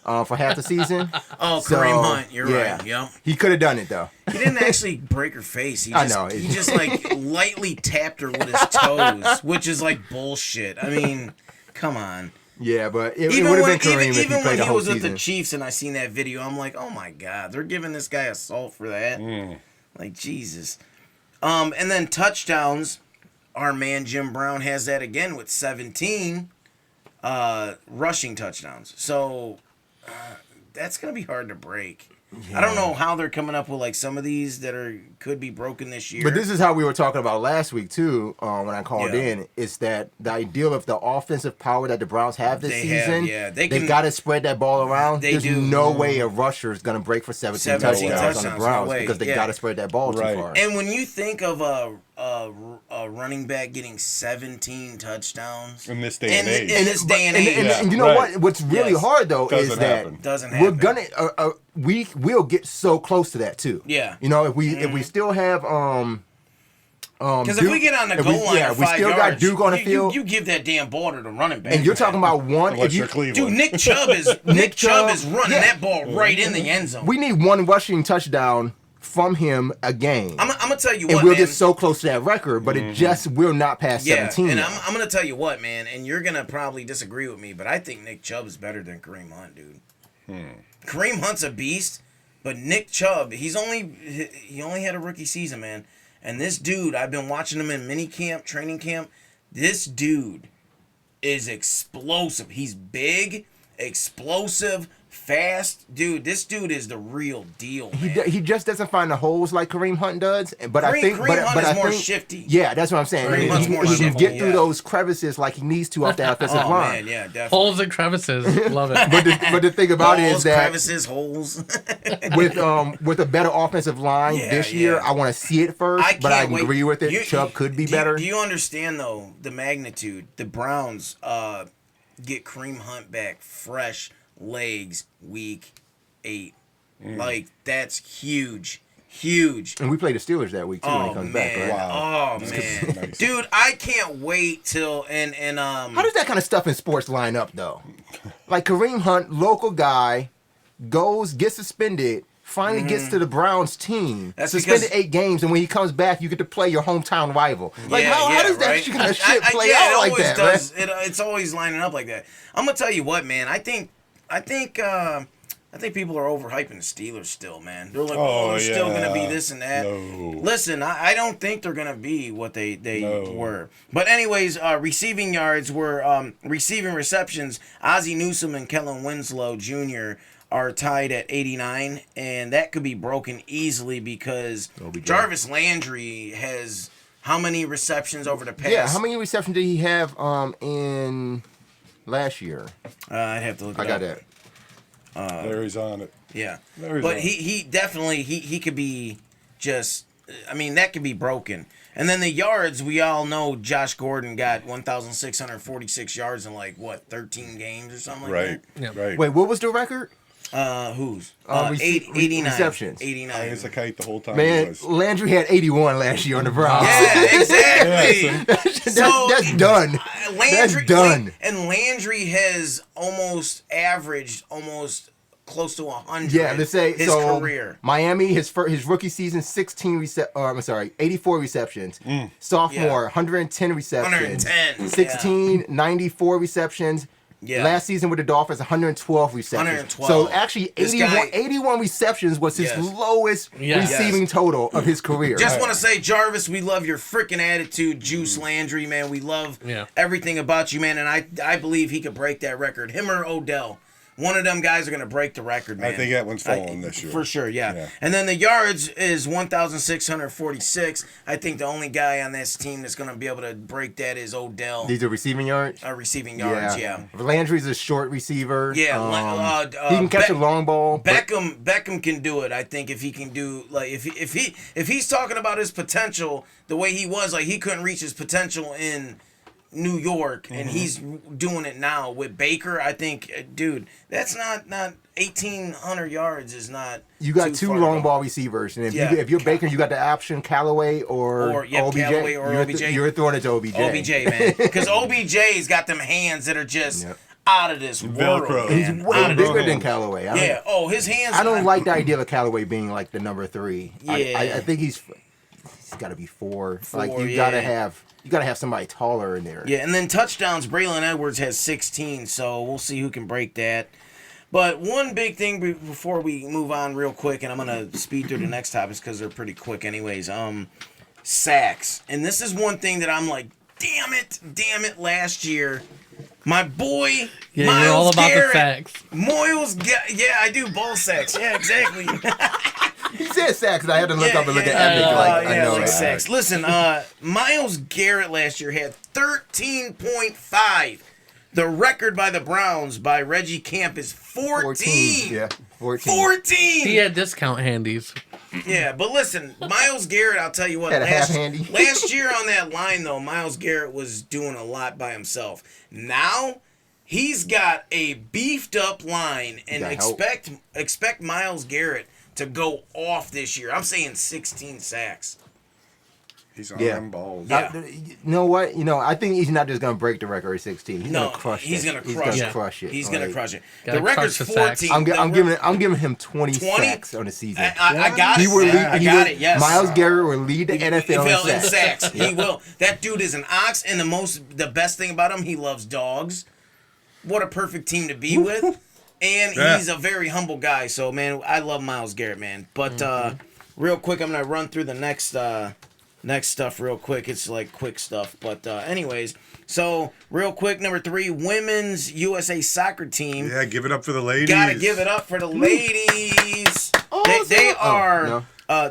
for half the season. Oh, So, Kareem Hunt, you're yeah. right. Yep. He could have done it though. He didn't actually break her face. He I just, know. He just like lightly tapped her with his toes, which is like bullshit. I mean, come on. Yeah, but it Even would have when, been Kareem if he even when played the he whole was with season. the Chiefs and I seen that video, I'm like, oh my god, they're giving this guy assault for that. Like Jesus. And then touchdowns. Our man Jim Brown has that again with 17 rushing touchdowns. So that's gonna be hard to break. I don't know how they're coming up with like some of these that could be broken this year. But this is how we were talking about last week too. When I called Yeah. in, is that the ideal of the offensive power that the Browns have this They have, season? yeah. They They can- got to spread that ball around. They There's do. no way a rusher is going to break for 17 touchdowns on touchdowns, the no Browns way, because they yeah. got to spread that ball Right. too far. And when you think of a running back getting 17 touchdowns In this day and age. in this day and age, And you know right. what? What's really Yes. hard though is Doesn't that happen. doesn't we're happen. gonna we'll get so close to that too. Yeah. You know, if we still have Because if we get on the if goal we- line yeah, at we 5 still yards, got Duke on the field. You give that damn ball to the running back. and you're talking about one. Unless If you, you're Cleveland. Dude, Nick Chubb is Chubb, running yeah. that ball right in the end zone. we need one rushing touchdown from him a game. I'm gonna tell you and what, we'll man. get so close to that record, but it just will not pass 17. and yet. I'm gonna tell you what, man. And you're gonna probably disagree with me, but I think Nick Chubb is better than Kareem Hunt, dude. Kareem Hunt's a beast, but Nick Chubb, he only had a rookie season, man. And this dude, I've been watching him in mini camp, training camp. This dude is explosive. He's big, explosive, fast. Dude, this dude is the real deal, man. He just doesn't find the holes like Kareem Hunt does. But I think Kareem Hunt is more think, shifty. Yeah, that's what I'm saying. Kareem Hunt's more he can shifty, get through those crevices like he needs to off the offensive line. Man, yeah, definitely. Holes and crevices. Love it. But the thing about it is that crevices, holes. with a better offensive line this year, I want to see it first. But I agree with it. Chubb could be better. Do you understand though the magnitude? The Browns get Kareem Hunt back fresh, legs, week 8. Like that's huge. And we play the Steelers that week too when he comes back, right? Wow. Oh man. Nice. Dude, I can't wait till and how does that kind of stuff in sports line up though? Like Kareem Hunt, local guy, gets suspended, finally gets to the Browns team. That's suspended because 8 games, and when he comes back, you get to play your hometown rival. Like how does that kind of shit play out like that, does. man? It's always lining up like that. I'm gonna tell you what, man. I think people are overhyping the Steelers still, man. They're like, they're still gonna be this and that. No. Listen, I don't think they're gonna be what they were. But anyways, receiving yards were receiving receptions. Ozzie Newsome and Kellen Winslow Jr. are tied at 89, and that could be broken easily because Jarvis Landry has how many receptions over the past? Yeah, how many receptions did he have in last year? I'd have to look it up. I got that. There he's on it. Yeah, but he definitely he could be just. I mean, that could be broken. And then the yards, we all know Josh Gordon got 1,646 yards in 13 games or something like that. Yeah. Right. Wait, what was the record? Whose? 89 receptions. 89. It's a kite the whole time. Man, Landry had 81 last year on the Browns. Yeah, exactly. That's done. Landry, that's done. And Landry has almost averaged close to 100. Yeah, let's say his career. Miami, his rookie season, 84 receptions. Sophomore, 110 receptions. 110. 94 receptions. Yeah. Last season with the Dolphins, 112 receptions. 112. So actually, 81 receptions was his lowest receiving total of his career. Just want to say, Jarvis, we love your freaking attitude, Juice Landry, man. We love everything about you, man. And I believe he could break that record. Him or Odell. One of them guys are going to break the record, man. I think that one's falling this year. For sure, yeah. And then the yards is 1,646. I think the only guy on this team that's going to be able to break that is Odell. These are receiving yards? Receiving yards, yeah. Landry's a short receiver. Yeah. He can catch a long ball. Beckham can do it. I think if he can do, if he's talking about his potential, the way he was, he couldn't reach his potential in New York, and he's doing it now with Baker. I think, dude, that's not 1,800 yards is not. You got two long ball receivers, and if you're Baker, you got the option Callaway or OBJ. Callaway or OBJ. You're throwing it to OBJ. OBJ, man, because OBJ's got them hands that are just out of this world. He's way bigger than Callaway. His hands. I don't like the idea of Callaway being like the number 3. Yeah, I think he's got to be 4. You gotta have somebody taller in there. Yeah, and then touchdowns, Braylon Edwards has 16, so we'll see who can break that. But one big thing before we move on real quick, and I'm going to speed through the next topics because they're pretty quick anyways, sacks. And this is one thing that I'm like, damn it, last year, my boy, Miles you're all about Garrett, the sacks. I do ball sacks. Yeah, exactly. He said sacks, and I had to look up and look at Epic. I know sacks. Listen, Miles Garrett last year had 13.5. The record by the Browns by Reggie Camp is 14. Yeah, 14. He had discount handies. Yeah, but listen, Miles Garrett, I'll tell you what. Had a half handy. Last year on that line, though, Miles Garrett was doing a lot by himself. Now, he's got a beefed up line, and expect Miles Garrett to go off this year. I'm saying 16 sacks. He's on them balls. Yeah. You know what? I think he's not just going to break the record at 16. He's going to crush it. He's going to crush it. He's going to crush it. The record's 14. I'm giving him 20 sacks on the season. I got it. Yes. Miles Garrett will lead the NFL in sacks. He will. That dude is an ox, and the best thing about him, he loves dogs. What a perfect team to be with. And he's a very humble guy. So, man, I love Myles Garrett, man. But real quick, I'm going to run through the next stuff real quick. It's like quick stuff. But anyways, so real quick, number 3, women's USA soccer team. Yeah, give it up for the ladies. Gotta give it up for the ladies.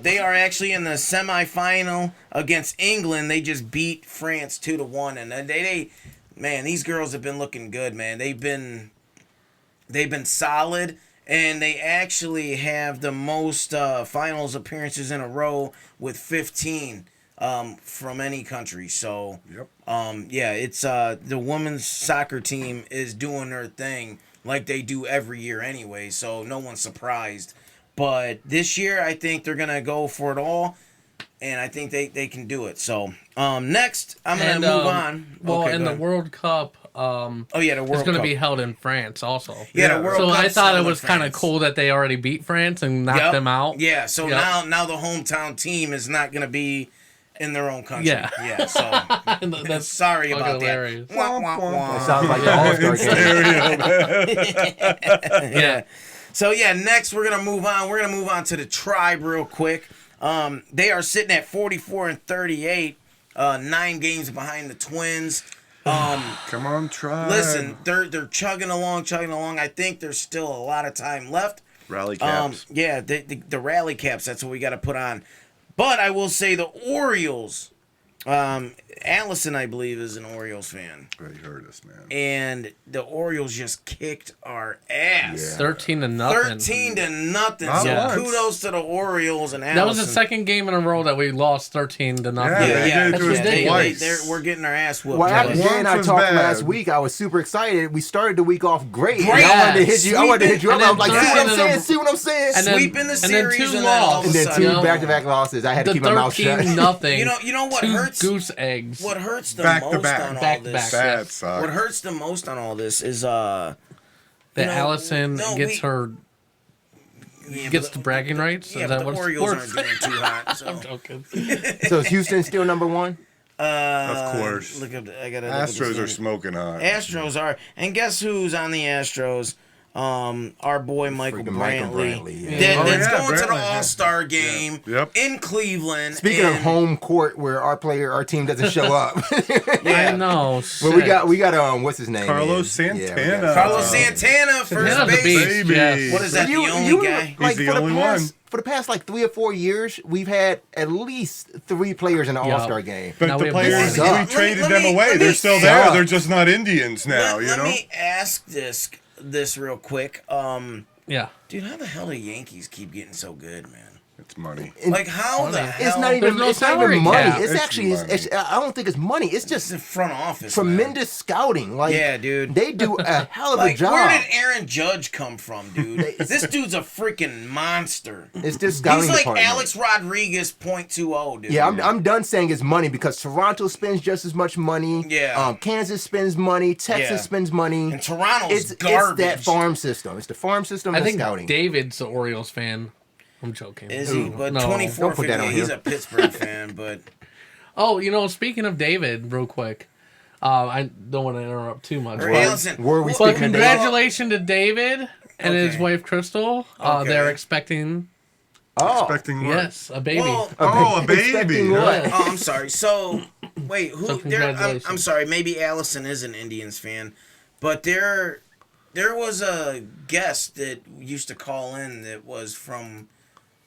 They are actually in the semifinal against England. They just beat France 2-1, and they man, these girls have been looking good, man. They've been solid, and they actually have the most finals appearances in a row with 15 from any country. So, yeah, it's the women's soccer team is doing their thing like they do every year anyway. So no one's surprised. But this year, I think they're gonna go for it all, and I think they can do it. So next, I'm gonna move on. Well, okay, and the World Cup. The World is going to Cup be held in France also. Yeah, the World so Cup's I thought it held in was kind of France. cool that they already beat France and knocked them out. Yeah, so now the hometown team is not going to be in their own country. Yeah. So That's sorry about hilarious. that. Wah, wah, wah. It sounds like the All-Star game. Yeah. So yeah, next we're gonna move on. We're gonna move on to the Tribe real quick. They are sitting at 44-38, 9 games behind the Twins. Come on, try. Listen, they're chugging along. I think there's still a lot of time left. Rally caps. Yeah, the rally caps. That's what we got to put on. But I will say the Orioles. Allison, I believe, is an Orioles fan. Already heard us, man. And the Orioles just kicked our ass. 13-0. 13-0. Not So once. kudos to the Orioles and Allison. That was the second game in a row that we lost 13-0. Yeah, That's ridiculous. we're getting our ass whooped. Well, after Once Jay and I was talked bad. last week, I was super excited. We started the week off great. Great. And I wanted to hit you. I wanted to hit you up. And I was like, then see what I'm thirteen saying? in a- See what I'm saying? And then- Sweeping the and then series two and then all lost. of And a then sudden, 2 No. back-to-back losses. I had to The keep my mouth shut. 13-0. You know what Two hurts? goose eggs. What hurts the Back to most back. on all Back to this? back. That Yes. sucks. What hurts the most on all this is That you know, Allison no, gets we- her yeah, gets but the bragging rights. Yeah, Is but that the what Orioles sports? aren't doing too hot. So. I'm joking. So is Houston still number 1? Of course. Look up. I gotta. Astros are smoking hot. Astros are, and guess who's on the Astros? Our boy Michael Freaking Michael Brantley. Brantley, yeah. That's Oh, yeah, going to the Brantley. All-Star game Yep. in Cleveland. Speaking of and- home court where our team doesn't show up. I know. But we got what's his name? Carlos man? Yeah, we Santana. got- Carlos Santana, first Santana's a base. beast. Baby. Yes. What is that? You- the only you- guy? like, He's the for the only past- one. For the past like 3 or 4 years, we've had at least 3 players in the Yeah. All-Star game. But Now the we have players, Suck. we traded Let them me- away. let They're me- still there. Suck. They're just not Indians now, Let me ask this real quick. Yeah. Dude, how the hell do Yankees keep getting so good, man? It's money. Like how the hell? It's not even. There's no It's not salary even money. cap. It's It's actually. money. I don't think it's money. It's It's just the front office. tremendous scouting. Like, Yeah, dude. they do a hell of Man. Like, a job. where did Aaron Judge come from, dude? This dude's a freaking monster. It's just scouting He's like department. Alex Rodriguez 0.20, dude. Yeah, I'm done saying it's money because Toronto spends just as much money. Yeah. Kansas spends money. Texas Yeah. spends money. And Toronto's It's garbage. that farm system. It's the farm system I and think scouting. David's the Orioles fan. I'm joking. Is he? But No. 24 Don't put that on he's here. a Pittsburgh fan, but Oh, speaking of David, real quick. I don't want to interrupt too much. or but- Allison. were we But speaking of congratulations to David and his Okay. wife Crystal. Okay. They're expecting Expecting what? yes, a baby. Well, Oh, a baby. Expecting huh? what? oh, I'm sorry. So, wait, who? So there, I'm congratulations. sorry. Maybe Allison is an Indians fan, but there was a guest that used to call in that was from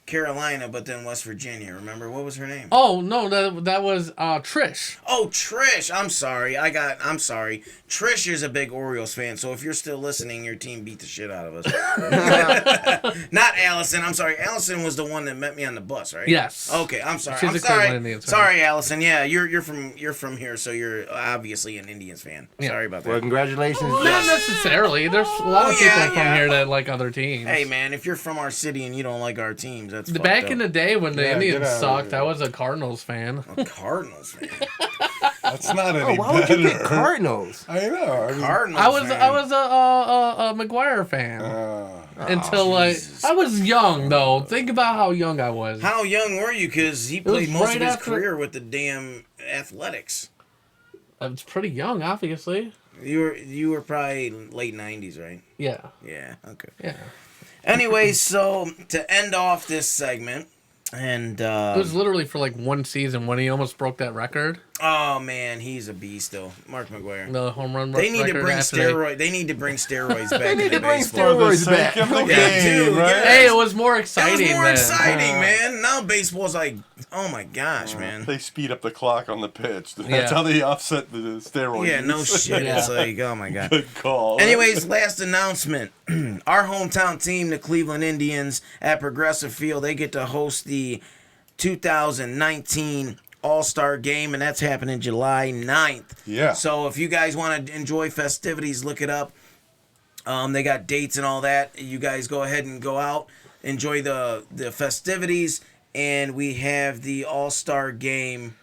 Carolina, but then West Virginia. Remember what was her name? Oh no, that was Trish. Oh, Trish. I'm sorry. I'm sorry. Trish is a big Orioles fan, so if you're still listening, your team beat the shit out of us. Not Allison. I'm sorry. Allison was the one that met me on the bus, right? Yes. Okay, I'm sorry. She's I'm a sorry. Cleveland Indians fan. Sorry, Allison. Yeah, you're from here, so you're obviously an Indians fan. Yeah. Sorry about that. Well, congratulations. Not necessarily. There's a lot of Oh, people yeah, from yeah. here that like other teams. Hey man, if you're from our city and you don't like our teams, that's fucked Back up. in the day when the Yeah, Indians get out of sucked, here. I was a Cardinals fan. A Cardinals fan. That's not Oh, any why would you pick better. Cardinals? I know. I mean, Cardinals. I was fan. a McGuire fan until Jesus. I was young though. Think about how young I was. How young were you? Because he was played most right of his after- career with the damn Athletics. I was pretty young, obviously. You were probably late 90s, right? Yeah. Yeah. Okay. Yeah. Anyway, so to end off this segment, and It was literally for like one season when he almost broke that record. oh man, he's a beast though, Mark McGuire. The home run They need to record bring after steroids. They need to bring steroids back. They need into to bring baseball. steroids back. Of the Okay. game, dude, right? yeah. Hey, it was more It exciting. was more then. exciting, man. Now baseball's like, oh my gosh, man. They speed up the clock on the pitch. That's Yeah. how they offset the steroids. Yeah, no shit. Yeah. It's like, oh my god. Good call. Anyways, last announcement. Our hometown team, the Cleveland Indians at Progressive Field, they get to host the 2019 All-Star Game, and that's happening July 9th. Yeah. So if you guys want to enjoy festivities, look it up. They got dates and all that. You guys go ahead and go out, enjoy the festivities, and we have the All-Star Game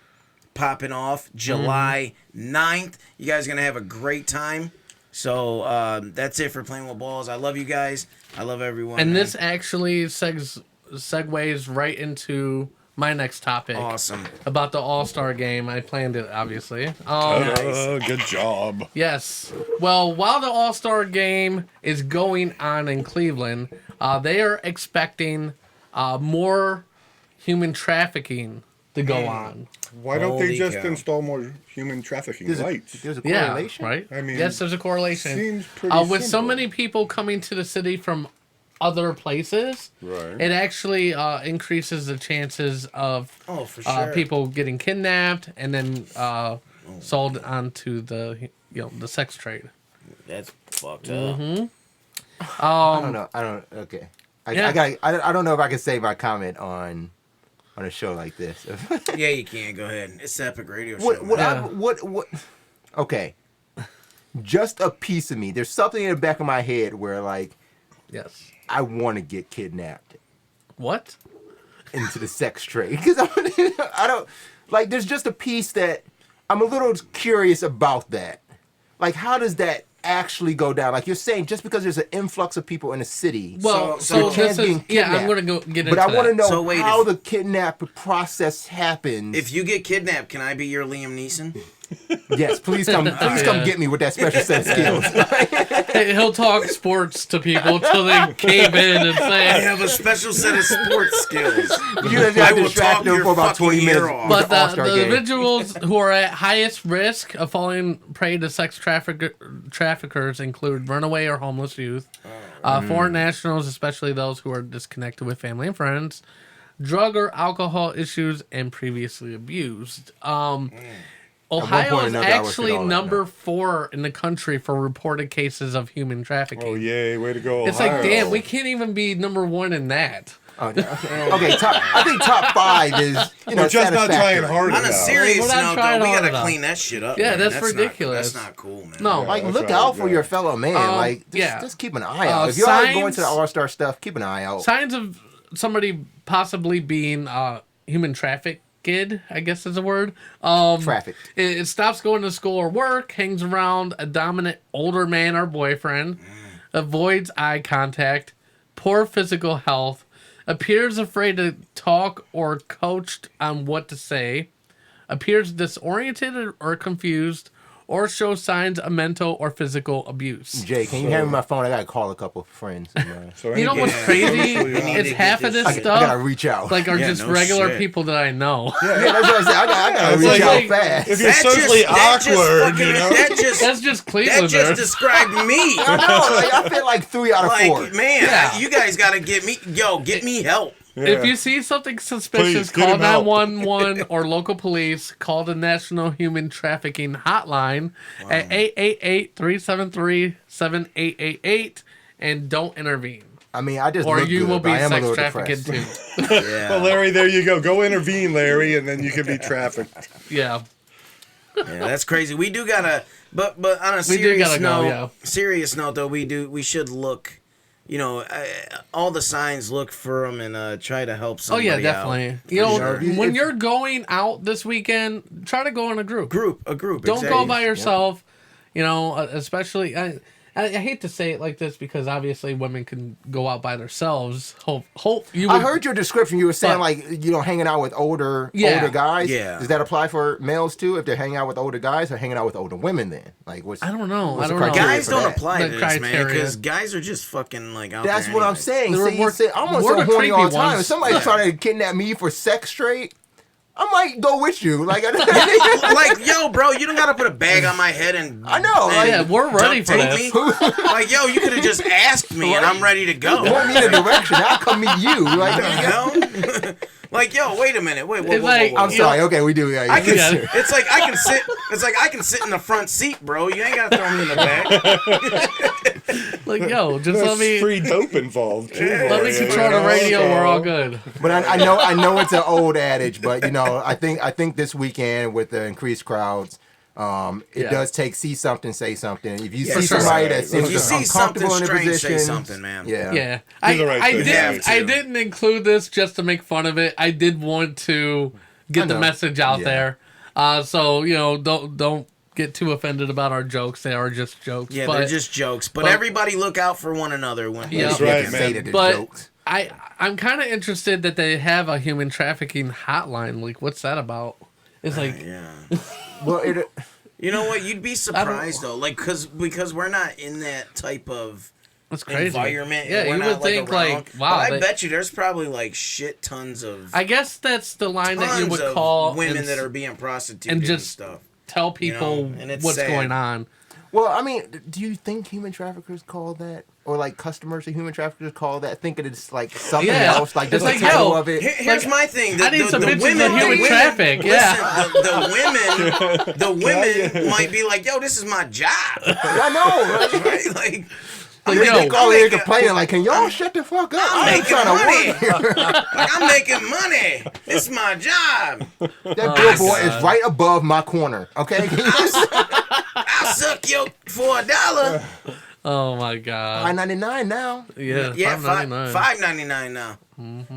popping off July 9th. You guys are going to have a great time. So that's it for Playing with Balls. I love you guys. I love everyone. And man. this actually segues right into my next topic. Awesome. About the All-Star Game. I planned it, obviously. Oh, good job. Yes. Well, while the All-Star Game is going on in Cleveland, they are expecting more human trafficking to go on. Why don't Holy they just cow. install more human trafficking There's lights? a Yeah, correlation. right? I mean, yes, there's a correlation. seems pretty With so simple. many people coming to the city from other places, Right. it actually increases the chances of Oh, for sure. people getting kidnapped and then sold onto the the sex trade. That's fucked up. I don't know. Okay. Yeah. I don't know if I can say my comment on a show like this. Yeah, you can. Go ahead. It's Epic Radio Show. What? Okay. Just a piece of me. There's something in the back of my head where like Yes. I want to get kidnapped What? into the sex trade because I don't like. There's just a piece that I'm a little curious about that. Like, how does that actually go down? Like you're saying, just because there's an influx of people in a city. Well, So so chance this is being yeah. I'm kidnapped. gonna go get into But I want to that. know So wait, how if- the kidnap process happens. If you get kidnapped, can I be your Liam Neeson? Yes, please come get me with that special set of skills. Hey, he'll talk sports to people till they cave in and I say. have a special set of sports skills. You have I to will distract talk them your for about fucking 20 minutes. ear off. with But the All-Star the game. individuals who are at highest risk of falling prey to sex traffickers include runaway or homeless youth, foreign nationals, especially those who are disconnected with family and friends, drug or alcohol issues, and previously abused. Ohio point or is another, I was actually all that number now. 4 in the country for reported cases of human trafficking. Oh, yay. Way to go, It's Ohio. like, damn, we can't even be number 1 in that. Oh, okay. I think top 5 is We're just not trying satisfactory. hard On a enough. serious We're not note, trying though, we hard gotta enough. clean that shit up. Yeah, man. that's not- ridiculous. that's not cool, man. No. Like, that's look right, out for yeah. your fellow man. Like, yeah. just keep an eye out. If you're signs- going to the All-Star stuff, keep an eye out. Signs of somebody possibly being human trafficked, I guess is a word. Trafficked. It stops going to school or work, hangs around a dominant older man or boyfriend, avoids eye contact, poor physical health, appears afraid to talk or coached on what to say, appears disoriented or confused, or shows signs of mental or physical abuse. Jay, can you hand me my phone? I got to call a couple of friends. So You know what's crazy? We need It's to half get of this this shit. I got to stuff reach out. like are Yeah, just no regular shit. people that I know. yeah, that's what I said. I got to it's reach like- out fast. If you're socially awkward, you know? That's just That Cleveland. just described me. I know. Like, I feel like 3 out of 4. Like, man, Yeah. you guys gotta get me help. If you see something suspicious, Please, get call him help. 911 or local police. Call the National Human Trafficking Hotline at 888-373-7888 and don't intervene. I mean, I just Or look you good, will but be I am a sex little trafficked depressed. too. Well, Larry, there you go. Go intervene, Larry, and then you can be trafficked. Yeah. Yeah, that's crazy. We do gotta, but on a We do serious gotta go, note, yeah. serious note though, we should look, all the signs, look for them and try to help Oh somebody yeah, out. definitely. For You know, sure. when you're going out this weekend, try to go in a group. A group. Don't exactly. go by yourself. You know, especially. I I hate to say it like this because obviously women can go out by themselves. I heard your description. You were saying hanging out with older guys. Yeah. Does that apply for males too? If they're hanging out with older guys or hanging out with older women, then I don't know. Guys don't that? apply to The this, man, criteria. because guys are just fucking like out That's there what I'm anyways. saying. We're I'm so the horny creepy all the time. ones. If somebody's trying to kidnap me for sex straight, I might go with you. Like, Like, yo, bro, you don't gotta put a bag on my head and I know. and Yeah, we're ready for duct this. tape me. Like, yo, you could have just asked me and I'm ready to go. point me in a direction. I'll come meet you. Like, What the hell? Like, yo, wait a minute. Wait, It's like- I'm sorry. Okay, we do. I can. Yeah. It's like I can sit. It's like I can sit in the front seat, bro. You ain't gotta throw me in the back. Like, yo, just let There's me free dope involved. Too, let me boy. control the radio. We're all good. But I know it's an old adage, but I think this weekend with the increased crowds, it does take see something, say something. If you see sure. somebody that If seems you see something uncomfortable in a strange, position, say something, man. Yeah. Yeah, Do the right I thing. didn't. Yeah, I too. didn't include this just to make fun of it. I did want to get the know. message out Yeah. there. So don't get too offended about our jokes. They are just jokes. Yeah, but, they're just jokes. But but- everybody look out for one another when Yeah. That's You right, can say man. that it's But jokes. I'm kind of interested that they have a human trafficking hotline. Like, what's that about? It's like, Yeah. Well, You know what? You'd be surprised though, like because we're not in that type of it's crazy. environment. Yeah, and we're you not, would think around. like, wow. But I they- bet you there's probably like shit tons of I guess that's the line that you tons would of call women and that are being prostituted and and just stuff. tell people and it's what's sad. going on. well, I mean, do you think human traffickers call that, or like customers of human traffickers call that, thinking it's like something Yeah. else, like It's just like, the title yo, of it? Here's my thing. I need some bitches that human traffic. Listen, Yeah. the women might be like, yo, this is my job. I know. Right? Right? Like, Like, They yo, call I'm in making- complaining like, "Can y'all shut the fuck up? I'm I ain't making trying to money. work here." like, I'm making money. It's my job. That billboard is right above my corner. Okay, I'll suck you for $1. oh my god. $5.99 now. Yeah, Yeah, $5.99. $5.99 now.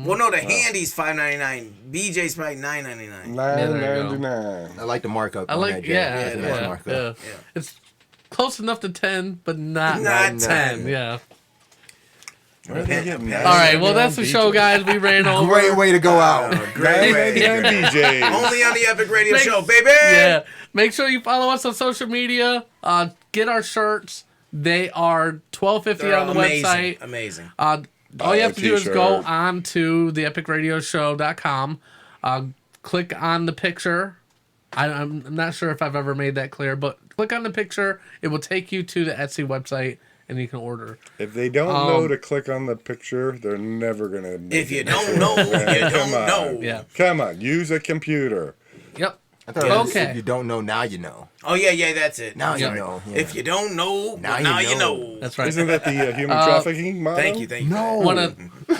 Well, no, the handy's $5.99. BJ's probably $9.99. $9.99. I like the markup. I on like, that, yeah, Jack. That's a yeah, nice markup. yeah. It's close enough to 10, but not Not 10. Yeah. Where are they getting All right, well, that's the show, guys. We ran over. Great way to go out. Great way. $9.99 BJ's. Only on the Epic Radio Make- Show, baby. Yeah. Make sure you follow us on social media. Get our shirts. They are $12.50 They're on the amazing. website. Amazing. All you have to do is t-shirt. go on to theepicradioshow.com. Click on the picture. I'm not sure if I've ever made that clear, but click on the picture. It will take you to the Etsy website, and you can order. If they don't know to click on the picture, they're never going to make If you it. don't know, you don't Come on. know. Yeah. Come on, use a computer. Yep. I thought it was, Okay. if you don't know, now you know. Oh, yeah, that's it. Now Yeah. you know. Yeah. If you don't know, Now now, you you know. know. That's right. Isn't that the human trafficking model? Thank you. No. Want to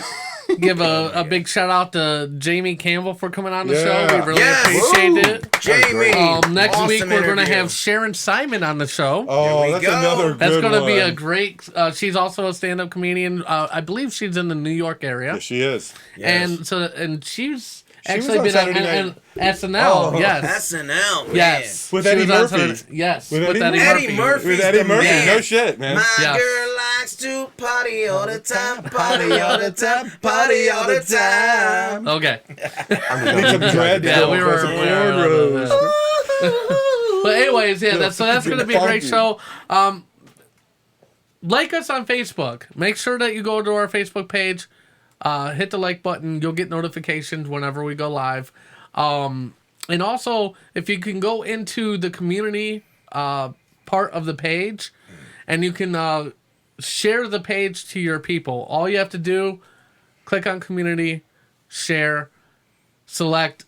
give a big shout out to Jamie Campbell for coming on the Yeah. show. We really Yes. appreciate Woo. it. Jamie. Next awesome week we're going to interview. have Sharon Simon on the show. Oh, Here we that's go. another good That's going to be a one. great. She's also a stand-up comedian. I believe she's in the New York area, Yes, she is. and she's She actually was on been Saturday on Night. SNL. Oh. Yes, SNL. Man. yes. With She Eddie was on Murphy. Saturday- Yes, With with Eddie Eddie Eddie Murphy. Murphy. With Eddie the Murphy. man. No shit, man. My Yeah. girl likes to party all the time, party all the time, party all the time. Okay. Need some dread. Yeah, we were. Some we were cornrows. but anyways, yeah, that's going to be a great Funky. show. Like us on Facebook. Make sure that you go to our Facebook page. Hit the like button. You'll get notifications whenever we go live. And also, if you can go into the community part of the page, and you can share the page to your people. All you have to do, click on community, share, select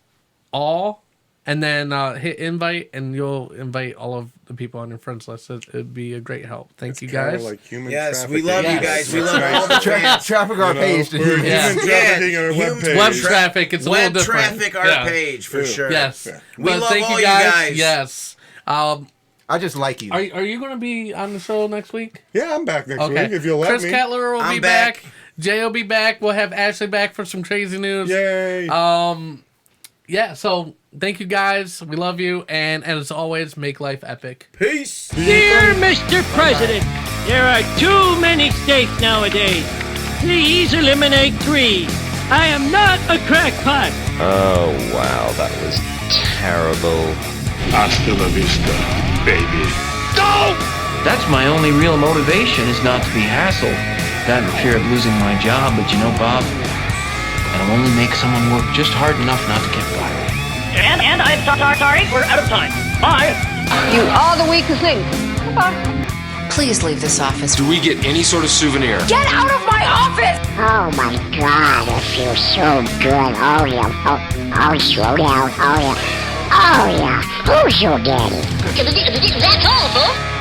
all, and then hit invite, and you'll invite all of the people on your friends list. It'd be a great help. Thank you Kinda guys. like human Yes, we trafficking. love you Yes. guys. We That's love nice. all the fans. Traffic our page. to We're do Yeah. human Yeah, trafficking on our human webpage. Web traffic, it's a little Web different. traffic our Yeah. page for sure. Yes. We But love thank all you you guys. guys. Yes. I just like you. Are you going to be on the show next week? Yeah, I'm back next Okay. week if you'll let Chris me. Kettler will I'm be back. back. Jay will be back. We'll have Ashley back for some crazy news. Yay. Yeah, so thank you guys. We love you. And as always, make life epic. Peace. Dear Mr. President, There are too many states nowadays. Please eliminate 3. I am not a crackpot. Oh, wow, that was terrible. Hasta la vista, baby. No! That's my only real motivation, is not to be hassled. That and fear of losing my job, but you know, Bob, that'll only make someone work just hard enough not to get fired. And I'm sorry, we're out of time. Bye. You are the weakest link. Goodbye. Please leave this office. Do we get any sort of souvenir? Get out of my office! Oh my God, it feels so good. Oh yeah, oh slow down. Oh yeah, who's your daddy? That's all, folks.